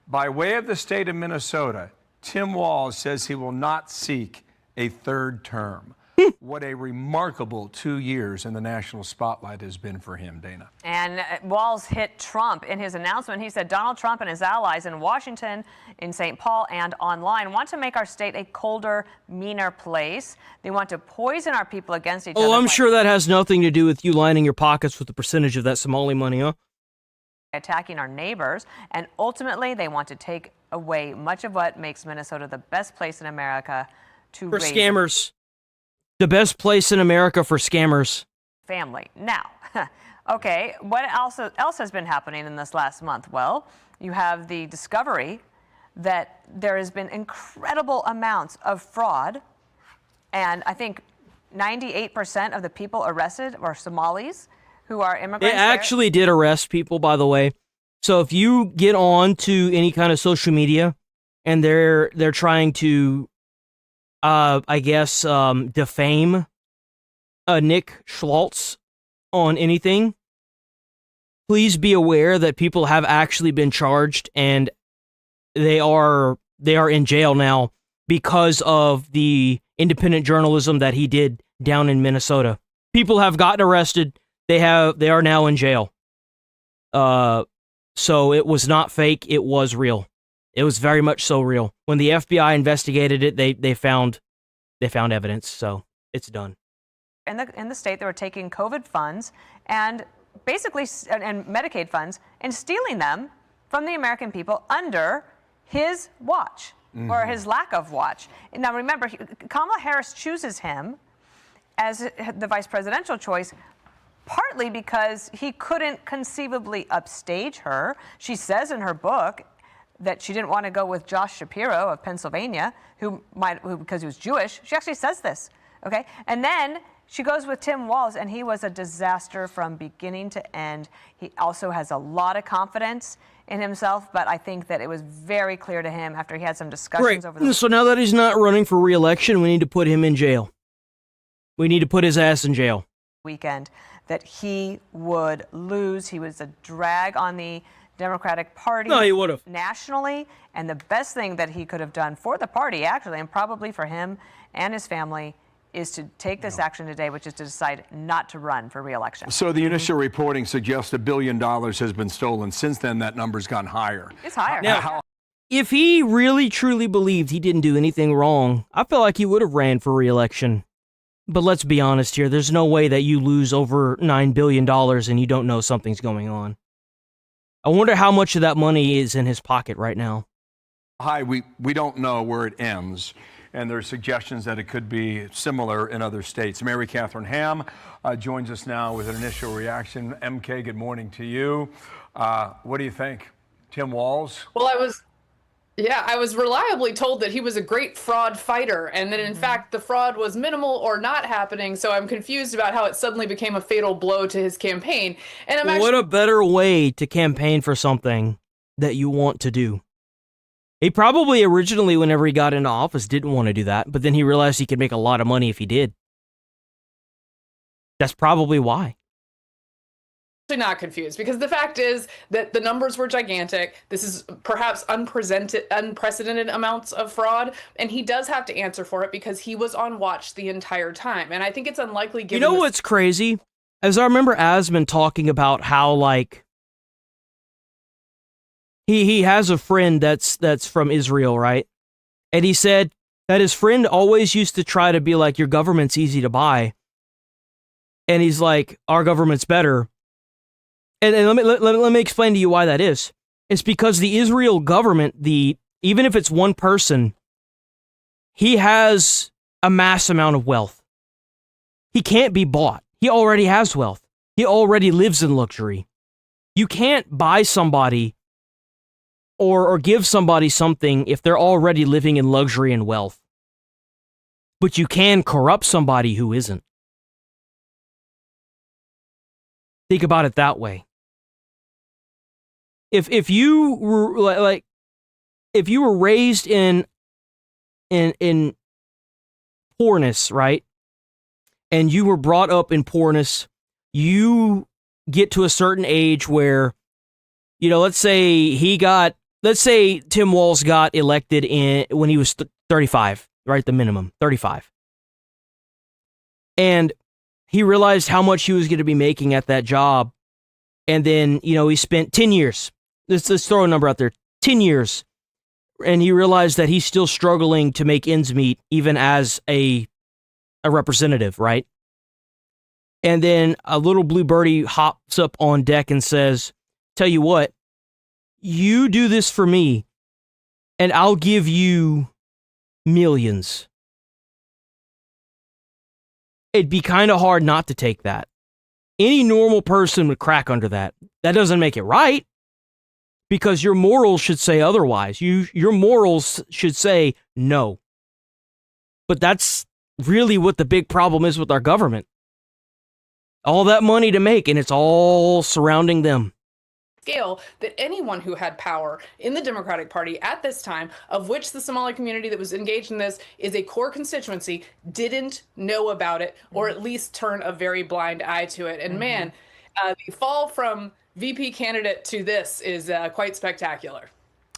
By way of the state of Minnesota, Tim Walz says he will not seek a third term. What a remarkable 2 years in the national spotlight has been for him, Dana. And Walz hit Trump in his announcement. He said Donald Trump and his allies in Washington, in St. Paul, and online want to make our state a colder, meaner place. They want to poison our people against each other. Oh, I'm sure that has nothing to do with you lining your pockets with the percentage of that Somali money, huh? Attacking our neighbors. And ultimately, they want to take away much of what makes Minnesota the best place in America to For raise scammers. The best place in America for scammers. family. Now, okay, what else has been happening in this last month? Well, you have the discovery that there has been incredible amounts of fraud, and I think 98% of the people arrested are Somalis who are immigrants. They actually did arrest people, by the way. So if you get on to any kind of social media and they're trying to defame Nick Schmaltz on anything, please be aware that people have actually been charged and they are in jail now because of the independent journalism that he did down in Minnesota. People have gotten arrested. They are now in jail. So it was not fake. It was real. It was very much so real. When the FBI investigated it, they found evidence. So it's done. In the state, they were taking COVID funds and basically and Medicaid funds and stealing them from the American people under his watch or his lack of watch. Now remember, Kamala Harris chooses him as the vice presidential choice, partly because he couldn't conceivably upstage her. She says in her book that she didn't want to go with Josh Shapiro of Pennsylvania, who because he was Jewish. She actually says this, okay? And then she goes with Tim Walz, and he was a disaster from beginning to end. He also has a lot of confidence in himself, but I think that it was very clear to him after he had some discussions over the... So now that he's not running for re-election, we need to put him in jail. We need to put his ass in jail. weekend that he would lose. He was a drag on the Democratic Party. No, he would have. Nationally, and the best thing that he could have done for the party, actually, and probably for him and his family, is to take this action today, which is to decide not to run for re-election. So the initial reporting suggests $1 billion has been stolen. Since then, that number's gone higher. It's higher. Now, if he really truly believed he didn't do anything wrong, I feel like he would have ran for re-election. But let's be honest here. There's no way that you lose over $9 billion and you don't know something's going on. I wonder how much of that money is in his pocket right now. Hi, we don't know where it ends, and there are suggestions that it could be similar in other states. Mary Catherine Ham joins us now with an initial reaction. MK, good morning to you. What do you think? Tim Walz? Well, I was reliably told that he was a great fraud fighter, and that in fact the fraud was minimal or not happening. So I'm confused about how it suddenly became a fatal blow to his campaign. And I'm What a better way to campaign for something that you want to do. He probably originally, whenever he got into office, didn't want to do that, but then he realized he could make a lot of money if he did. That's probably why. not confused, because the fact is that the numbers were gigantic. This is perhaps unprecedented amounts of fraud, and he does have to answer for it because he was on watch the entire time. And I think it's unlikely given You know what's crazy? As I remember Asman talking about how, like, he has a friend that's from Israel, right? And he said that his friend always used to try to be like, your government's easy to buy. And he's like, our government's better. And let me explain to you why that is. It's because the Israel government, even if it's one person, he has a mass amount of wealth. He can't be bought. He already has wealth. He already lives in luxury. You can't buy somebody or give somebody something if they're already living in luxury and wealth. But you can corrupt somebody who isn't. Think about it that way. If you were if you were raised in poorness, right? And you were brought up in poorness, you get to a certain age where, you know, let's say Tim Walz got elected when he was 35, right? The minimum, 35. And he realized how much he was going to be making at that job. And then, you know, he spent 10 years. Let's throw a number out there. 10 years. And he realized that he's still struggling to make ends meet, even as a representative, right? And then a little blue birdie hops up on deck and says, tell you what, you do this for me, and I'll give you millions. It'd be kind of hard not to take that. Any normal person would crack under that. That doesn't make it right, because your morals should say otherwise. Your morals should say no. But that's really what the big problem is with our government. All that money to make, and it's all surrounding them. Scale that anyone who had power in the Democratic Party at this time, of which the Somali community that was engaged in this is a core constituency, didn't know about it, or at least turn a very blind eye to it. And man, the fall from VP candidate to this is quite spectacular.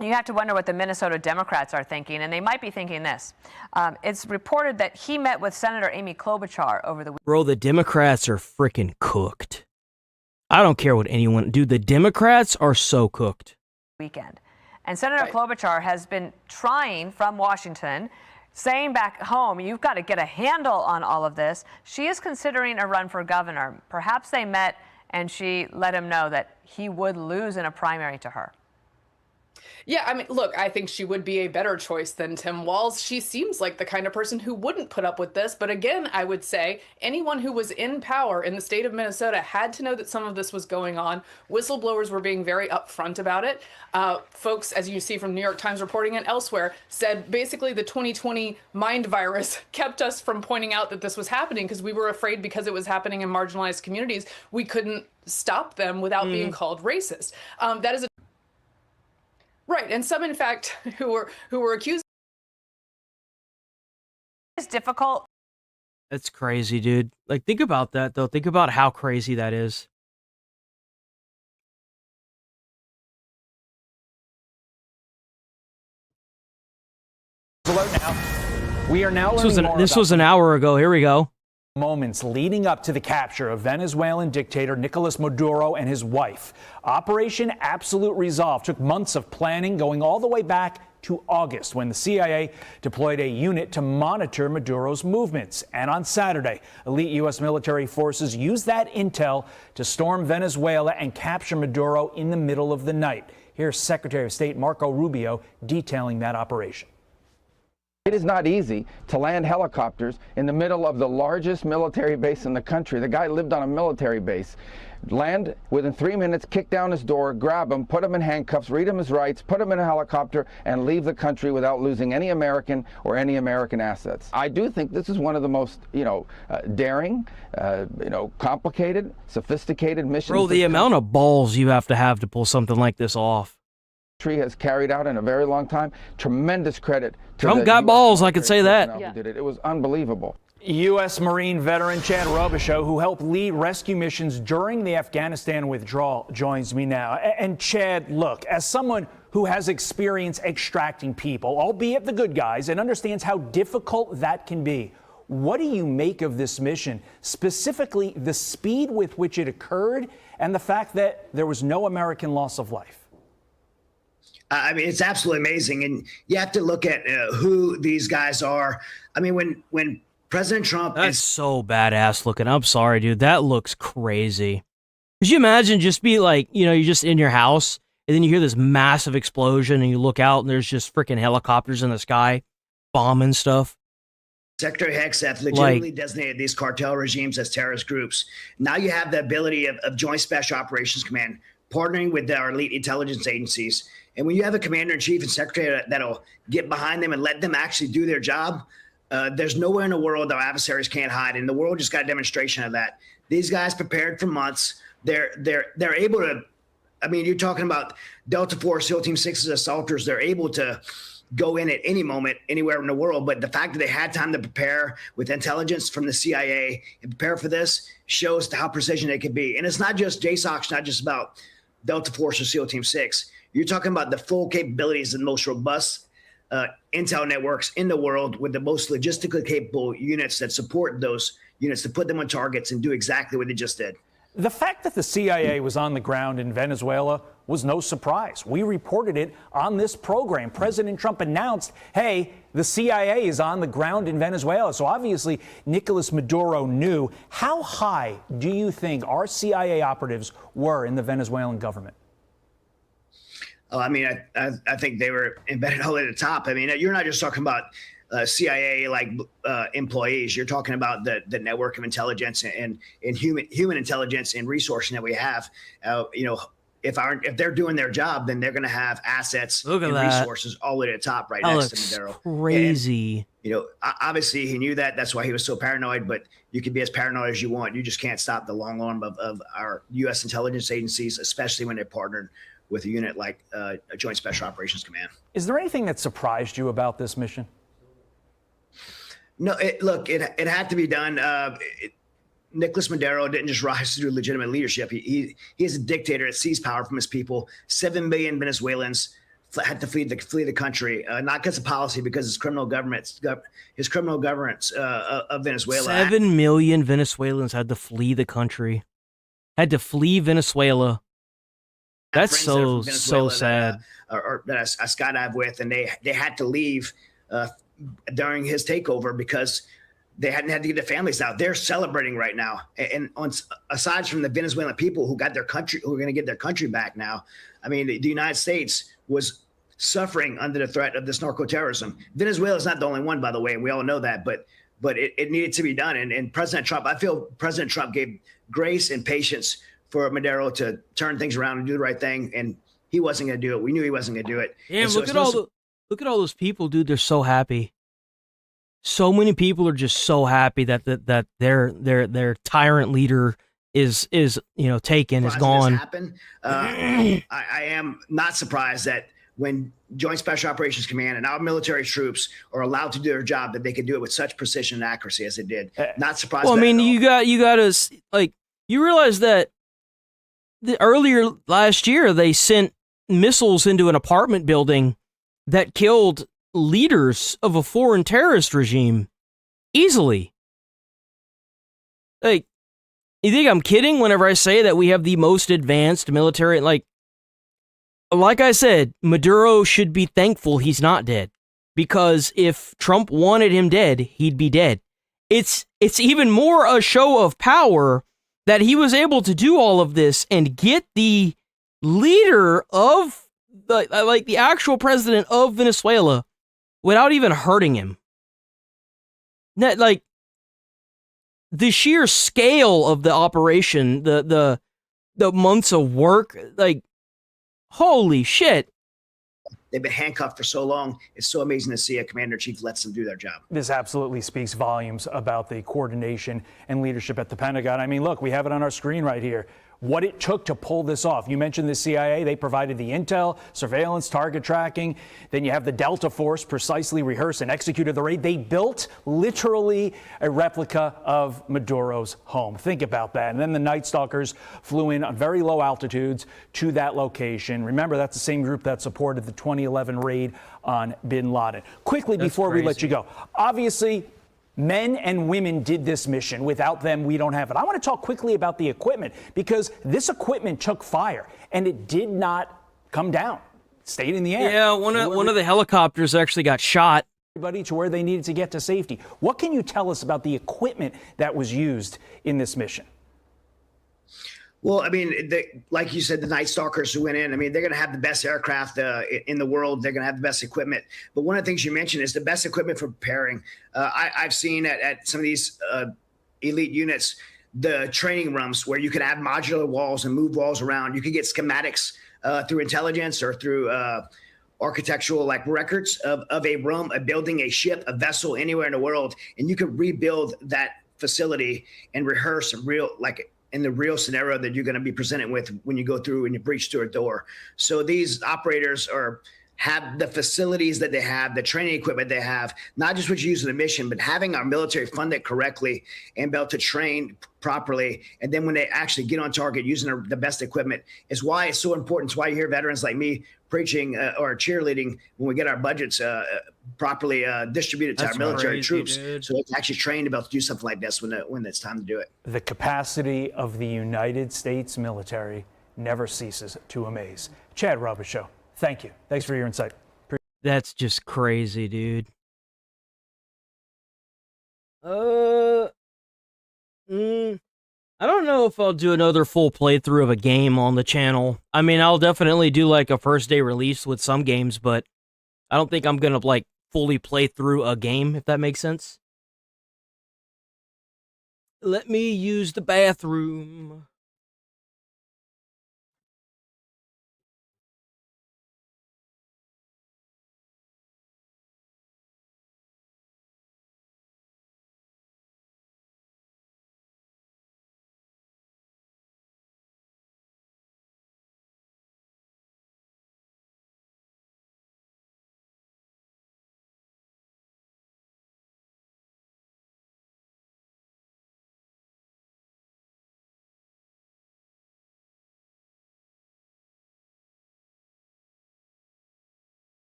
You have to wonder what the Minnesota Democrats are thinking, and they might be thinking this. It's reported that he met with Senator Amy Klobuchar over the weekend. Bro, the Democrats are freaking cooked. I don't care what anyone... Dude, the Democrats are so cooked. And Senator Klobuchar has been trying from Washington, saying back home, you've got to get a handle on all of this. She is considering a run for governor. Perhaps they met and she let him know that he would lose in a primary to her. Yeah, I mean, look, I think she would be a better choice than Tim Walz. She seems like the kind of person who wouldn't put up with this. But again, I would say anyone who was in power in the state of Minnesota had to know that some of this was going on. Whistleblowers were being very upfront about it. Folks, as you see from New York Times reporting and elsewhere, said basically the 2020 mind virus kept us from pointing out that this was happening because we were afraid, because it was happening in marginalized communities, we couldn't stop them without being called racist. That is a right, and some, in fact, who were accused. It's difficult. That's crazy, dude. Like, think about that, though. Think about how crazy that is. Alert now. We are now This was an hour ago. Here we go. Moments leading up to the capture of Venezuelan dictator Nicolas Maduro and his wife. Operation Absolute Resolve took months of planning, going all the way back to August, when the CIA deployed a unit to monitor Maduro's movements. And on Saturday, elite U.S. military forces used that intel to storm Venezuela and capture Maduro in the middle of the night. Here's Secretary of State Marco Rubio detailing that operation. It is not easy to land helicopters in the middle of the largest military base in the country. The guy lived on a military base. Land within 3 minutes, kick down his door, grab him, put him in handcuffs, read him his rights, put him in a helicopter, and leave the country without losing any American or any American assets. I do think this is one of the most, daring, complicated, sophisticated missions. Bro, the amount of balls you have to pull something like this off. Has carried out in a very long time. Tremendous credit to Trump got balls, I could say that. Yeah. Did it. It was unbelievable. U.S. Marine veteran Chad Robichaux, who helped lead rescue missions during the Afghanistan withdrawal, joins me now. And Chad, look, as someone who has experience extracting people, albeit the good guys, and understands how difficult that can be, what do you make of this mission, specifically the speed with which it occurred and the fact that there was no American loss of life? I mean, it's absolutely amazing. And you have to look at who these guys are. I mean, when President Trump That's so badass looking. I'm sorry, dude. That looks crazy. Could you imagine just be like, you're just in your house and then you hear this massive explosion and you look out and there's just freaking helicopters in the sky bombing stuff? Secretary Hegseth legitimately designated these cartel regimes as terrorist groups. Now you have the ability of Joint Special Operations Command partnering with our elite intelligence agencies. And when you have a commander-in-chief and secretary that'll get behind them and let them actually do their job, there's nowhere in the world our adversaries can't hide. And the world just got a demonstration of that. These guys prepared for months. They're able to, I mean, you're talking about Delta Force, SEAL Team 6's assaulters. They're able to go in at any moment, anywhere in the world. But the fact that they had time to prepare with intelligence from the CIA and prepare for this shows how precision they could be. And it's not just JSOC's, not just about Delta Force or SEAL Team 6. You're talking about the full capabilities and most robust intel networks in the world with the most logistically capable units that support those units to put them on targets and do exactly what they just did. The fact that the CIA was on the ground in Venezuela was no surprise. We reported it on this program. President Trump announced, hey, the CIA is on the ground in Venezuela. So obviously, Nicolas Maduro knew. How high do you think our CIA operatives were in the Venezuelan government? Oh, I mean, I think they were embedded all at the top. I mean, you're not just talking about CIA employees. You're talking about the network of intelligence and human intelligence and resourcing that we have. If they're doing their job, then they're going to have assets and resources all the way to the top right next to Maduro. Crazy. And, obviously he knew that. That's why he was so paranoid. But you can be as paranoid as you want. You just can't stop the long arm of our U.S. intelligence agencies, especially when they're partnered with a unit like a Joint Special Operations Command. Is there anything that surprised you about this mission? No, it had to be done. Nicolas Maduro didn't just rise to legitimate leadership. He is a dictator that seized power from his people. 7 million Venezuelans had to flee the country, not because of policy, because his criminal governance of Venezuela. 7 million Venezuelans had to flee the country. Had to flee Venezuela. That's so sad. That I skydive with, and they had to leave during his takeover because they hadn't had to get their families out. They're celebrating right now, and aside from the Venezuelan people who got their country, who are going to get their country back now, I mean, the United States was suffering under the threat of this narco-terrorism. Venezuela is not the only one, by the way, and we all know that, but it needed to be done. And President Trump, I feel President Trump gave grace and patience for Maduro to turn things around and do the right thing, and he wasn't going to do it. We knew he wasn't going to do it. Yeah, look at all those people, dude. They're so happy. So many people are just so happy that their tyrant leader is taken, is gone. I am not surprised that when Joint Special Operations Command and our military troops are allowed to do their job, that they can do it with such precision and accuracy as they did. Not surprised. Well, I mean, you got to like, you realize that earlier last year they sent missiles into an apartment building that killed leaders of a foreign terrorist regime easily. Like, you think I'm kidding whenever I say that we have the most advanced military? Like I said, Maduro should be thankful he's not dead, because if Trump wanted him dead, he'd be dead. It's even more a show of power that he was able to do all of this and get the leader of the actual president of Venezuela without even hurting him. Like, the sheer scale of the operation, the months of work, like, holy shit. They've been handcuffed for so long. It's so amazing to see a commander-in-chief lets them do their job. This absolutely speaks volumes about the coordination and leadership at the Pentagon. I mean, look, we have it on our screen right here. What it took to pull this off. You mentioned the CIA. They provided the intel, surveillance, target tracking. Then you have the Delta Force precisely rehearsed and executed the raid. They built literally a replica of Maduro's home. Think about that. And then the Night Stalkers flew in on very low altitudes to that location. Remember, that's the same group that supported the 2011 raid on bin Laden. Quickly, before we let you go, obviously, men and women did this mission. Without them, we don't have it. I want to talk quickly about the equipment, because this equipment took fire and it did not come down. It stayed in the air. Yeah, one of the helicopters actually got shot. Everybody to where they needed to get to safety. What can you tell us about the equipment that was used in this mission? Well, I mean, like you said, the Night Stalkers who went in, I mean, they're going to have the best aircraft in the world. They're going to have the best equipment. But one of the things you mentioned is the best equipment for preparing. I've seen at some of these elite units, the training rooms where you could add modular walls and move walls around. You could get schematics through intelligence or through architectural records of a room, a building, a ship, a vessel anywhere in the world. And you could rebuild that facility and rehearse in the real scenario that you're going to be presented with when you go through and you breach through a door. So these operators have the facilities that they have, the training equipment they have, not just what you use in the mission, but having our military funded correctly and be able to train properly. And then when they actually get on target using the best equipment is why it's so important. It's why you hear veterans like me preaching or cheerleading when we get our budgets properly distributed to our military troops. Dude. So they can actually train to be able to do something like this when it's time to do it. The capacity of the United States military never ceases to amaze. Chad Roberts Show. Thank you. Thanks for your insight. That's just crazy, dude. I don't know if I'll do another full playthrough of a game on the channel. I mean, I'll definitely do like a first day release with some games, but I don't think I'm gonna fully play through a game, if that makes sense. Let me use the bathroom.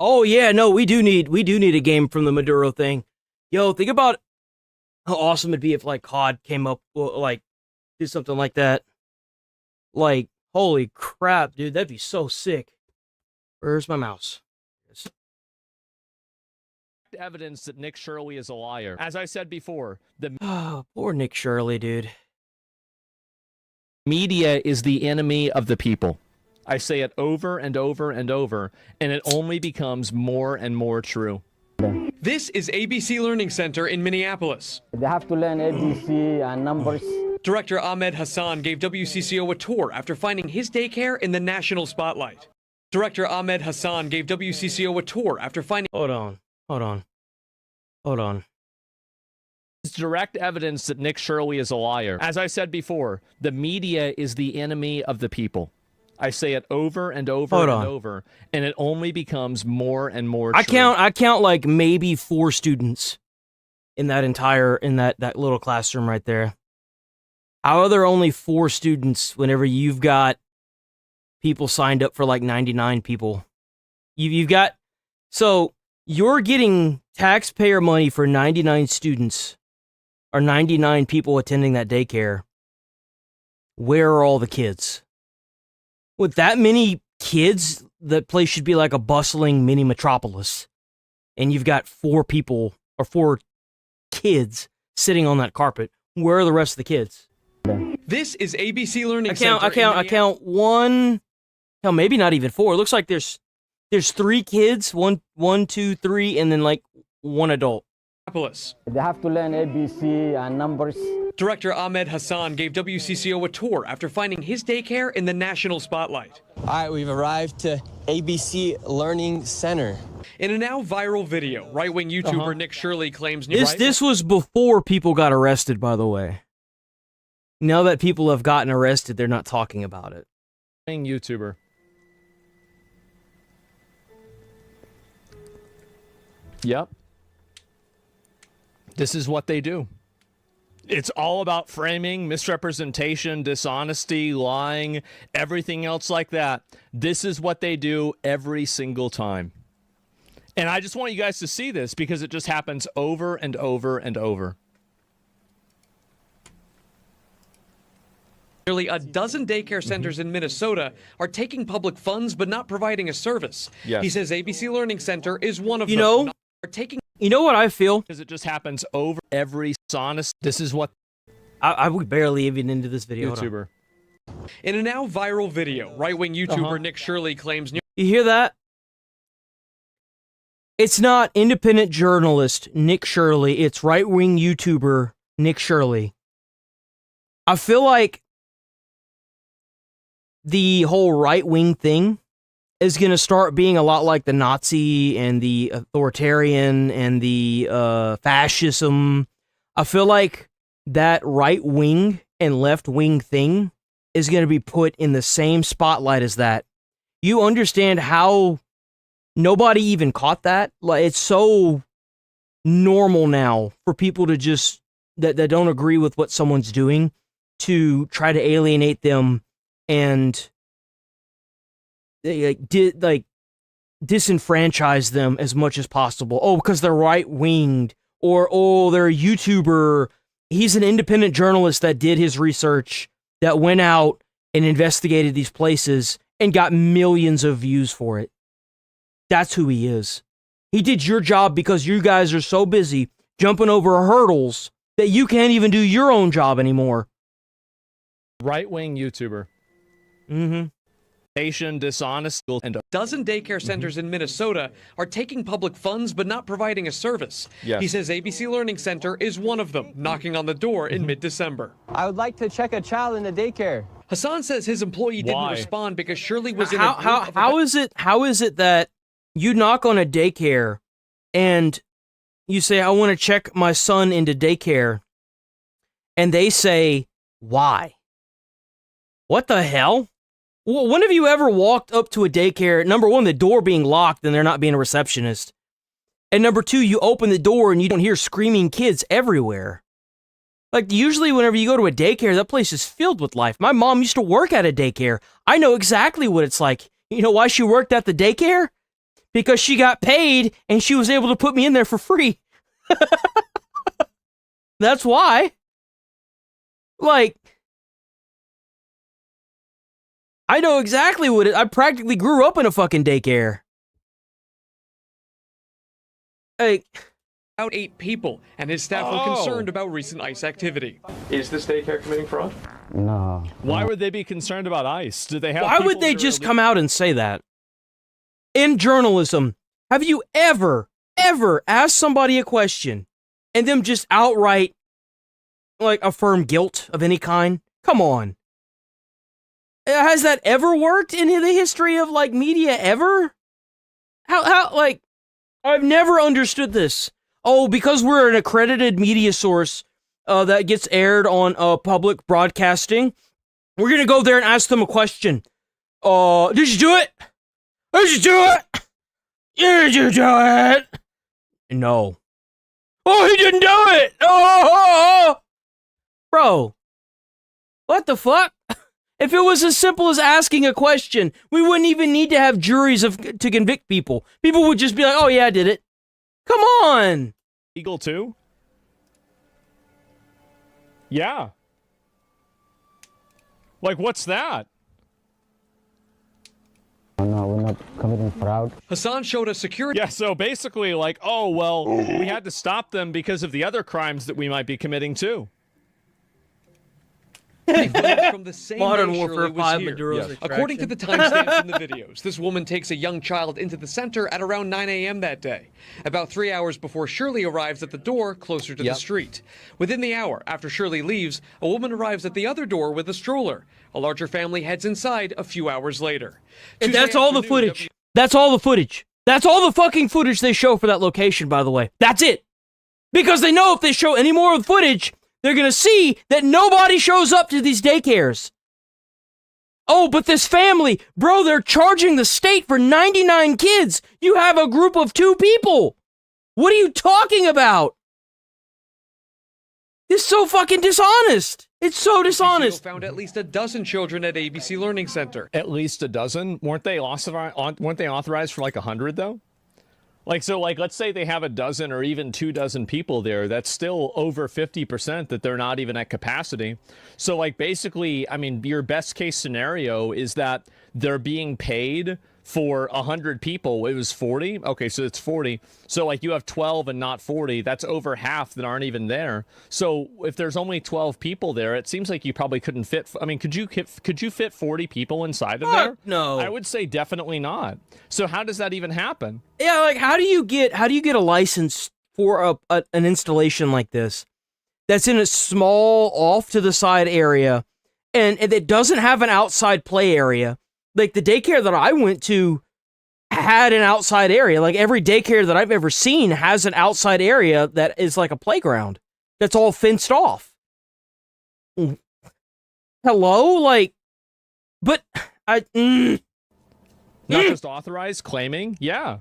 Oh yeah, no, we do need a game from the Maduro thing. Yo, think about how awesome it'd be if like COD came up, like do something like that. Like, holy crap, dude, that'd be so sick. Where's my mouse? Evidence that Nick Shirley is a liar. As I said before, the poor Nick Shirley, dude. Media is the enemy of the people. I say it over and over and over, and it only becomes more and more true. This is ABC Learning Center in Minneapolis. They have to learn ABC and numbers. Director Ahmed Hassan gave WCCO a tour after finding his daycare in the national spotlight. Director Ahmed Hassan gave WCCO a tour after finding... Hold on. It's direct evidence that Nick Shirley is a liar. As I said before, the media is the enemy of the people. I say it over and over over, and it only becomes more and more true. I count like maybe 4 students in that that little classroom right there. How are there only 4 students whenever you've got people signed up for like 99 people? You've got, so you're getting taxpayer money for 99 students or 99 people attending that daycare. Where are all the kids? With that many kids, that place should be like a bustling mini metropolis. And you've got 4 people or 4 kids sitting on that carpet. Where are the rest of the kids? This is ABC Learning Center. I count 1, no, maybe not even 4. It looks like there's 3 kids, 1, 2, 3, and then like 1 adult. They have to learn ABC and numbers. Director Ahmed Hassan gave WCCO a tour after finding his daycare in the national spotlight. All right, we've arrived to ABC Learning Center. In a now viral video, right-wing YouTuber Nick Shirley claims... This was before people got arrested, by the way. Now that people have gotten arrested, they're not talking about it. YouTuber. Yep. This is what they do. It's all about framing, misrepresentation, dishonesty, lying, everything else like that. This is what they do every single time. And I just want you guys to see this because it just happens over and over and over. Nearly a dozen daycare centers in Minnesota are taking public funds but not providing a service. Yes. He says ABC Learning Center is one of them. You know what I feel? Because it just happens over every honest. This is what I would barely even into this video. YouTuber. In a now viral video, right-wing YouTuber Nick Shirley claims... You hear that? It's not independent journalist Nick Shirley. It's right-wing YouTuber Nick Shirley. I feel like the whole right-wing thing is going to start being a lot like the Nazi and the authoritarian and the fascism. I feel like that right-wing and left-wing thing is going to be put in the same spotlight as that. You understand how nobody even caught that? Like, it's so normal now for people to just, that don't agree with what someone's doing, to try to alienate them and disenfranchise them as much as possible. Oh, because they're right-winged, or oh, they're a YouTuber. He's an independent journalist that did his research, that went out and investigated these places and got millions of views for it. That's who he is. He did your job because you guys are so busy jumping over hurdles that you can't even do your own job anymore. Right-wing YouTuber. Mm-hmm. Nation, dishonest, and... Dozen daycare centers in Minnesota are taking public funds but not providing a service. Yes. He says ABC Learning Center is one of them, knocking on the door in mid-December. I would like to check a child in the daycare. Hassan says his employee didn't respond because Shirley was in how is it that you knock on a daycare and you say, I want to check my son into daycare, and they say, why? What the hell? Well, when have you ever walked up to a daycare, number one, the door being locked and there not being a receptionist, and number two, you open the door and you don't hear screaming kids everywhere? Like, usually whenever you go to a daycare, that place is filled with life. My mom used to work at a daycare. I know exactly what it's like. You know why she worked at the daycare? because she got paid and she was able to put me in there for free. That's why. Like, I know exactly what I practically grew up in a fucking daycare. Like, About 8 people, and his staff were concerned about recent ICE activity. Is this daycare committing fraud? No. Why would they be concerned about ICE? Do they have? why would they just come out and say that? In journalism, have you ever asked somebody a question and them just outright, like, affirm guilt of any kind? Come on. Has that ever worked in the history of, like, media ever? How, like, I've never understood this. Oh, because we're an accredited media source that gets aired on public broadcasting, we're gonna go there and ask them a question. Did you do it? Did you do it? Did you do it? No. Oh, he didn't do it! Oh! Bro, what the fuck? If it was as simple as asking a question, we wouldn't even need to have juries to convict people. People would just be like, oh yeah, I did it. Come on! Legal too? Yeah. Like, what's that? No, we're not committing fraud. Hassan showed us security. Yeah, so basically, like, oh, well, we had to stop them because of the other crimes that we might be committing too. From the same Modern day Warfare Shirley was 5 here. Maduro's Yes. According to the timestamps in the videos, this woman takes a young child into the center at around 9 a.m. that day, about 3 hours before Shirley arrives at the door closer to the street. Within the hour after Shirley leaves, a woman arrives at the other door with a stroller. A larger family heads inside a few hours later. And that's all the footage. That's all the footage. That's all the fucking footage they show for that location, by the way. That's it. Because they know if they show any more of the footage, they're going to see that nobody shows up to these daycares. Oh, but this family, bro, they're charging the state for 99 kids. You have a group of 2 people. What are you talking about? It's so fucking dishonest. It's so dishonest. Found at least a dozen children at ABC Learning Center. At least a dozen? Weren't they authorized for like 100 though? Like, so, like, let's say they have a dozen or even 2 dozen people there. That's still over 50% that they're not even at capacity. So, like, basically, I mean, your best case scenario is that they're being paid for 100 people. It was 40. Okay, so it's 40. So, like, you have 12 and not 40. That's over half that aren't even there. So, if there's only 12 people there, it seems like you probably couldn't fit. I mean, could you fit 40 people inside of there? No. I would say definitely not. So, how does that even happen? Yeah, like, how do you get a license for an installation like this that's in a small off to the side area and it doesn't have an outside play area? Like, the daycare that I went to had an outside area. Like, every daycare that I've ever seen has an outside area that is like a playground that's all fenced off. Hello? Like, but Not just authorized, claiming? Yeah.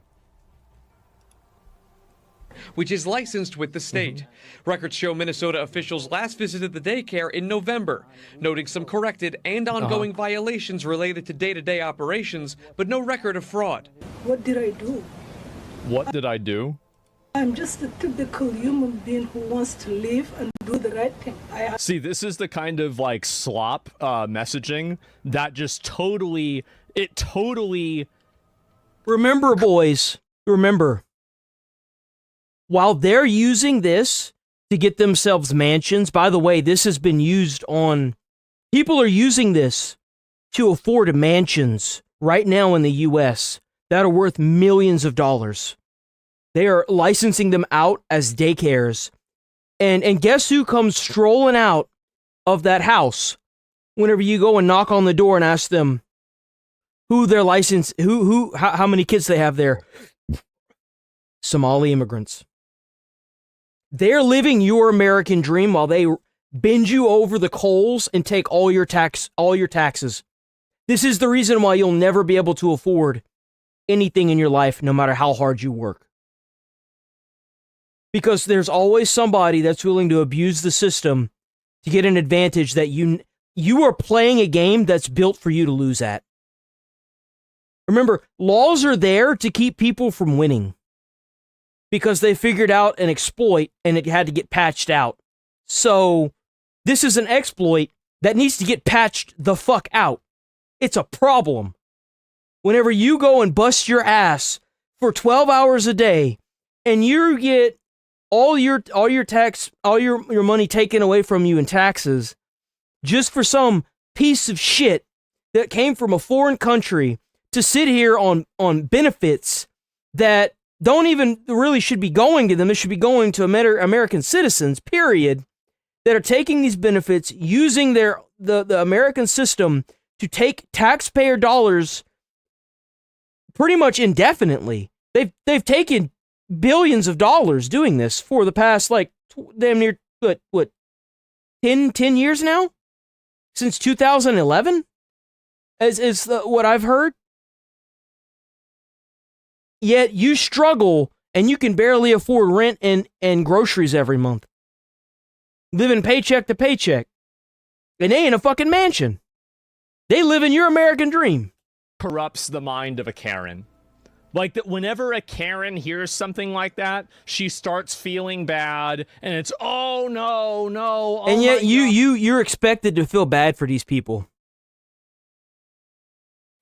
Which is licensed with the state. Records show Minnesota officials last visited the daycare in November, noting some corrected and ongoing violations related to day-to-day operations, but no record of fraud. What did I do? What did I do? I'm just a typical human being who wants to live and do the right thing. See, this is the kind of, like, slop messaging that just totally... Remember, boys, remember, while they're using this to get themselves mansions, by the way, this has been used on, people are using this to afford mansions right now in the U.S. that are worth millions of dollars. They are licensing them out as daycares. And guess who comes strolling out of that house whenever you go and knock on the door and ask them who their license, how many kids they have there? Somali immigrants. They're living your American dream while they bend you over the coals and take all your taxes. This is the reason why you'll never be able to afford anything in your life, no matter how hard you work. Because there's always somebody that's willing to abuse the system to get an advantage that you are playing a game that's built for you to lose at. Remember, laws are there to keep people from winning because they figured out an exploit and it had to get patched out. So this is an exploit that needs to get patched the fuck out. It's a problem. Whenever you go and bust your ass for 12 hours a day and you get all your money taken away from you in taxes just for some piece of shit that came from a foreign country to sit here on benefits that don't even really should be going to them. It should be going to American citizens, period, that are taking these benefits, using the American system to take taxpayer dollars pretty much indefinitely. They've taken billions of dollars doing this for the past, like, damn near, what, 10 years now? Since 2011? Is what I've heard. Yet you struggle and you can barely afford rent and groceries every month. Living paycheck to paycheck. And they in a fucking mansion. They live in your American dream. Corrupts the mind of a Karen. Like, that whenever a Karen hears something like that, she starts feeling bad, and it's, oh no, no. Oh, and yet you're expected to feel bad for these people.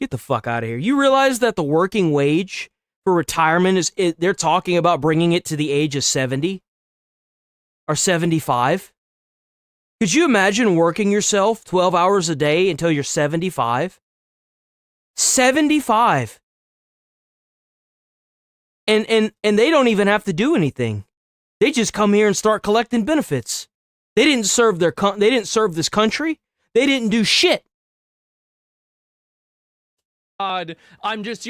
Get the fuck out of here. You realize that the working wage for retirement they're talking about bringing it to the age of 70 or 75? Could you imagine working yourself 12 hours a day until you're 75? 75. And they don't even have to do anything. They just come here and start collecting benefits. They didn't serve they didn't serve this country. They didn't do shit. God,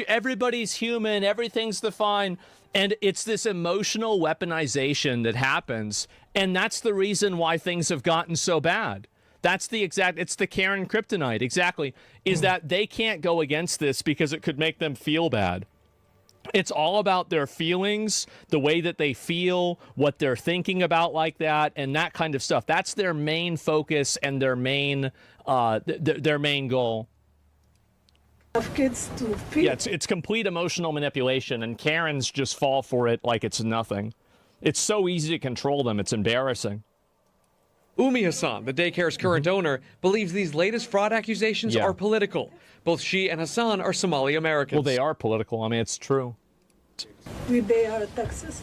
everybody's human, everything's fine. And it's this emotional weaponization that happens. And that's the reason why things have gotten so bad. It's the Karen kryptonite, exactly, is that they can't go against this because it could make them feel bad. It's all about their feelings, the way that they feel, what they're thinking about like that, and that kind of stuff. That's their main focus and their main goal. Of kids to feel. Yeah, it's complete emotional manipulation, and Karens just fall for it like it's nothing. It's so easy to control them, it's embarrassing. Umi Hassan, the daycare's current owner, believes these latest fraud accusations are political. Both she and Hassan are Somali Americans. Well, they are political. I mean, it's true. We pay our taxes.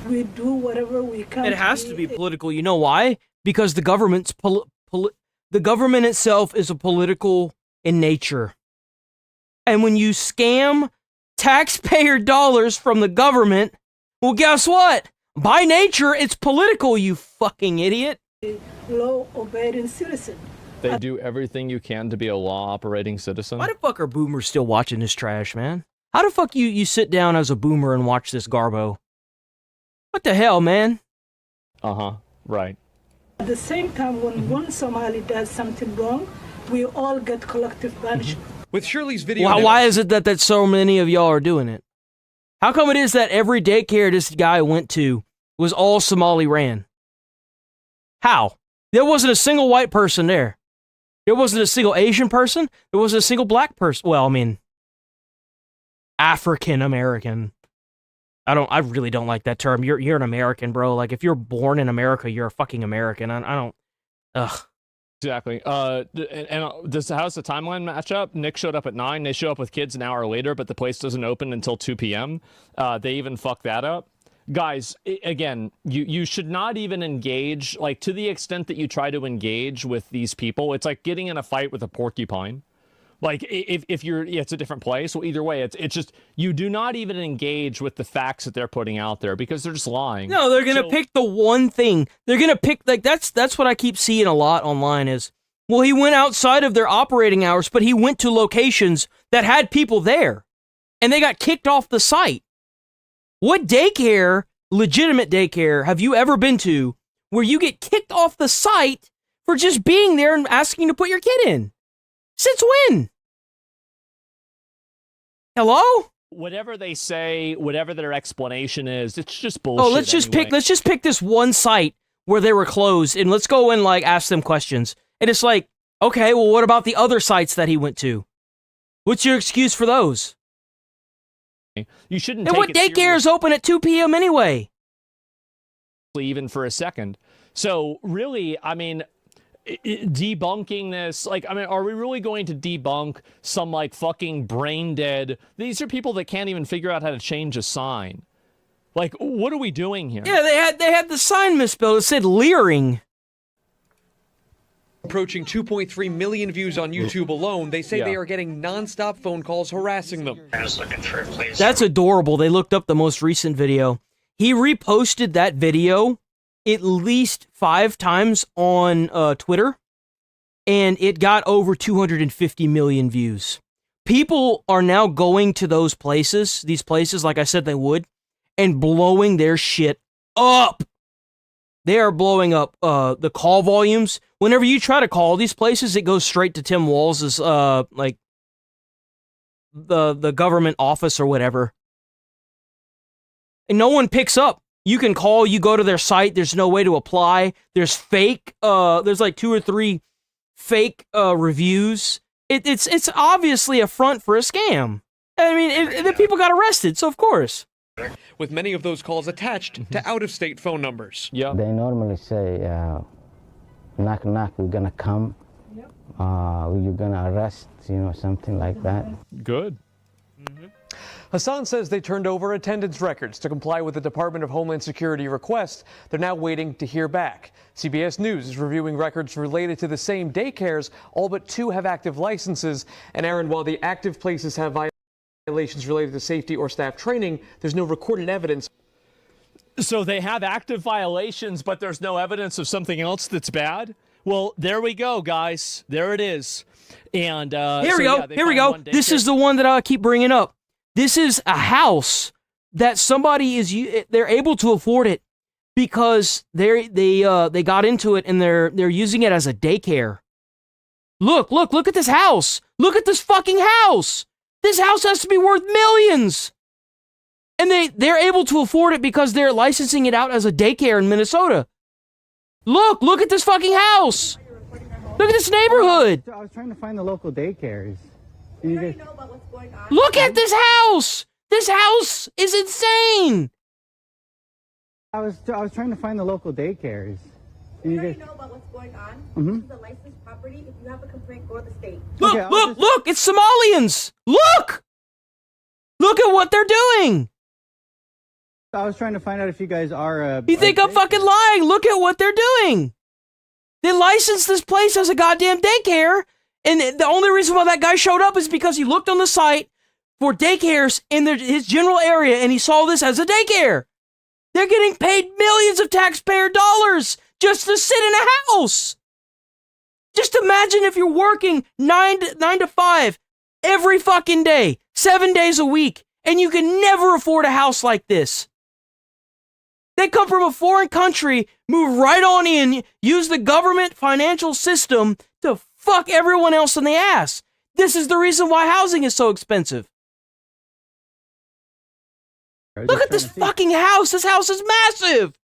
We do whatever we can. It has to be political. You know why? Because the government's the government itself is a political in nature. And when you scam taxpayer dollars from the government, well, guess what? By nature, it's political, you fucking idiot. Law-abiding citizen. They do everything you can to be a law-operating citizen. Why the fuck are boomers still watching this trash, man? How the fuck you sit down as a boomer and watch this garbo? What the hell, man? Uh-huh, right. At the same time, when one Somali does something wrong, we all get collective punishment. With Shirley's video... Why is it that so many of y'all are doing it? How come it is that every daycare this guy went to was all Somali ran? How? There wasn't a single white person there. There wasn't a single Asian person. There wasn't a single black person. Well, I mean, African American. I really don't like that term. You're an American, bro. Like, if you're born in America, you're a fucking American. I don't. Ugh. Exactly. How's the timeline match up? Nick showed up at 9. They show up with kids an hour later, but the place doesn't open until 2 p.m. They even fuck that up. Guys, again, you should not even engage, like, to the extent that you try to engage with these people. It's like getting in a fight with a porcupine. Like, if you're, it's a different place. Well, either way, it's just, you do not even engage with the facts that they're putting out there because they're just lying. No, they're going to pick the one thing. They're going to pick, like, that's what I keep seeing a lot online is, well, he went outside of their operating hours, but he went to locations that had people there, and they got kicked off the site. What daycare, legitimate daycare, have you ever been to where you get kicked off the site for just being there and asking to put your kid in? Since when? Hello? Whatever they say, whatever their explanation is, it's just bullshit. Oh, let's just pick this one site where they were closed and let's go and, like, ask them questions. And it's like, okay, well, what about the other sites that he went to? What's your excuse for those? You shouldn't. And take what it daycare is open at 2 p.m. anyway? Even for a second. So really, I mean, debunking this, like, I mean, are we really going to debunk some like fucking brain dead? These are people that can't even figure out how to change a sign. Like, what are we doing here? Yeah, they had the sign misspelled. It said leering. Approaching 2.3 million views on YouTube alone, they say Yeah. they are getting non-stop phone calls harassing them. I was looking for a place. That's adorable. They looked up the most recent video. He reposted that video at least 5 times on Twitter, and it got over 250 million views. People are now going to these places, like I said they would, and blowing their shit up. They are blowing up the call volumes. Whenever you try to call these places, it goes straight to Tim Walz's like the government office or whatever. And no one picks up. You can call, you go to their site, there's no way to apply. There's fake, there's like 2 or 3 fake reviews. It's obviously a front for a scam. I mean, the people got arrested, so of course. With many of those calls attached to out-of-state phone numbers. They normally say, knock, knock, we're gonna come. You're gonna arrest, something like that. Good. Hassan says they turned over attendance records to comply with the Department of Homeland Security request. They're now waiting to hear back. CBS News is reviewing records related to the same daycares. All but 2 have active licenses. And Aaron, while the active places have violations related to safety or staff training, there's no recorded evidence. So they have active violations, but there's no evidence of something else that's bad? Well, there we go, guys. There it is. And Here we go. Here we go. This is the one that I keep bringing up. This is a house that somebody they're able to afford it because they got into it and they're using it as a daycare. Look at this house. Look at this fucking house. This house has to be worth millions. And they're able to afford it because they're licensing it out as a daycare in Minnesota. Look at this fucking house. Look at this neighborhood. I was trying to find the local daycares. Look at this house. This house is insane. I was trying to find the local daycares. We already know about what's going on. Mhm. This is a licensed property. If you have a complaint, go to the state. Look, it's Somalians. Look at what they're doing. I was trying to find out if you guys are. You think I'm fucking lying? Look at what they're doing. They licensed this place as a goddamn daycare, and the only reason why that guy showed up is because he looked on the site for daycares in his general area, and he saw this as a daycare. They're getting paid millions of taxpayer dollars just to sit in a house. Just imagine if you're working 9 to 5 every fucking day, 7 days a week, and you can never afford a house like this. They come from a foreign country, move right on in, use the government financial system to fuck everyone else in the ass. This is the reason why housing is so expensive. Look at this fucking house. This house is massive.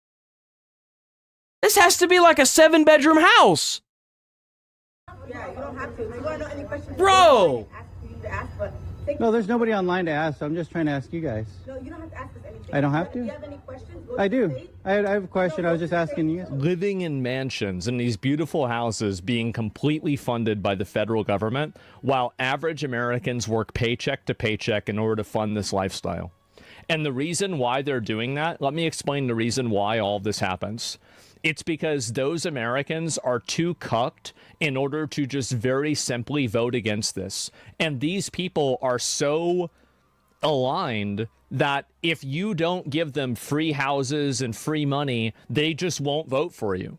This has to be like a 7-bedroom house. Yeah, you don't have to. If you want to know any questions, Bro. No, there's nobody online to ask, so I'm just trying to ask you guys. No, you don't have to ask us anything. I don't have to? If you have any questions, go I to the do. state. I have a question. I was just asking you guys. Living in mansions in these beautiful houses being completely funded by the federal government while average Americans work paycheck to paycheck in order to fund this lifestyle. And the reason why they're doing that, let me explain the reason why all of this happens. It's because those Americans are too cucked in order to just very simply vote against this. And these people are so aligned that if you don't give them free houses and free money, they just won't vote for you.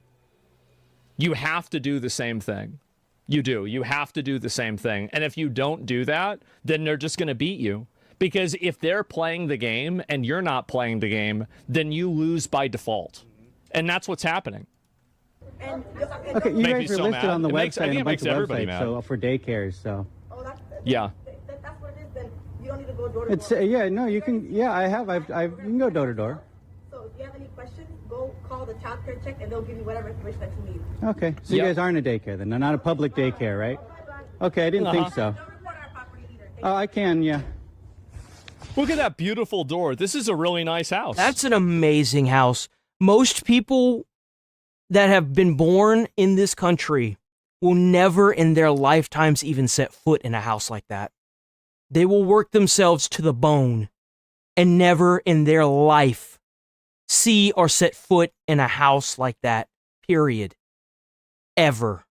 You have to do the same thing. You do. You have to do the same thing. And if you don't do that, then they're just going to beat you. Because if they're playing the game and you're not playing the game, then you lose by default. And that's what's happening. Okay, you guys are listed on the website and a bunch of everybody websites mad. so for daycares. So Yeah. That's what it is. Then you don't need to go door to it's door. yeah, no, you can. Yeah, I have. You can go door to door. So if you have any questions, go call the child care check, and they'll give you whatever information that you need. Okay, so you guys aren't a daycare then? Not a public daycare, right? Okay, I didn't think so. Oh, I can. Yeah. Look at that beautiful door. This is a really nice house. That's an amazing house. Most people that have been born in this country will never in their lifetimes even set foot in a house like that. They will work themselves to the bone and never in their life see or set foot in a house like that, period. Ever.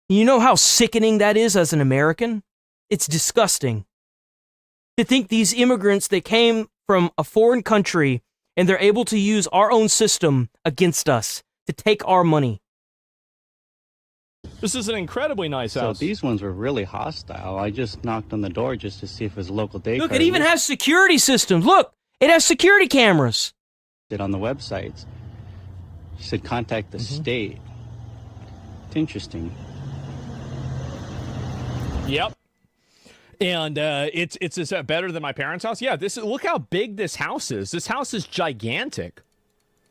You know how sickening that is as an American? It's disgusting. To think these immigrants that came from a foreign country and they're able to use our own system against us to take our money. This is an incredibly nice So house. these ones were really hostile. I just knocked on the door just to see if it was a local daycare. Look, it even has security systems. Look, it has security cameras. It on the websites. She said contact the state. It's interesting. Yep. And is that better than my parents' house? Yeah, look how big this house is. This house is gigantic.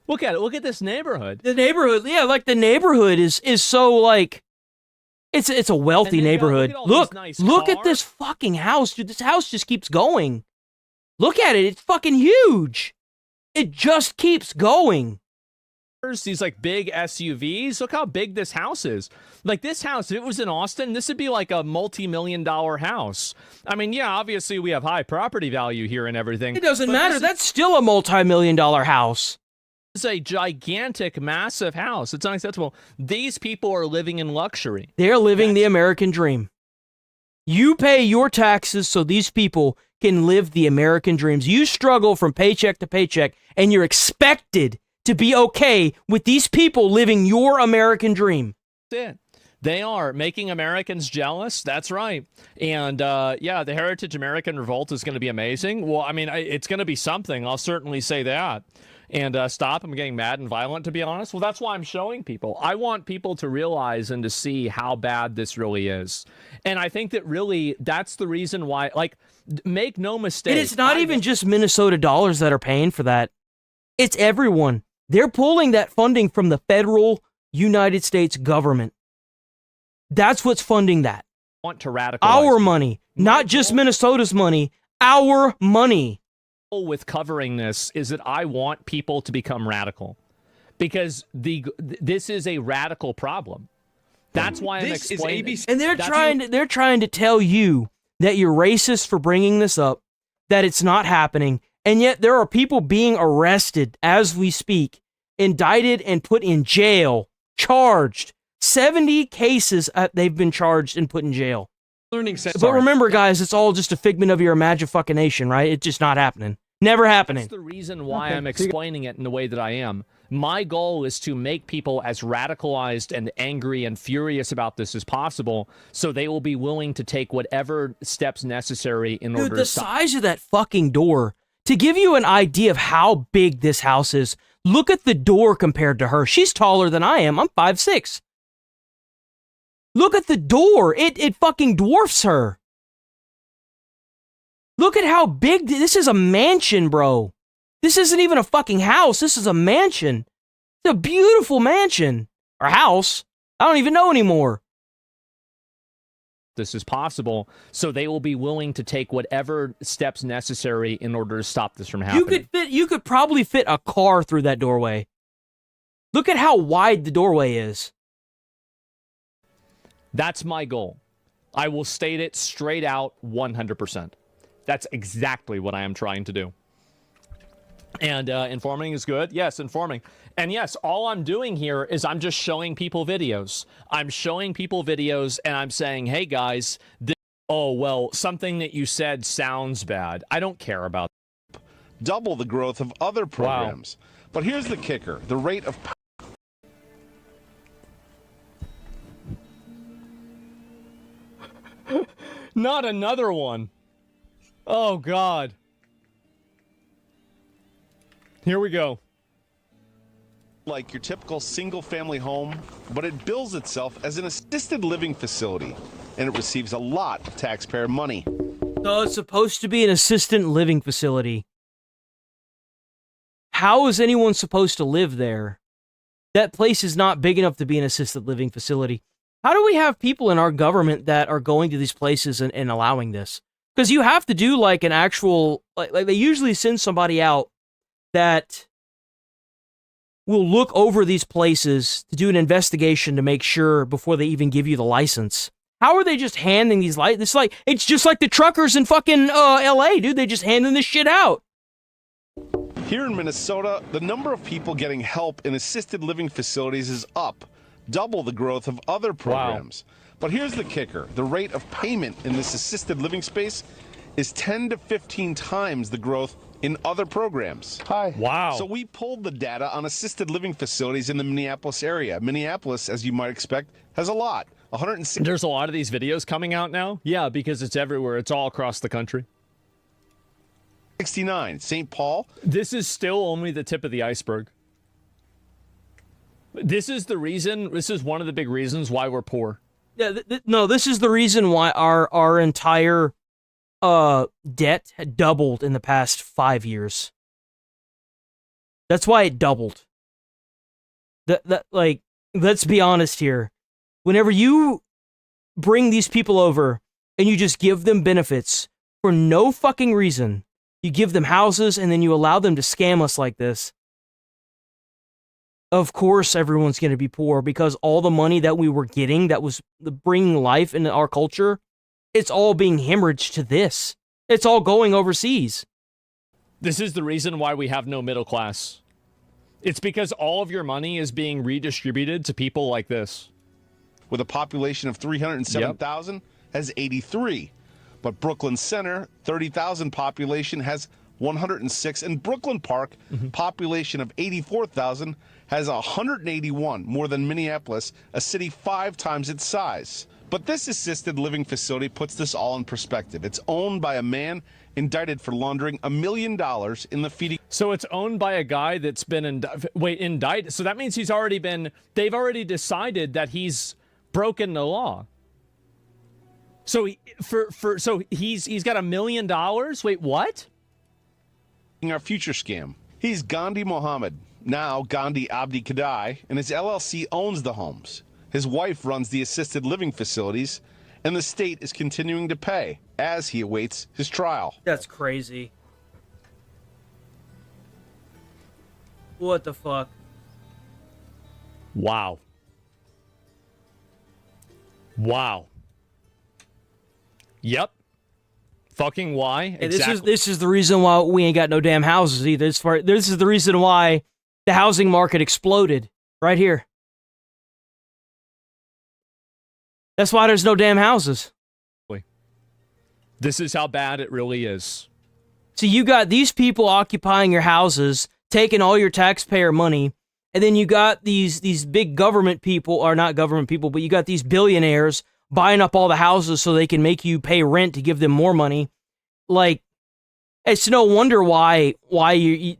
Look at it. Look at this neighborhood. The neighborhood, yeah, like the neighborhood is so like it's a wealthy neighborhood. Look at this fucking house, dude. This house just keeps going. Look at it. It's fucking huge. It just keeps going. These like big SUVs. Look how big this house is. Like this house, if it was in Austin, this would be like a multi-million-dollar house. I mean, yeah, obviously we have high property value here and everything. It doesn't matter. That's still a multi-million-dollar house. It's a gigantic, massive house. It's unacceptable. These people are living in luxury. They're living the American dream. You pay your taxes so these people can live the American dreams. You struggle from paycheck to paycheck, and you're expected to be okay with these people living your American dream. That's it. They are making Americans jealous. That's right. And yeah, the Heritage American Revolt is going to be amazing. Well, I mean, it's going to be something. I'll certainly say that. And stop. I'm getting mad and violent, to be honest. Well, that's why I'm showing people. I want people to realize and to see how bad this really is. And I think that really that's the reason why, like, make no mistake. And it's not even just Minnesota dollars that are paying for that. It's everyone. They're pulling that funding from the federal United States government. That's what's funding that. Want to radicalize our money, not just Minnesota's money, our money. With covering this is that I want people to become radical because this is a radical problem. That's why I'm explaining. And they're trying to tell you that you're racist for bringing this up, that it's not happening, and yet there are people being arrested as we speak, indicted and put in jail, charged. 70 cases they've been charged and put in jail. But remember, guys, it's all just a figment of your imagination, right? It's just not happening. Never happening. That's the reason why I'm explaining it in the way that I am. My goal is to make people as radicalized and angry and furious about this as possible, so they will be willing to take whatever steps necessary in order to stop. The size of that fucking door. To give you an idea of how big this house is, look at the door compared to her. She's taller than I am. I'm 5'6". Look at the door. It fucking dwarfs her. Look at how big this is. A mansion, bro. This isn't even a fucking house. This is a mansion. It's a beautiful mansion. Or house. I don't even know anymore. This is possible, so they will be willing to take whatever steps necessary in order to stop this from happening. You could probably fit a car through that doorway. Look at how wide the doorway is. That's my goal. I will state it straight out 100%. That's exactly what I am trying to do. And informing is good. Yes, informing. And yes, all I'm doing here is I'm just showing people videos. I'm showing people videos and I'm saying, hey guys, oh, well, something that you said sounds bad. I don't care about that. Double the growth of other programs. Wow. But here's the kicker. The rate of... Not another one. Oh, God. Here we go. Like your typical single-family home, but it bills itself as an assisted living facility, and it receives a lot of taxpayer money. So it's supposed to be an assisted living facility. How is anyone supposed to live there? That place is not big enough to be an assisted living facility. How do we have people in our government that are going to these places and allowing this? Because you have to do like an actual, like they usually send somebody out that will look over these places to do an investigation to make sure before they even give you the license. How are they just handing these licenses? It's just like the truckers in fucking LA, dude. They just handing this shit out. Here in Minnesota, the number of people getting help in assisted living facilities is up, double the growth of other programs. Wow. But here's the kicker. The rate of payment in this assisted living space is 10 to 15 times the growth in other programs. Hi. Wow. So we pulled the data on assisted living facilities in the Minneapolis area. Minneapolis, as you might expect, has a lot. 160. There's a lot of these videos coming out now? Yeah, because it's everywhere. It's all across the country. 69. St. Paul. This is still only the tip of the iceberg. This is one of the big reasons why we're poor. Yeah, no, this is the reason why our entire debt had doubled in the past 5 years. That's why it doubled. Like, let's be honest here. Whenever you bring these people over and you just give them benefits for no fucking reason, you give them houses and then you allow them to scam us like this, of course everyone's going to be poor, because all the money that we were getting that was bringing life into our culture, it's all being hemorrhaged to this. It's all going overseas. This is the reason why we have no middle class. It's because all of your money is being redistributed to people like this. With a population of 307,000, has 83. But Brooklyn Center, 30,000 population, has 106. And Brooklyn Park, population of 84,000, has 181, more than Minneapolis, a city 5 times its size. But this assisted living facility puts this all in perspective. It's owned by a man indicted for laundering $1 million in the feeding. So it's owned by a guy that's been indicted. So that means they've already decided that he's broken the law. So he's got $1 million. Wait, what? Our future scam. He's Gandhi Mohammed, now Gandhi Abdi Kadai, and his LLC owns the homes. His wife runs the assisted living facilities, and the state is continuing to pay as he awaits his trial. That's crazy. What the fuck? Wow. Wow. Yep. Fucking why? Hey, exactly. This is the reason why we ain't got no damn houses either. This is the reason why the housing market exploded right here. That's why there's no damn houses. This is how bad it really is. So you got these people occupying your houses, taking all your taxpayer money, and then you got these big government people, or not government people, but you got these billionaires buying up all the houses so they can make you pay rent to give them more money. Like, it's no wonder why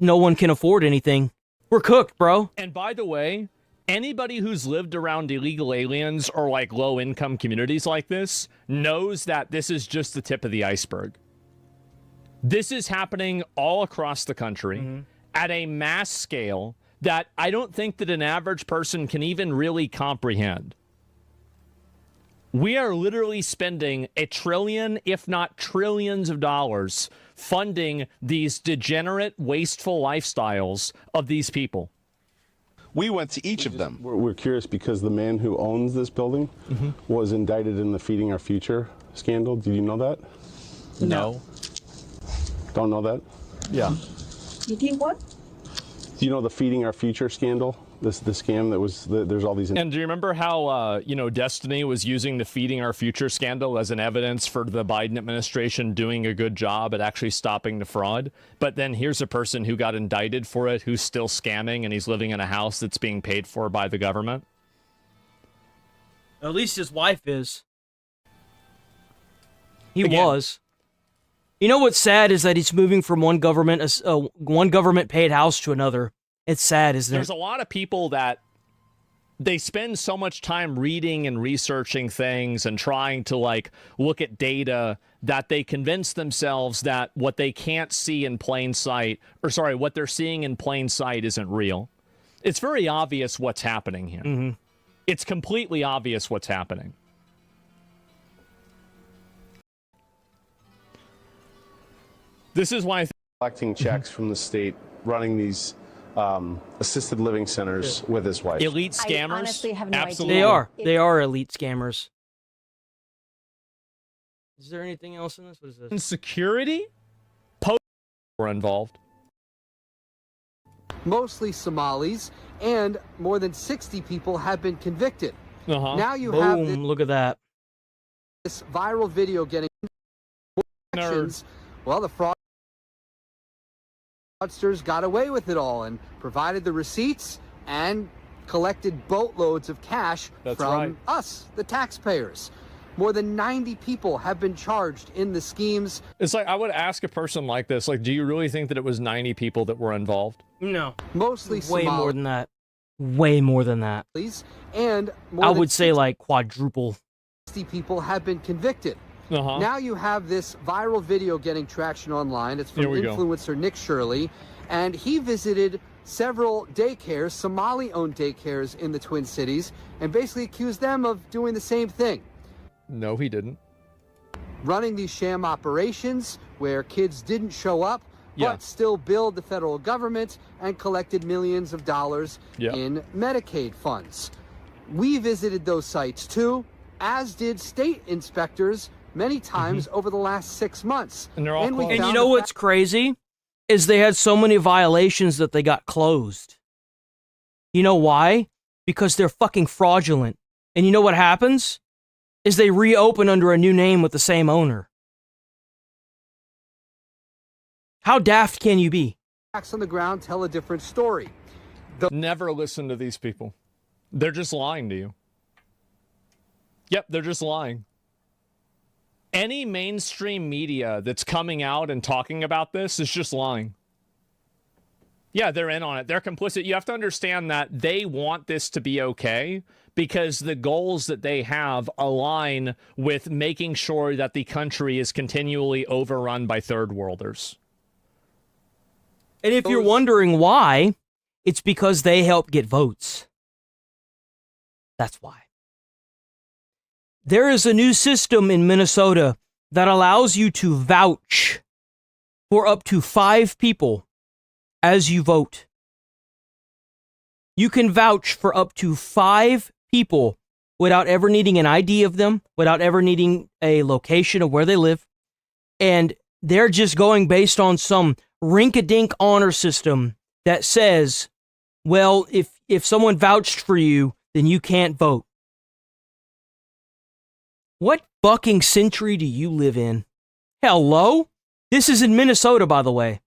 no one can afford anything. We're cooked, bro. And by the way, anybody who's lived around illegal aliens or like low-income communities like this knows that this is just the tip of the iceberg. This is happening all across the country at a mass scale that I don't think that an average person can even really comprehend. We are literally spending $1 trillion, if not trillions of dollars, funding these degenerate, wasteful lifestyles of these people. We went to each of them. We're curious because the man who owns this building was indicted in the Feeding Our Future scandal. Did you know that? No. Don't know that? Yeah. Feeding what? Do you know the Feeding Our Future scandal? The scam that was, there's all these... And do you remember how, Destiny was using the Feeding Our Future scandal as an evidence for the Biden administration doing a good job at actually stopping the fraud? But then here's a person who got indicted for it, who's still scamming, and he's living in a house that's being paid for by the government. At least his wife is. He was. You know what's sad is that he's moving from one government paid house to another. It's sad, isn't it? There's a lot of people that they spend so much time reading and researching things and trying to look at data that they convince themselves that what they can't see in plain sight, what they're seeing in plain sight isn't real. It's very obvious what's happening here. It's completely obvious what's happening. This is why collecting checks from the state, running these assisted living centers with his wife. elite scammers. I honestly have no Absolutely. idea. They are elite scammers. Is there anything else in this? What is this? Security? Were involved. Mostly Somalis, and more than 60 people have been convicted. Now you Boom, have look at that. this viral video getting actions. Well, the fraudsters got away with it all and provided the receipts and collected boatloads of cash from us, the taxpayers. More than 90 people have been charged in the schemes. It's like, I would ask a person like this, like, do you really think that it was 90 people that were involved? No. Mostly way Somalis. more than that. Way more than that. And more I than would say like quadruple. 60 people have been convicted. Now you have this viral video getting traction online. It's from Here we go. influencer Nick Shirley, and he visited several daycares, Somali-owned daycares in the Twin Cities, and basically accused them of doing the same thing. No, he didn't. Running these sham operations where kids didn't show up, but still billed the federal government and collected millions of dollars in Medicaid funds. We visited those sites too, as did state inspectors many times over the last 6 months. And they're all closed. And you know what's crazy? Is they had so many violations that they got closed. You know why? Because they're fucking fraudulent. And you know what happens? Is they reopen under a new name with the same owner. How daft can you be? Facts on the ground tell a different story. Never listen to these people. They're just lying to you. Yep, they're just lying. Any mainstream media that's coming out and talking about this is just lying. Yeah, they're in on it. They're complicit. You have to understand that they want this to be okay because the goals that they have align with making sure that the country is continually overrun by third worlders. And if you're wondering why, it's because they help get votes. That's why. There is a new system in Minnesota that allows you to vouch for up to 5 people as you vote. You can vouch for up to 5 people without ever needing an ID of them, without ever needing a location of where they live. And they're just going based on some rink-a-dink honor system that says, well, if someone vouched for you, then you can't vote. What fucking century do you live in? Hello? This is in Minnesota, by the way.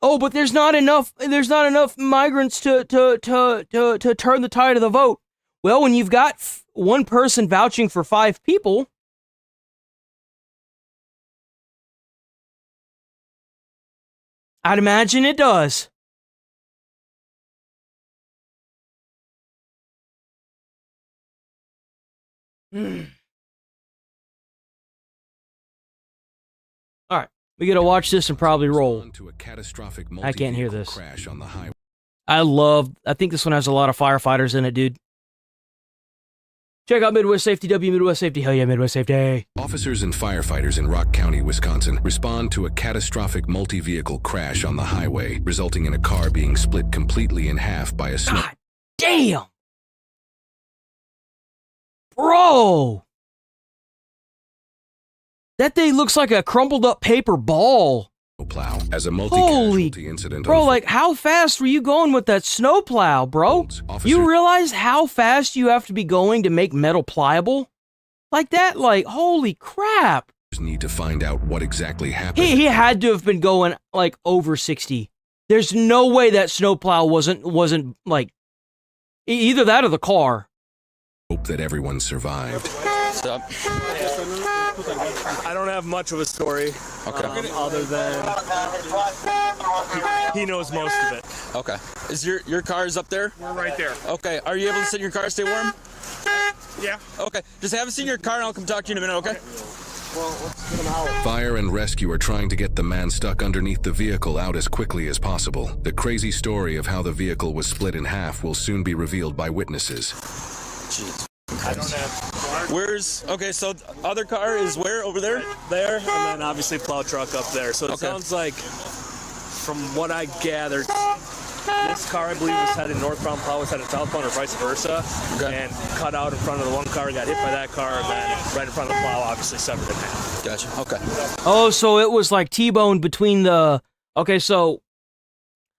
Oh, but there's not enough migrants to turn the tide of the vote. Well, when you've got one person vouching for 5 people, I'd imagine it does. All right, we gotta watch this and probably roll. I can't hear this. I think this one has a lot of firefighters in it, dude. Check out Midwest Safety, Midwest Safety. Hell yeah, Midwest Safety. Officers and firefighters in Rock County, Wisconsin respond to a catastrophic multi-vehicle crash on the highway, resulting in a car being split completely in half by a snow. God damn! Bro! That thing looks like a crumpled up paper ball. Plow as a multi-casualty incident. Bro, like, how fast were you going with that snowplow, bro? You realize how fast you have to be going to make metal pliable? Like that? Like, holy crap. Need to find out what exactly happened. He had to have been going, like, over 60. There's no way that snowplow wasn't like, either that or the car. Hope that everyone survived. What's up? I don't have much of a story. Okay. Other than he knows most of it. Okay. Is your car's up there? We're right there. Okay. Are you able to sit in your car and stay warm? Yeah. Okay. Just have a seat in your car and I'll come talk to you in a minute, okay? Well, let's get him out. Fire and rescue are trying to get the man stuck underneath the vehicle out as quickly as possible. The crazy story of how the vehicle was split in half will soon be revealed by witnesses. Jeez. I don't have. Where's okay? So the other car is where over there? There, and then obviously plow truck up there. So it sounds like, from what I gathered, this car I believe was headed northbound, plow was headed southbound, or vice versa, and cut out in front of the one car, got hit by that car, and then right in front of the plow, obviously severed in half. Gotcha. Okay. Oh, so it was like T-boned between the. Okay, so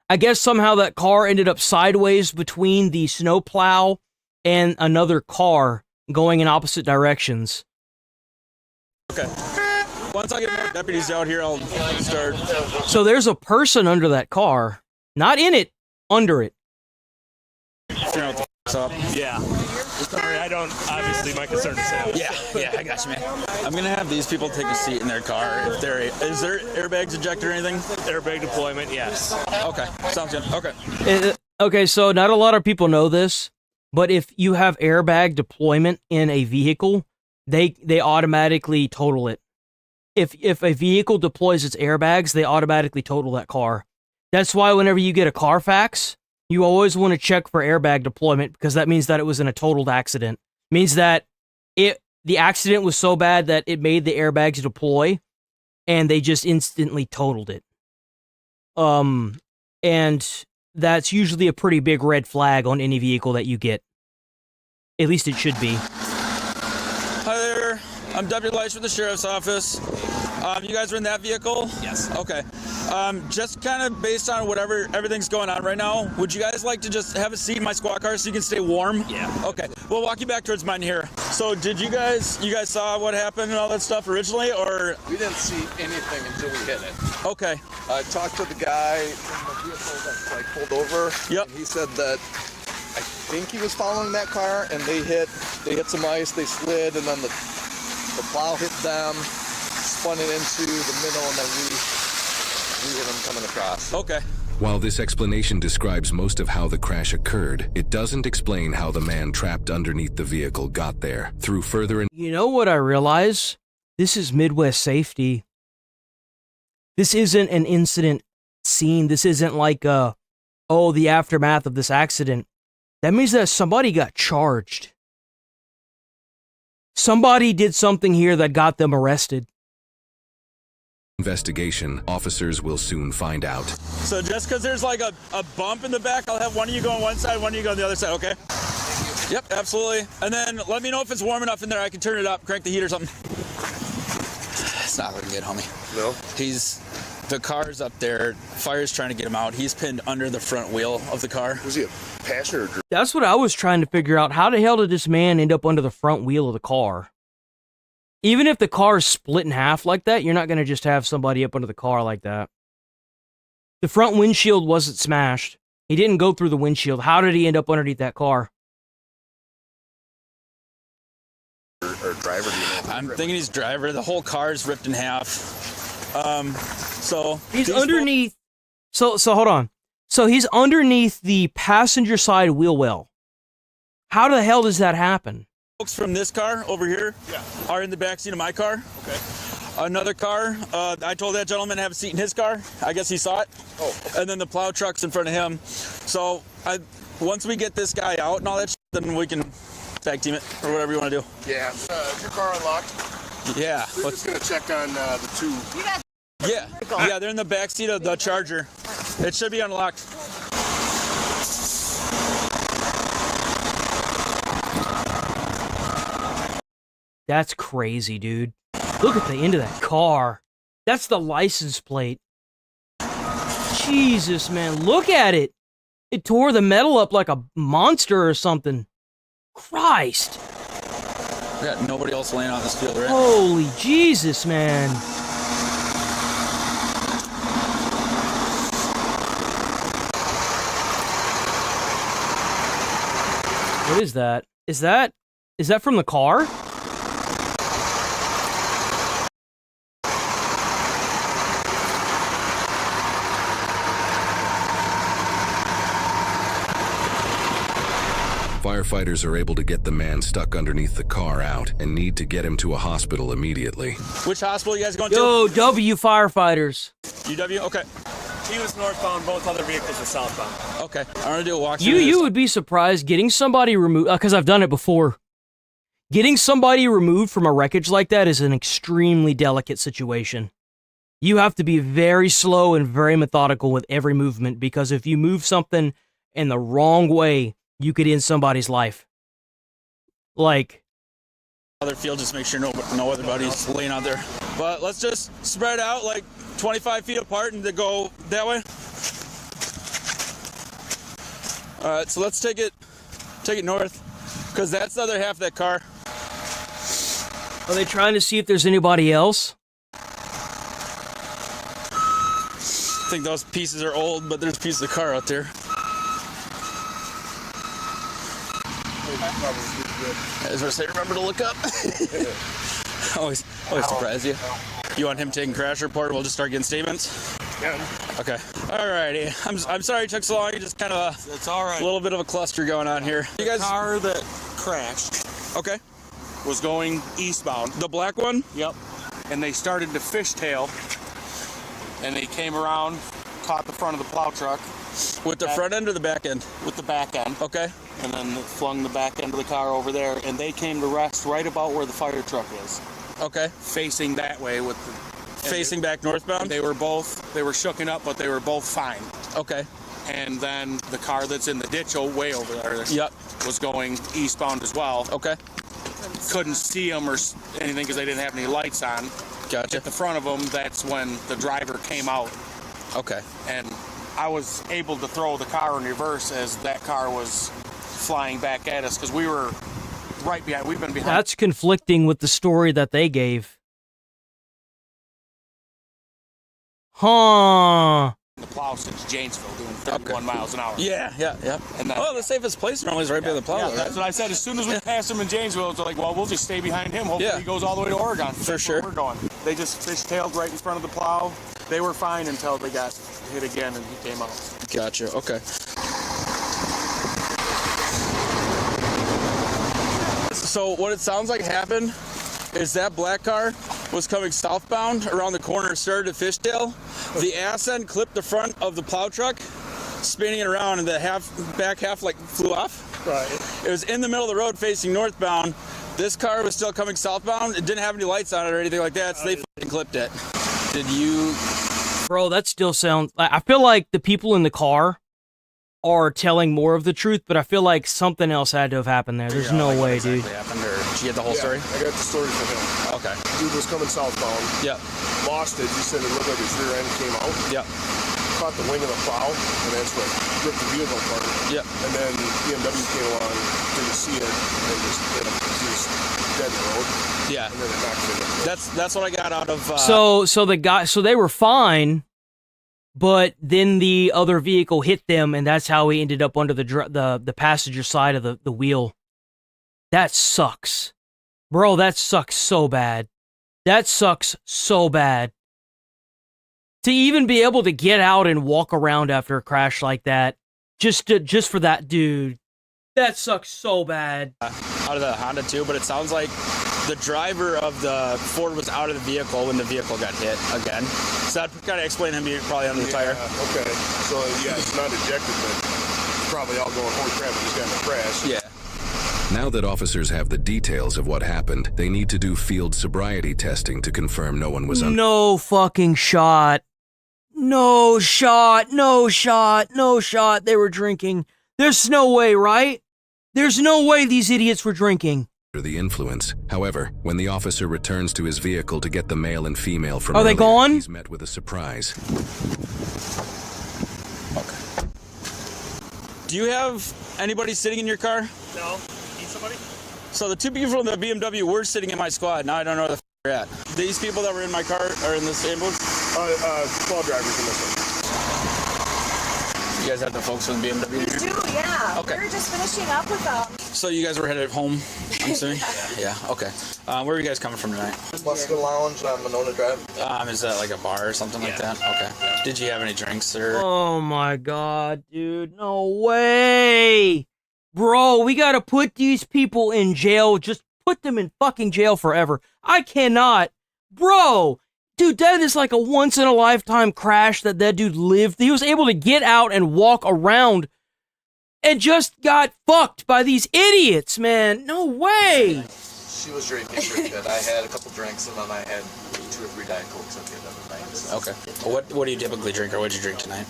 I guess somehow that car ended up sideways between the snowplow and another car going in opposite directions. Okay. Once I get more deputies out here, I'll start. So there's a person under that car. Not in it, under it. Yeah. Sorry, I don't. Obviously, my concern is safety. Yeah, I got you, man. I'm gonna have these people take a seat in their car. If there is there airbags ejected or anything? Airbag deployment, yes. Okay, sounds good. Okay. Okay, so not a lot of people know this, but if you have airbag deployment in a vehicle, they automatically total it. If a vehicle deploys its airbags, they automatically total that car. That's why whenever you get a Carfax, you always want to check for airbag deployment, because that means that it was in a totaled accident. It means that the accident was so bad that it made the airbags deploy, and they just instantly totaled it. And that's usually a pretty big red flag on any vehicle that you get. At least it should be. Hi there. I'm Deputy Lights from the Sheriff's Office. You guys are in that vehicle? Yes. Okay. Just kind of based on everything's going on right now, would you guys like to just have a seat in my squad car so you can stay warm? Yeah. Okay. We'll walk you back towards mine here. So did you guys saw what happened and all that stuff originally, or? We didn't see anything until we hit it. Okay. I talked to the guy in the vehicle that pulled over. Yep. And he said that I think he was following that car, and they hit some ice, they slid, and then the plow hit them, spun it into the middle, and then we hit them coming across. Okay. While this explanation describes most of how the crash occurred, it doesn't explain how the man trapped underneath the vehicle got there. Through further You know what I realize? This is Midwest safety. This isn't an incident scene. This isn't like, the aftermath of this accident. That means that somebody got charged. Somebody did something here that got them arrested. investigation, officers will soon find out. So just because there's like a bump in the back, I'll have one of you go on one side, one of you go on the other side, okay? Yep, absolutely. And then let me know if it's warm enough in there. I can turn it up, crank the heat or something. It's not looking good, homie. No? The car's up there. Fire's trying to get him out. He's pinned under the front wheel of the car. Was he a passenger? That's what I was trying to figure out. How the hell did this man end up under the front wheel of the car? Even if the car is split in half like that, you're not going to just have somebody up under the car like that. The front windshield wasn't smashed. He didn't go through the windshield. How did he end up underneath that car? Or driver? I'm thinking he's driver. The whole car's ripped in half. So he's underneath. So hold on. So he's underneath the passenger side wheel well. How the hell does that happen? Folks from this car over here are in the backseat of my car. Okay. Another car, I told that gentleman to have a seat in his car. I guess he saw it. Oh. Okay. And then the plow truck's in front of him. So once we get this guy out and all that shit, then we can tag team it or whatever you want to do. Yeah. Is your car unlocked? Yeah. We're just going to check on the two. Yeah, they're in the backseat of the Charger. It should be unlocked. That's crazy, dude. Look at the end of that car. That's the license plate. Jesus, man. Look at it. It tore the metal up like a monster or something. Christ. We got nobody else laying on this field, right? Holy Jesus, man. What is that? Is that from the car? Firefighters are able to get the man stuck underneath the car out and need to get him to a hospital immediately. Which hospital you guys going to? Yo, W firefighters. UW? Okay. He was northbound, both other vehicles were southbound. Okay. I'm going to do a walk. You would be surprised getting somebody removed, because I've done it before. Getting somebody removed from a wreckage like that is an extremely delicate situation. You have to be very slow and very methodical with every movement, because if you move something in the wrong way, you could end somebody's life. Like, other field, just make sure no other buddies laying out there. But let's just spread out like 25 feet apart and to go that way. All right, so let's take it north, because that's the other half of that car. Are they trying to see if there's anybody else? I think those pieces are old, but there's pieces of the car out there. I was gonna say, remember to look up. always surprise you. You want him taking crash report? We'll just start getting statements. Yeah. Okay. Alrighty. I'm sorry it took so long. You just kind of it's all right. A little bit of a cluster going on here. You guys. The car that crashed. Okay. Was going eastbound. The black one. Yep. And they started to fishtail, and they came around, caught the front of the plow truck. With the front end or the back end? With the back end. Okay. And then flung the back end of the car over there, and they came to rest right about where the fire truck is. Okay. Facing that way with the... Facing back northbound? They were shooken up, but they were both fine. Okay. And then the car that's in the ditch way over there yep. was going eastbound as well. Okay. Couldn't see them or anything because they didn't have any lights on. Gotcha. At the front of them, that's when the driver came out. Okay. And I was able to throw the car in reverse as that car was flying back at us because we were right behind. We've been behind. That's conflicting with the story that they gave. Huh. The plow since Janesville doing 31 miles an hour. Yeah. And then, the safest place normally is right by the plow. Yeah, that's what I said. As soon as we passed him in Janesville, it's like, well, we'll just stay behind him. Hopefully he goes all the way to Oregon. For sure. We're going. They just fishtailed right in front of the plow. They were fine until they got hit again and he came out. Gotcha. Okay. So what it sounds like happened is that black car was coming southbound around the corner, started to fishtail. The ass end clipped the front of the plow truck, spinning it around, and the back half like flew off. Right. It was in the middle of the road facing northbound. This car was still coming southbound. It didn't have any lights on it or anything like that, so they fucking clipped it. Did you... Bro, that still sounds... I feel like the people in the car are telling more of the truth, but I feel like something else had to have happened there. There's no way, dude. Happened, or did you get the whole story? I got the story from him. Okay. Dude was coming southbound. Yep. Lost it. He said it looked like his rear end came out. Yep. Caught the wing of the plow, and that's what ripped the vehicle apart. Yep. And then BMW came along, didn't see it, and just hit him. He was dead in the road. Yeah. And then it knocked him. That's what I got out of... So they were fine, but then the other vehicle hit them, and that's how he ended up under the passenger side of the wheel. That sucks. Bro, that sucks so bad. That sucks so bad. To even be able to get out and walk around after a crash like that, just for that dude, that sucks so bad. Out of the Honda too, but it sounds like the driver of the Ford was out of the vehicle when the vehicle got hit again. So that kind of explained him being probably under the tire. Okay. So, yeah, it's not ejected, but it's probably all going, holy crap, it just got in a crash. Yeah. Now that officers have the details of what happened, they need to do field sobriety testing to confirm no one was No fucking shot. No shot. No shot. No shot. They were drinking. There's no way, right? There's no way these idiots were drinking. The influence. However, when the officer returns to his vehicle to get the male and female from Are they gone? he's met with a surprise. Okay. Do you have anybody sitting in your car? No. Need somebody? So the two people from the BMW were sitting in my squad. Now I don't know where the they're at. These people that were in my car are in this ambulance? 12 drivers in this one. You guys have the folks from the BMW? We do, yeah. Okay. We were just finishing up with them. So you guys were headed home, I'm assuming? Yeah, okay. Where are you guys coming from tonight? Musket Lounge on Monona Drive. Is that like a bar or something like that? Okay. Did you have any drinks or? Oh my god, dude. No way. Bro, we gotta put these people in jail. Just put them in fucking jail forever. I cannot. Bro. Dude, that is like a once-in-a-lifetime crash that dude lived. He was able to get out and walk around and just got fucked by these idiots, man. No way. she was drinking pretty good. I had a couple drinks and then I had 2 or 3 Diet Cokes at the end of the night. So. Okay. What do you typically drink, or what did you drink tonight?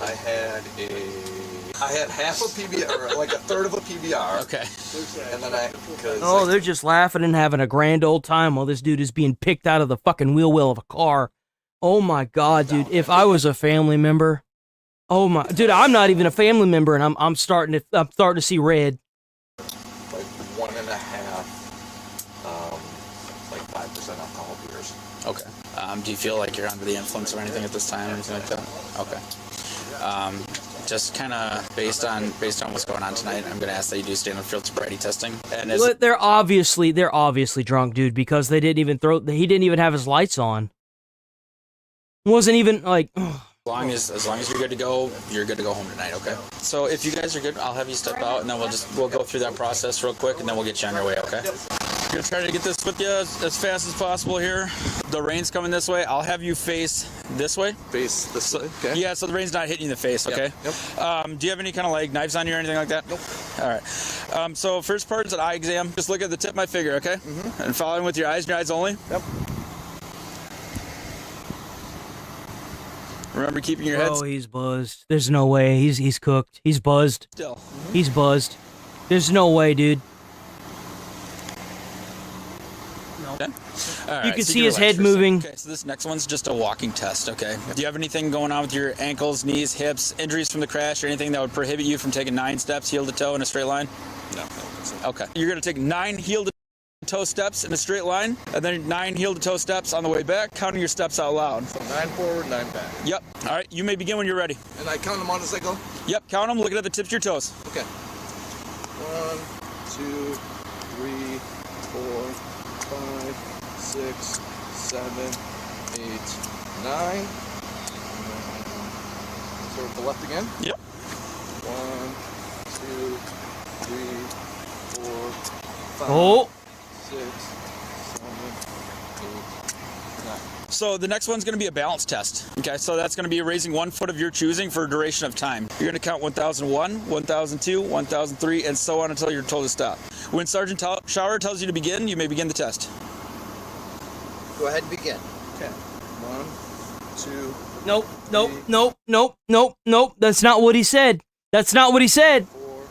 I had half a PBR, or like a third of a PBR. Okay. And then Oh, they're just laughing and having a grand old time while this dude is being picked out of the fucking wheel well of a car. Oh my God, dude! If I was a family member, oh my, dude, I'm not even a family member, and I'm starting to see red. Like 1.5, like 5% alcohol beers. Okay. Do you feel like you're under the influence or anything at this time, or anything like that? Okay. Just kind of based on what's going on tonight, I'm going to ask that you do stainless field sobriety testing. And They're obviously drunk, dude, because he didn't even have his lights on. Wasn't even like. As long as you're good to go home tonight, okay? So if you guys are good, I'll have you step out, and then we'll go through that process real quick, and then we'll get you on your way, okay? I'm gonna try to get this with you as fast as possible here. The rain's coming this way. I'll have you face this way. Face this way, okay. Yeah, so the rain's not hitting you in the face, okay? Yep. Do you have any kind of like knives on you or anything like that? Nope. All right. So first part is an eye exam. Just look at the tip of my finger, okay? Mm-hmm. And follow in with your eyes only. Yep. Remember keeping your head. Oh, he's buzzed. There's no way. He's cooked. He's buzzed. Still. He's buzzed. There's no way, dude. Okay. You can see his head moving. Okay, so this next one's just a walking test, okay? Do you have anything going on with your ankles, knees, hips, injuries from the crash, or anything that would prohibit you from taking 9 steps heel to toe in a straight line? No. Okay. You're going to take 9 heel to toe steps in a straight line, and then 9 heel to toe steps on the way back, counting your steps out loud. So 9 forward, 9 back. Yep. All right, you may begin when you're ready. And I count them on as I go? Yep, count them, looking at the tips of your toes. Okay. 1, 2, 3, 4, 5, 6, 7, 8, 9. So the left again? Yep. 1, 2, 3, 4, 5. Oh. 6, 7, 8, 9. So the next one's going to be a balance test. Okay, so that's going to be raising 1 foot of your choosing for a duration of time. You're going to count 1001, 1002, 1003, and so on until you're told to stop. When Sergeant Shower tells you to begin, you may begin the test. Go ahead and begin. Okay. 1, 2. Nope. Nope. Nope. Nope. Nope. Nope. That's not what he said. That's not what he said. 4,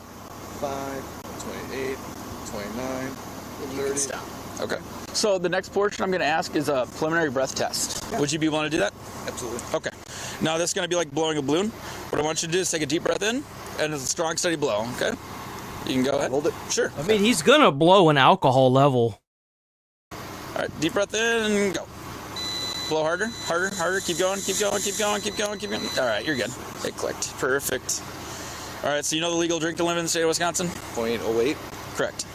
5, 28, 29, 30. Stop. Okay. So the next portion I'm going to ask is a preliminary breath test. Yeah. Would you be willing to do that? Absolutely. Okay. Now this is going to be like blowing a balloon. What I want you to do is take a deep breath in and a strong, steady blow. Okay. You can go ahead. Hold it. Sure. I mean, he's gonna blow an alcohol level. All right. Deep breath in and go. Blow harder, harder, harder. Keep going. Keep going. Keep going. Keep going. Keep going. All right. You're good. It clicked. Perfect. All right. So you know the legal drinking limit in the state of Wisconsin? 0.08. Correct.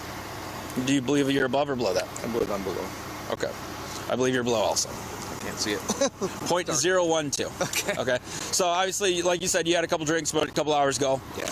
Do you believe you're above or below that? I believe I'm below. Okay. I believe you're below also. I can't see it. 0.012. Okay. So obviously, like you said, you had a couple drinks about a couple hours ago. Yeah.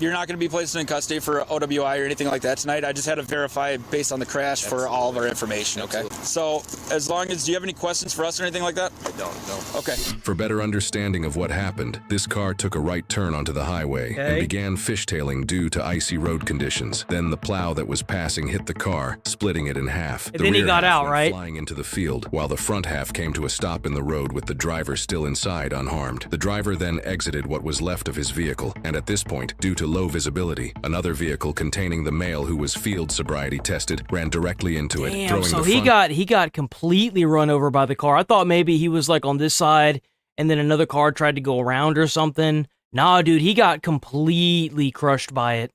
You're not going to be placed in custody for OWI or anything like that tonight. I just had to verify based on the crash for all of our information. Okay. So as long as, do you have any questions for us or anything like that? I don't know. Okay. For better understanding of what happened, this car took a right turn onto the highway and began fishtailing due to icy road conditions. Then the plow that was passing hit the car, splitting it in half. And then he got out, right? Flying into the field, while the front half came to a stop in the road with the driver still inside unharmed. The driver then exited what was left of his vehicle, and at this point, due to low visibility, another vehicle containing the male who was field sobriety tested ran directly into it, Damn, throwing so the front... he got completely run over by the car. I thought maybe he was like on this side, and then another car tried to go around or something. Nah, dude, he got completely crushed by it.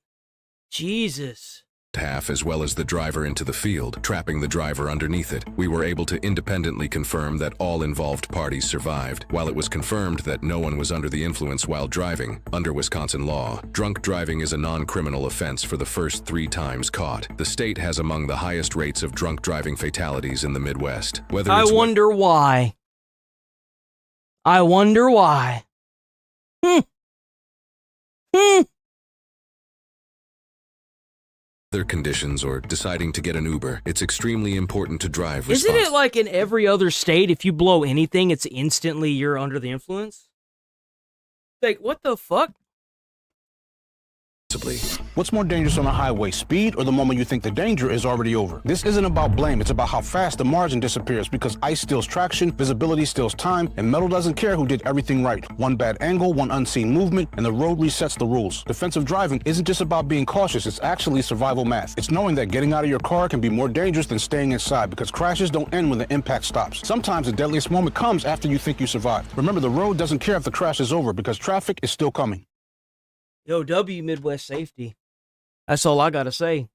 Jesus. half as well as the driver into the field, trapping the driver underneath it. We were able to independently confirm that all involved parties survived. While it was confirmed that no one was under the influence while driving, under Wisconsin law, drunk driving is a non-criminal offense for the first 3 times caught. The state has among the highest rates of drunk driving fatalities in the Midwest. I wonder why. I wonder why. Other conditions or deciding to get an Uber, it's extremely important to drive responsibly. Isn't it like in every other state, if you blow anything, it's instantly you're under the influence? Like, what the fuck? responsibly. What's more dangerous on a highway, speed or the moment you think the danger is already over? This isn't about blame, it's about how fast the margin disappears because ice steals traction, visibility steals time, and metal doesn't care who did everything right. One bad angle, one unseen movement, and the road resets the rules. Defensive driving isn't just about being cautious, it's actually survival math. It's knowing that getting out of your car can be more dangerous than staying inside because crashes don't end when the impact stops. Sometimes the deadliest moment comes after you think you survived. Remember, the road doesn't care if the crash is over because traffic is still coming. Yo, W Midwest Safety. That's all I gotta say.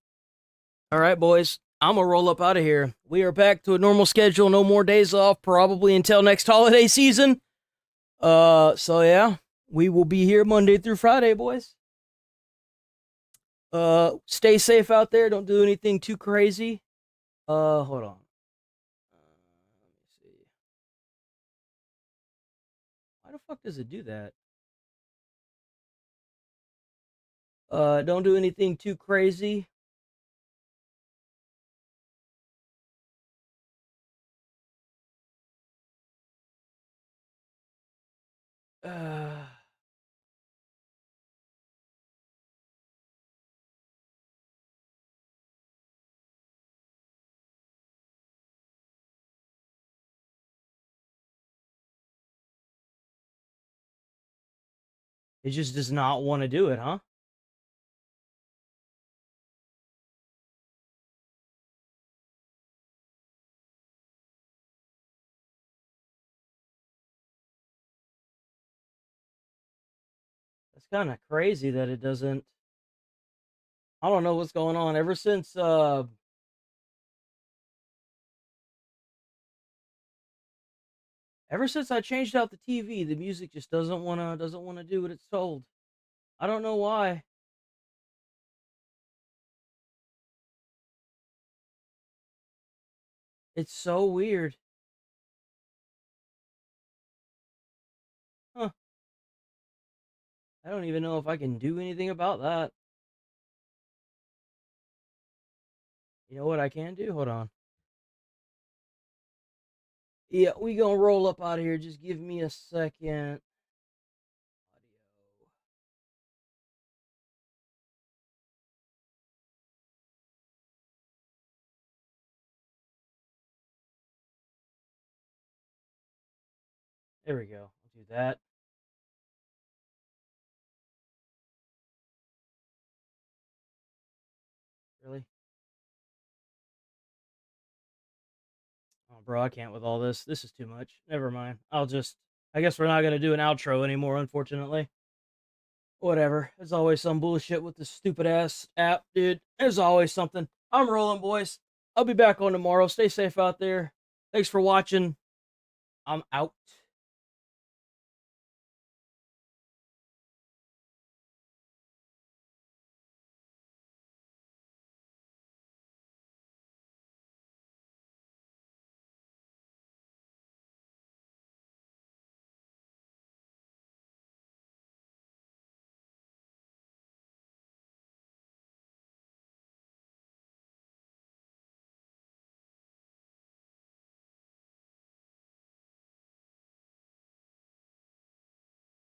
All right, boys. I'm gonna roll up out of here. We are back to a normal schedule. No more days off, probably until next holiday season. So yeah, we will be here Monday through Friday, boys. Stay safe out there. Don't do anything too crazy. Hold on. Let me see. Why the fuck does it do that? Don't do anything too crazy. It just does not want to do it, huh? It's kind of crazy that it doesn't. I don't know what's going on. Ever since I changed out the TV, the music just doesn't wanna do what it's told. I don't know why. It's so weird. Huh. I don't even know if I can do anything about that. You know what I can do? Hold on. Yeah, we gonna roll up out of here. Just give me a second. There we go. I'll do that. Really? Oh, bro, I can't with all this. This is too much. Never mind. I guess we're not going to do an outro anymore, unfortunately. Whatever. There's always some bullshit with this stupid ass app, dude. There's always something. I'm rolling, boys. I'll be back on tomorrow. Stay safe out there. Thanks for watching. I'm out.